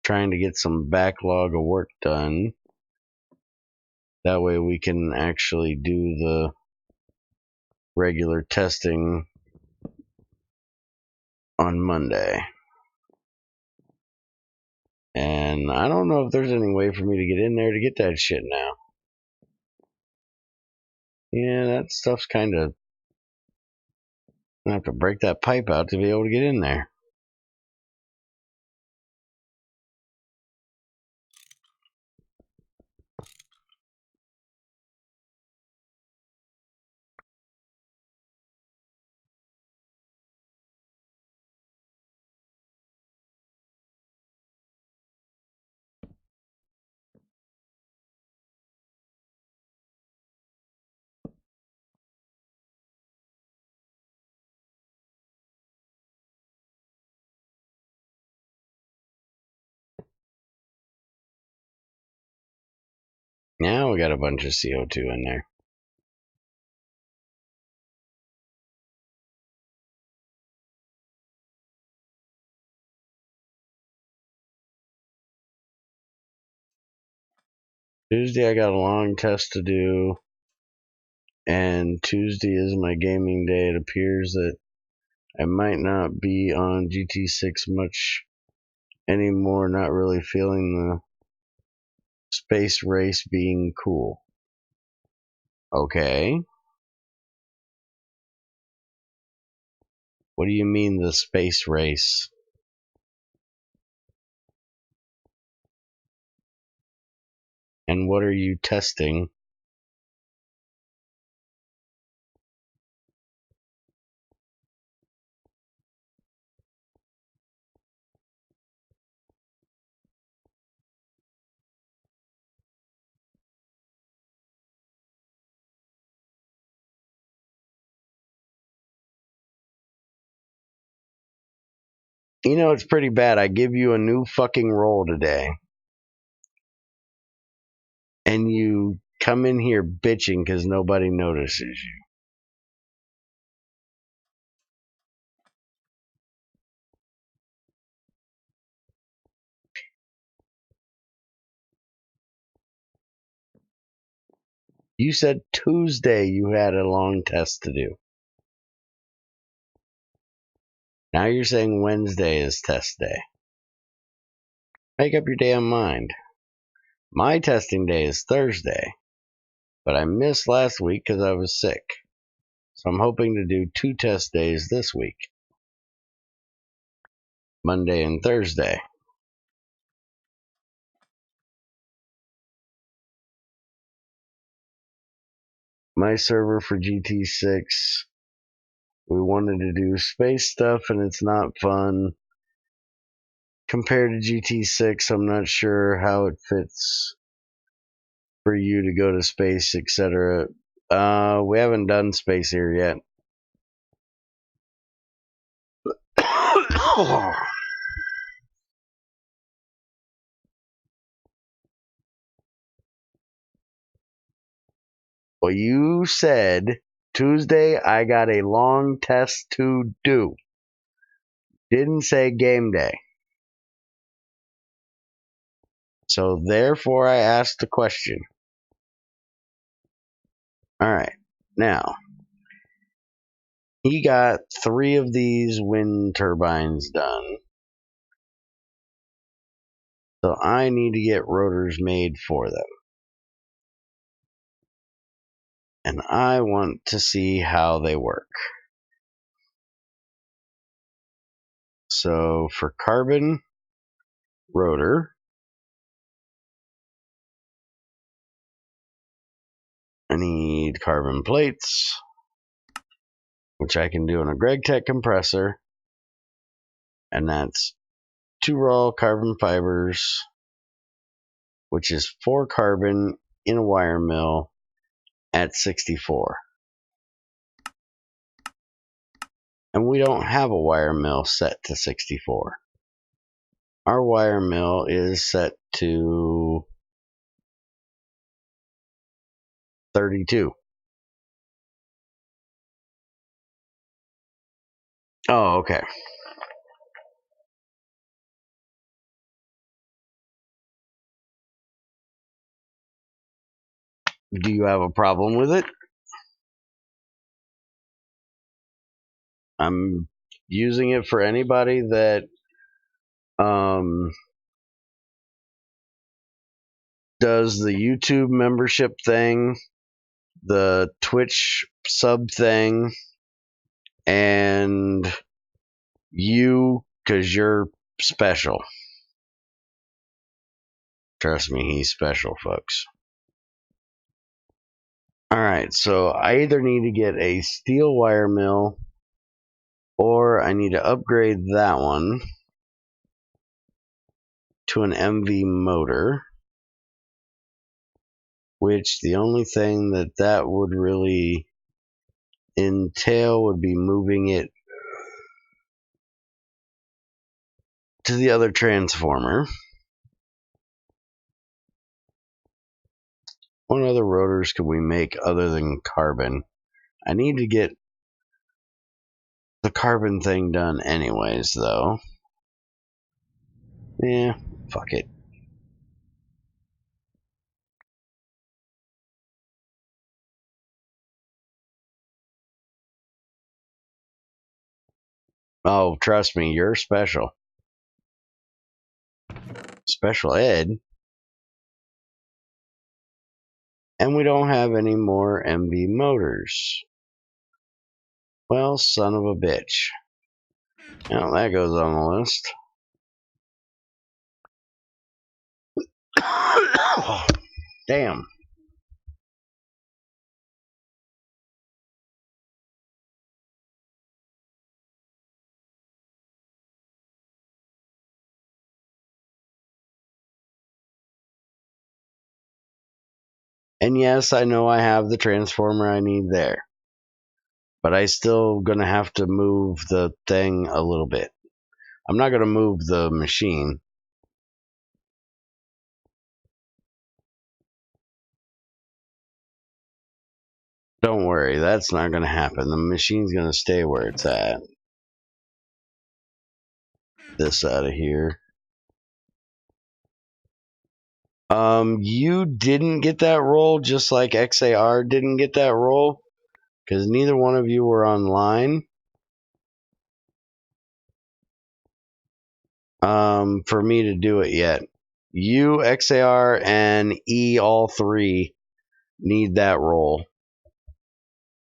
Trying to get some backlog of work done. That way we can actually do the regular testing on Monday. And I don't know if there's any way for me to get in there to get that shit now. Yeah, that stuff's kind of... I have to break that pipe out to be able to get in there. Now we got a bunch of CO2 in there. Tuesday I got a long test to do, and Tuesday is my gaming day. It appears that I might not be on GT6 much anymore, not really feeling the space race being cool. Okay. What do you mean the space race? And what are you testing? You know, it's pretty bad. I give you a new fucking role today, and you come in here bitching because nobody notices you. You said Tuesday you had a long test to do. Now you're saying Wednesday is test day. Make up your damn mind. My testing day is Thursday, but I missed last week because I was sick. So I'm hoping to do 2 test days this week, Monday and Thursday. My server for GT6, we wanted to do space stuff and it's not fun. Compared to GT6, I'm not sure how it fits for you to go to space, etc. We haven't done space here yet. Well, you said Tuesday I got a long test to do. Didn't say game day. So therefore I asked the question. Alright, now, he got 3 of these wind turbines done. So I need to get rotors made for them. And I want to see how they work. So for carbon rotor, I need carbon plates, which I can do in a GregTech compressor. And that's 2 raw carbon fibers, which is 4 carbon in a wire mill at 64. And we don't have a wire mill set to 64. Our wire mill is set to 32. Oh, okay. Do you have a problem with it? using it for anybody that does the YouTube membership thing, the Twitch sub thing, and you, because you're special. Trust me, he's special, folks. Alright, so I either need to get a steel wire mill, or I need to upgrade that one to an MV motor, which the only thing that would really entail would be moving it to the other transformer. What other rotors could we make other than carbon? I need to get the carbon thing done anyways, though. Yeah, fuck it. Oh, trust me, you're special. Special ed. And we don't have any more MV motors. Well, son of a bitch. Now that goes on the list. Damn. And yes, I know I have the transformer I need there. But I still gonna have to move the thing a little bit. I'm not gonna move the machine. Don't worry, that's not gonna happen. The machine's gonna stay where it's at. This out of here. You didn't get that roll, just like XAR didn't get that roll, because neither one of you were online. For me to do it yet. You, XAR, and E, all three need that roll,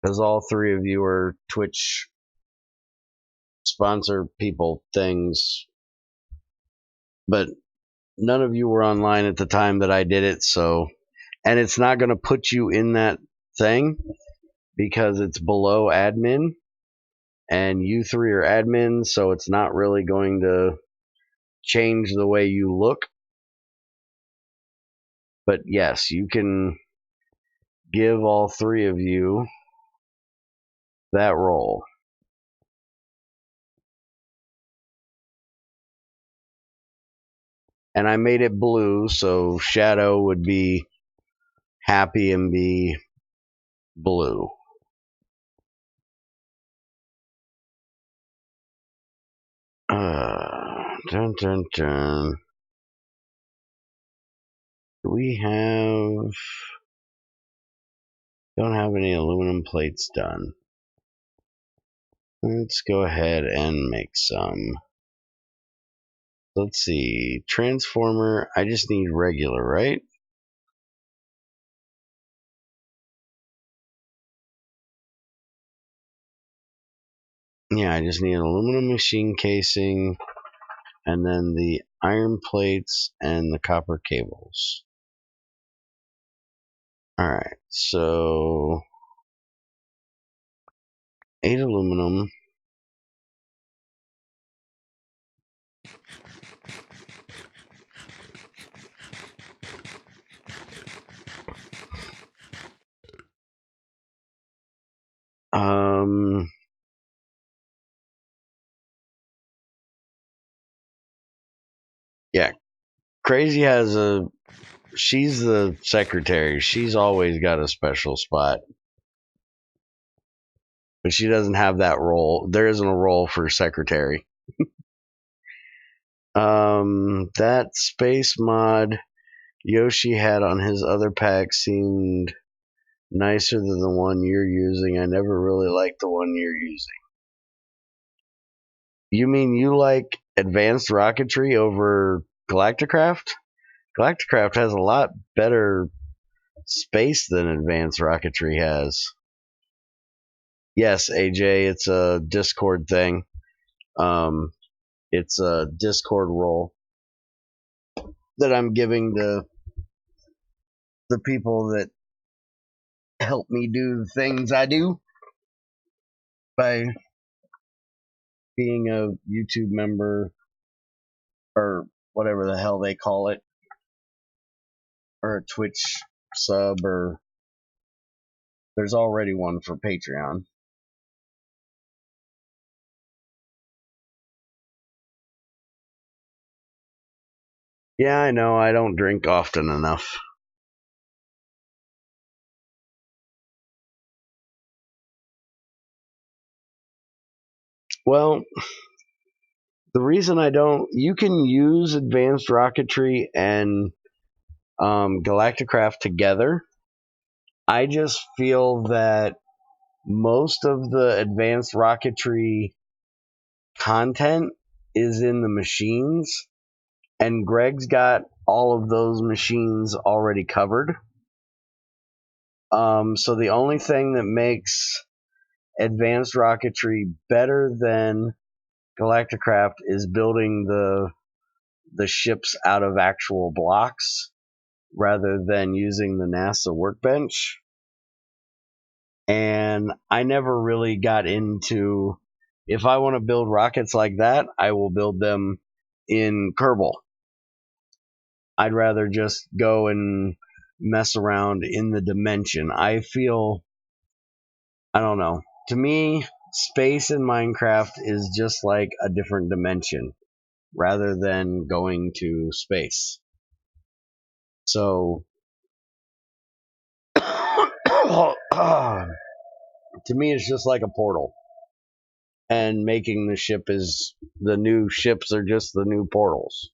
because all three of you are Twitch sponsor people things, but none of you were online at the time that I did it, so, and it's not going to put you in that thing because it's below admin, and you three are admins, so it's not really going to change the way you look. But yes, you can give all three of you that roll. And I made it blue, so Shadow would be happy and be blue. Dun dun dun. Do we have... Don't have any aluminum plates done. Let's go ahead and make some. Let's see. Transformer, I just need regular, right? Yeah, I just need an aluminum machine casing, and then the iron plates and the copper cables. Alright, so 8 aluminum. Yeah, Crazy has a... She's the secretary. She's always got a special spot. But she doesn't have that role. There isn't a role for secretary. That space mod Yoshi had on his other pack seemed nicer than the one you're using. I never really liked the one you're using. You mean you like advanced rocketry over Galacticraft? Galacticraft has a lot better space than advanced rocketry has. Yes, AJ, it's a Discord thing. It's a Discord role that I'm giving to the people that help me do the things I do by being a YouTube member or whatever the hell they call it, or a Twitch sub, or there's already one for Patreon. Yeah, I know, I don't drink often enough. Well, the reason I don't, you can use advanced rocketry and Galacticraft together. I just feel that most of the advanced rocketry content is in the machines, and Greg's got all of those machines already covered. So the only thing that makes advanced rocketry better than Galacticraft is building the ships out of actual blocks rather than using the NASA workbench. And I never really got into, if I want to build rockets like that, I will build them in Kerbal. I'd rather just go and mess around in the dimension. I feel, I don't know. To me, space in Minecraft is just like a different dimension rather than going to space. So, to me, it's just like a portal. And making the ship is, the new ships are just the new portals.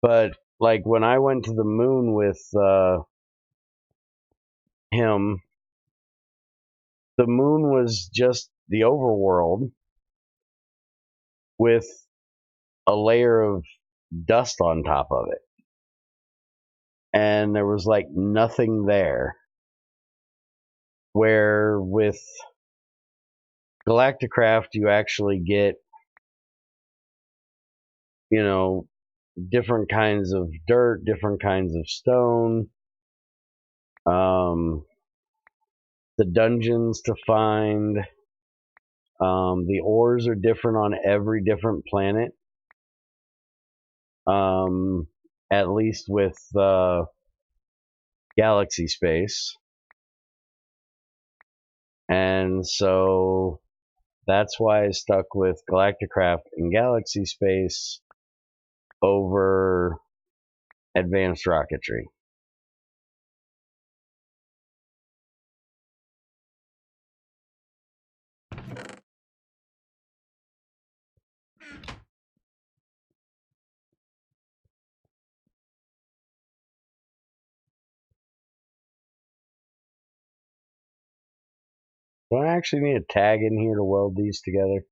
But, like, when I went to the moon with him, the moon was just the overworld with a layer of dust on top of it. And there was like nothing there. Where with Galacticraft, you actually get, you know, different kinds of dirt, different kinds of stone, the dungeons to find. The ores are different on every different planet. At least with Galaxy Space. And so that's why I stuck with Galacticraft and Galaxy Space over advanced rocketry. Do I actually need a tag in here to weld these together?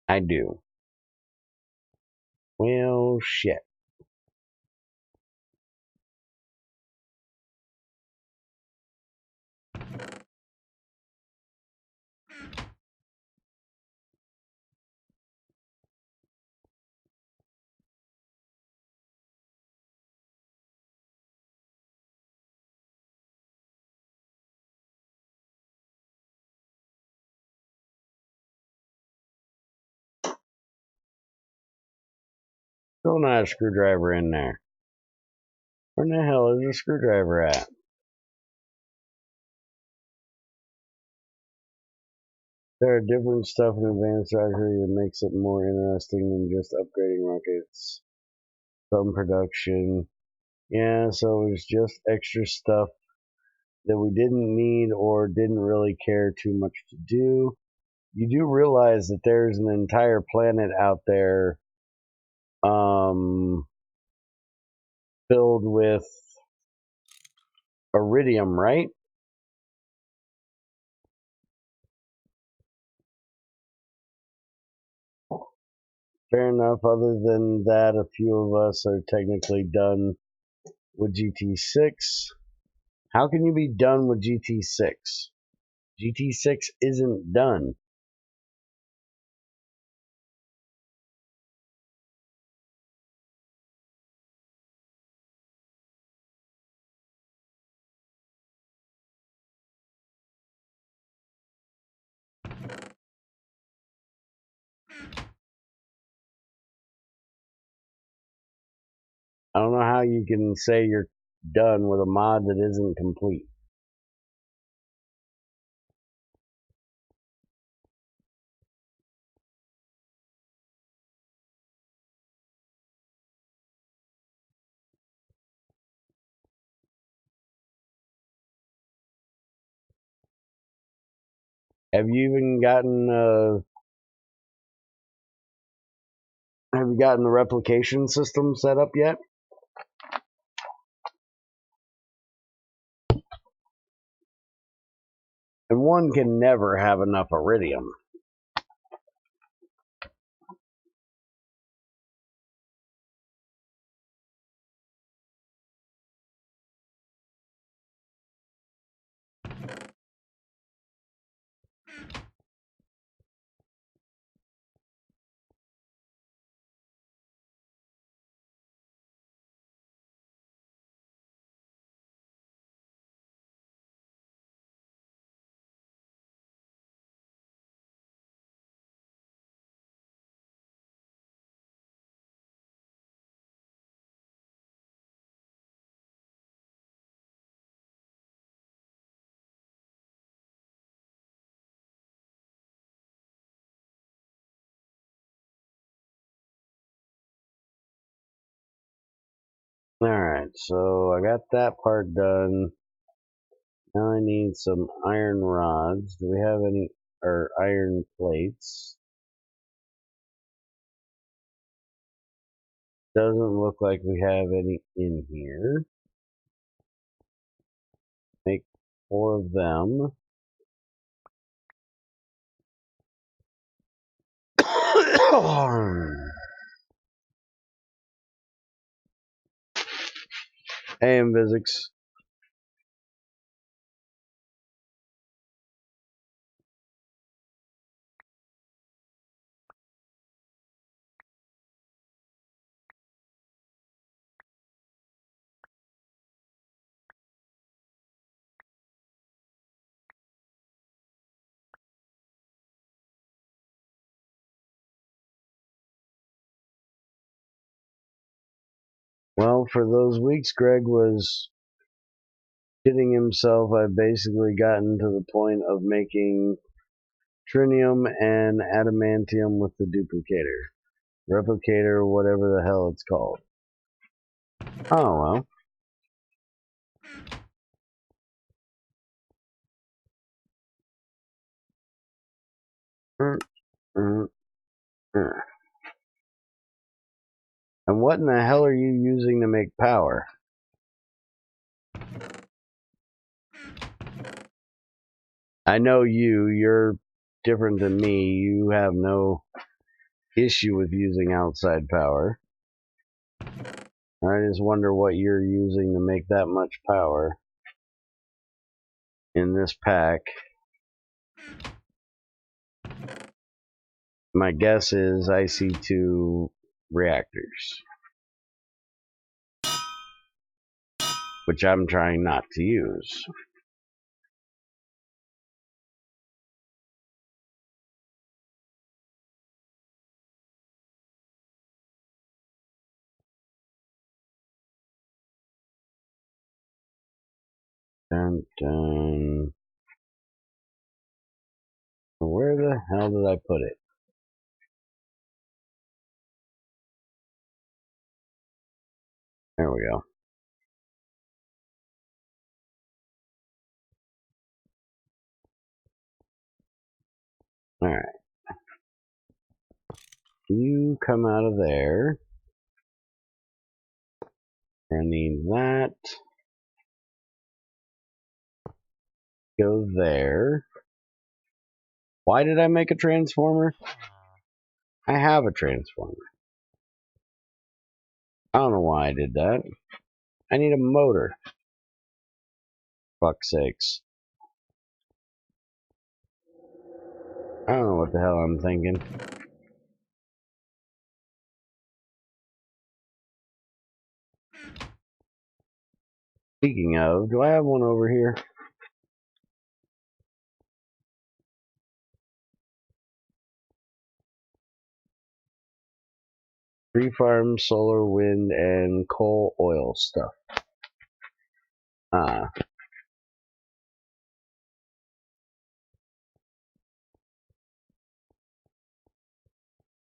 I do. Well, shit. Throw not a screwdriver in there. Where the hell is the screwdriver at? There are different stuff in advanced rocketry that makes it more interesting than just upgrading rockets. Some production. Yeah, so it's just extra stuff that we didn't need or didn't really care too much to do. You do realize that there's an entire planet out there filled with iridium, right? Fair enough. Other than that, a few of us are technically done with GT6. How can you be done with GT6? GT6 isn't done. I don't know how you can say you're done with a mod that isn't complete. Have you even gotten have you gotten the replication system set up yet? And one can never have enough iridium. Alright, so I got that part done. Now I need some iron rods. Do we have any, or iron plates? Doesn't look like we have any in here. Make 4 of them. Hey, Invizix. Well, for those weeks Greg was kidding himself, I've basically gotten to the point of making trinium and adamantium with the duplicator. Replicator, whatever the hell it's called. Oh, well. And what in the hell are you using to make power? I know you're different than me. You have no issue with using outside power. I just wonder what you're using to make that much power in this pack. My guess is IC2 reactors, which I'm trying not to use. Dun, dun. Where the hell did I put it? There we go. Alright. You come out of there. I need that. Go there. Why did I make a transformer? I have a transformer. I don't know why I did that. I need a motor. Fuck's sakes. I don't know what the hell I'm thinking. Speaking of, do I have one over here? Tree farm, solar, wind, and coal oil stuff.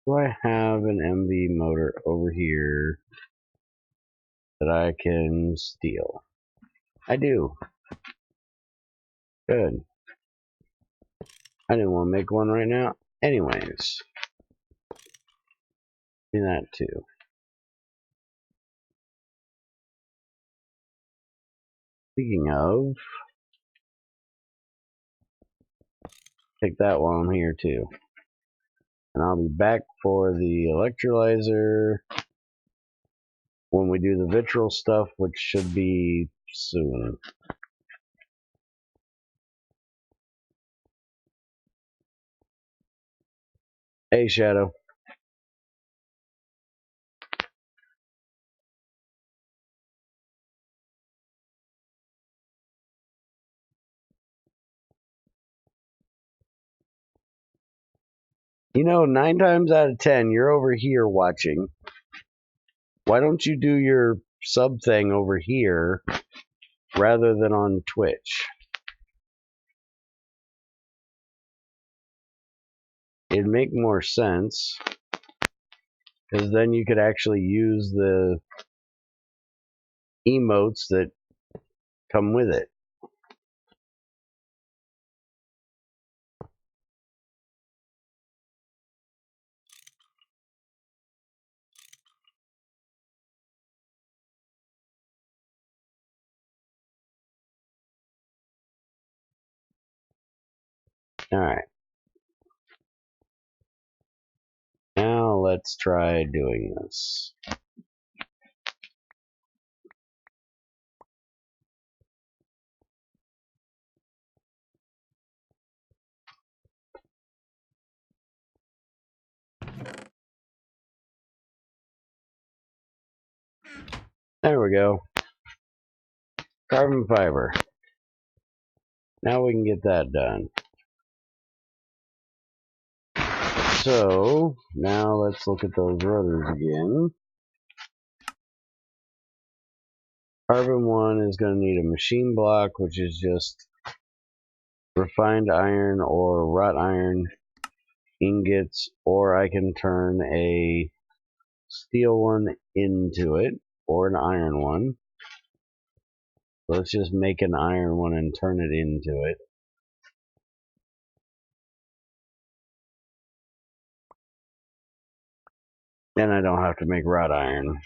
Do I have an MV motor over here that I can steal? I do. Good. I didn't want to make one right now. Anyways. Do that too. Speaking of, take that while I'm here too. And I'll be back for the electrolyzer when we do the vitriol stuff, which should be soon. Hey, Shadow. You know, 9 times out of 10, you're over here watching. Why don't you do your sub thing over here rather than on Twitch? It'd make more sense, because then you could actually use the emotes that come with it. Alright. Now let's try doing this. There we go. Carbon fiber. Now we can get that done. So, now let's look at those rotors again. Carbon 1 is going to need a machine block, which is just refined iron or wrought iron ingots, or I can turn a steel one into it, or an iron one. So let's just make an iron one and turn it into it. Then I don't have to make wrought iron.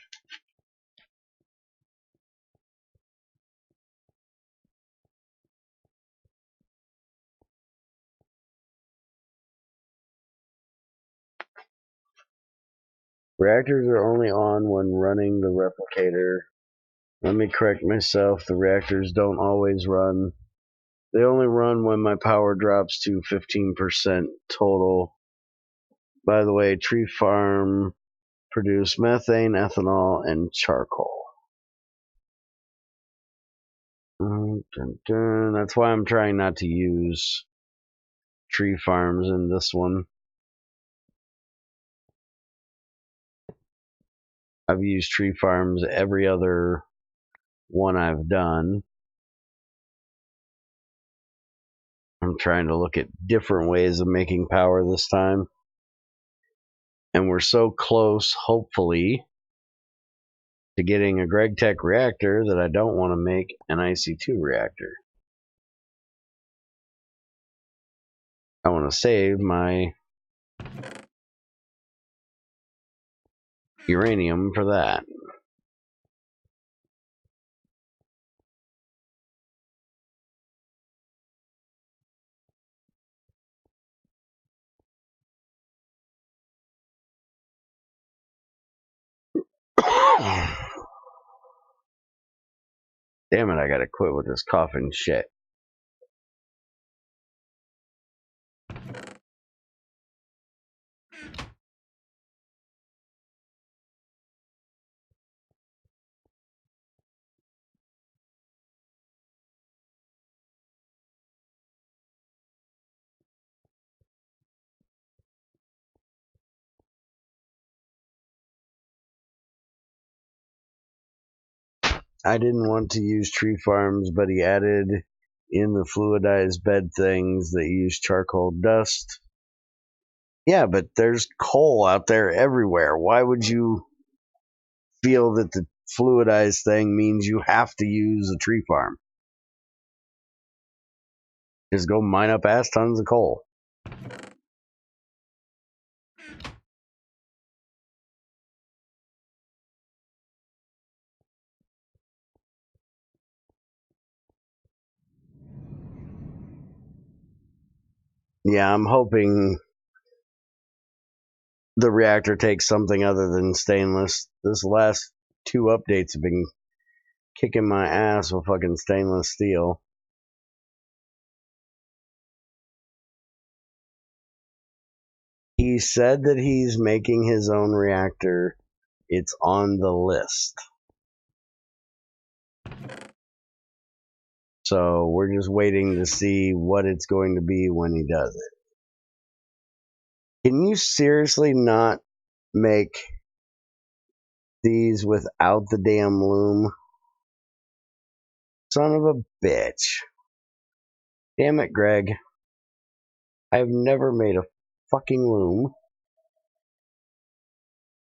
Reactors are only on when running the replicator. Let me correct myself. The reactors don't always run. They only run when my power drops to 15% total. By the way, tree farm produce methane, ethanol, and charcoal. Dun, dun. That's why I'm trying not to use tree farms in this one. I've used tree farms every other one I've done. I'm trying to look at different ways of making power this time. And we're so close, hopefully, to getting a GregTech reactor that I don't want to make an IC2 reactor. I want to save my uranium for that. Damn it, I gotta quit with this coughing shit. I didn't want to use tree farms, but he added in the fluidized bed things that use charcoal dust. Yeah, but there's coal out there everywhere. Why would you feel that the fluidized thing means you have to use a tree farm? Just go mine up ass tons of coal. Yeah, I'm hoping the reactor takes something other than stainless. This last 2 updates have been kicking my ass with fucking stainless steel. He said that he's making his own reactor. It's on the list. So we're just waiting to see what it's going to be when he does it. Can you seriously not make these without the damn loom? Son of a bitch. Damn it, Greg. I've never made a fucking loom.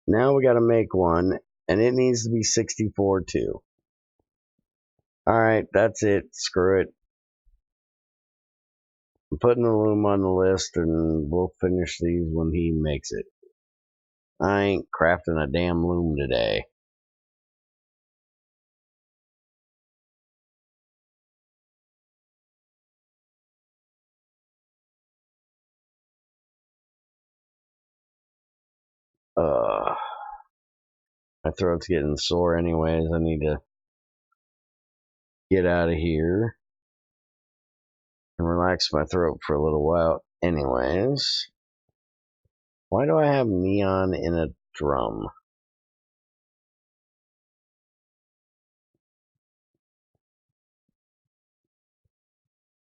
Now we gotta make one, and it needs to be 64 too. Alright, that's it. Screw it. I'm putting the loom on the list, and we'll finish these when he makes it. I ain't crafting a damn loom today. My throat's getting sore anyways. I need to get out of here and relax my throat for a little while. Anyways, why do I have neon in a drum?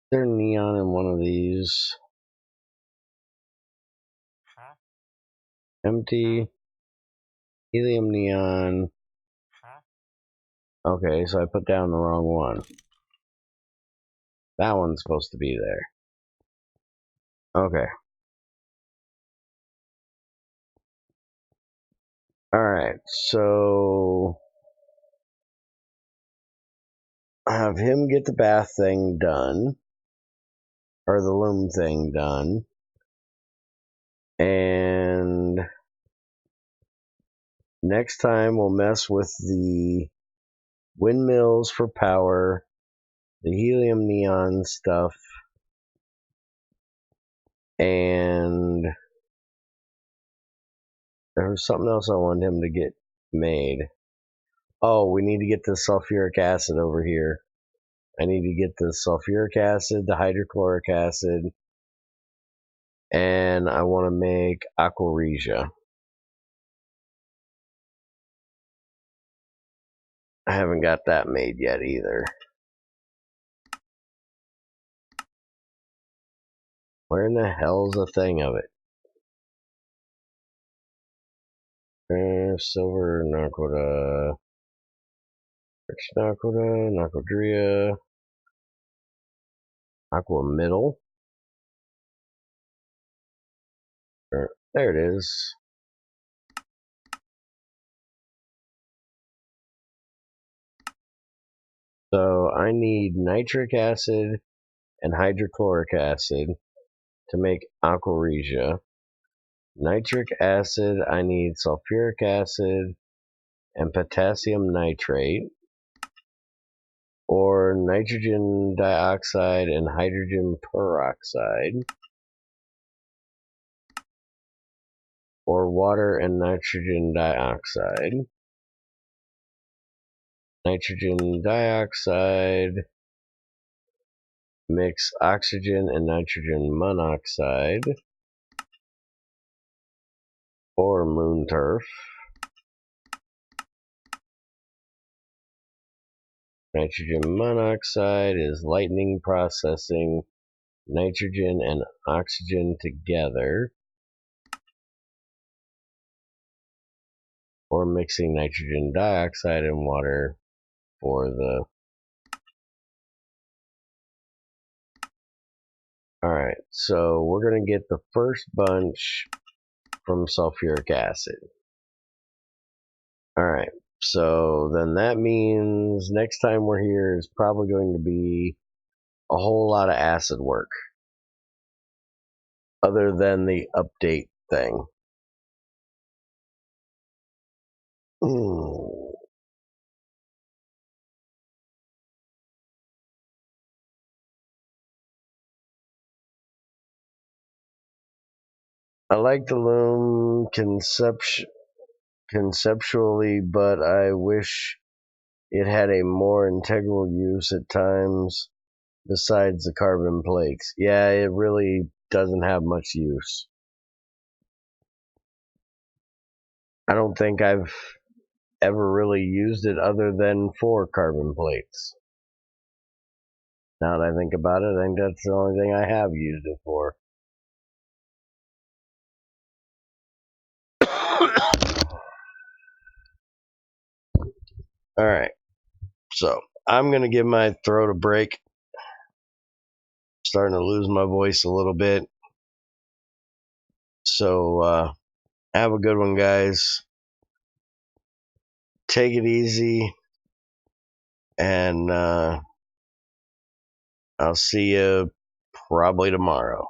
Is there neon in one of these? Empty. Helium neon. Okay, so I put down the wrong one. That one's supposed to be there. Okay. Alright, so have him get the bath thing done. Or the loom thing done. And next time we'll mess with the windmills for power, the helium neon stuff, and there was something else I wanted him to get made. Oh, we need to get the sulfuric acid over here. I need to get the sulfuric acid, the hydrochloric acid, and I want to make aquaresia. I haven't got that made yet either. Where in the hell's a thing of it? Silver, Nakoda, Nakoda, Nakodria, Aqua Middle. There it is. So I need nitric acid and hydrochloric acid to make aquaresia. Nitric acid, I need sulfuric acid and potassium nitrate, or nitrogen dioxide and hydrogen peroxide, or water and nitrogen dioxide. Nitrogen dioxide, mix oxygen and nitrogen monoxide, or moon turf. Nitrogen monoxide is lightning processing nitrogen and oxygen together, or mixing nitrogen dioxide and water for the... Alright, so we're going to get the first bunch from sulfuric acid. Alright, so then that means next time we're here is probably going to be a whole lot of acid work, other than the update thing. I like the loom conceptually, but I wish it had a more integral use at times besides the carbon plates. Yeah, it really doesn't have much use. I don't think I've ever really used it other than for carbon plates. Now that I think about it, I think that's the only thing I have used it for. Alright, so I'm going to give my throat a break. Starting to lose my voice a little bit. So, have a good one, guys. Take it easy, and I'll see you probably tomorrow.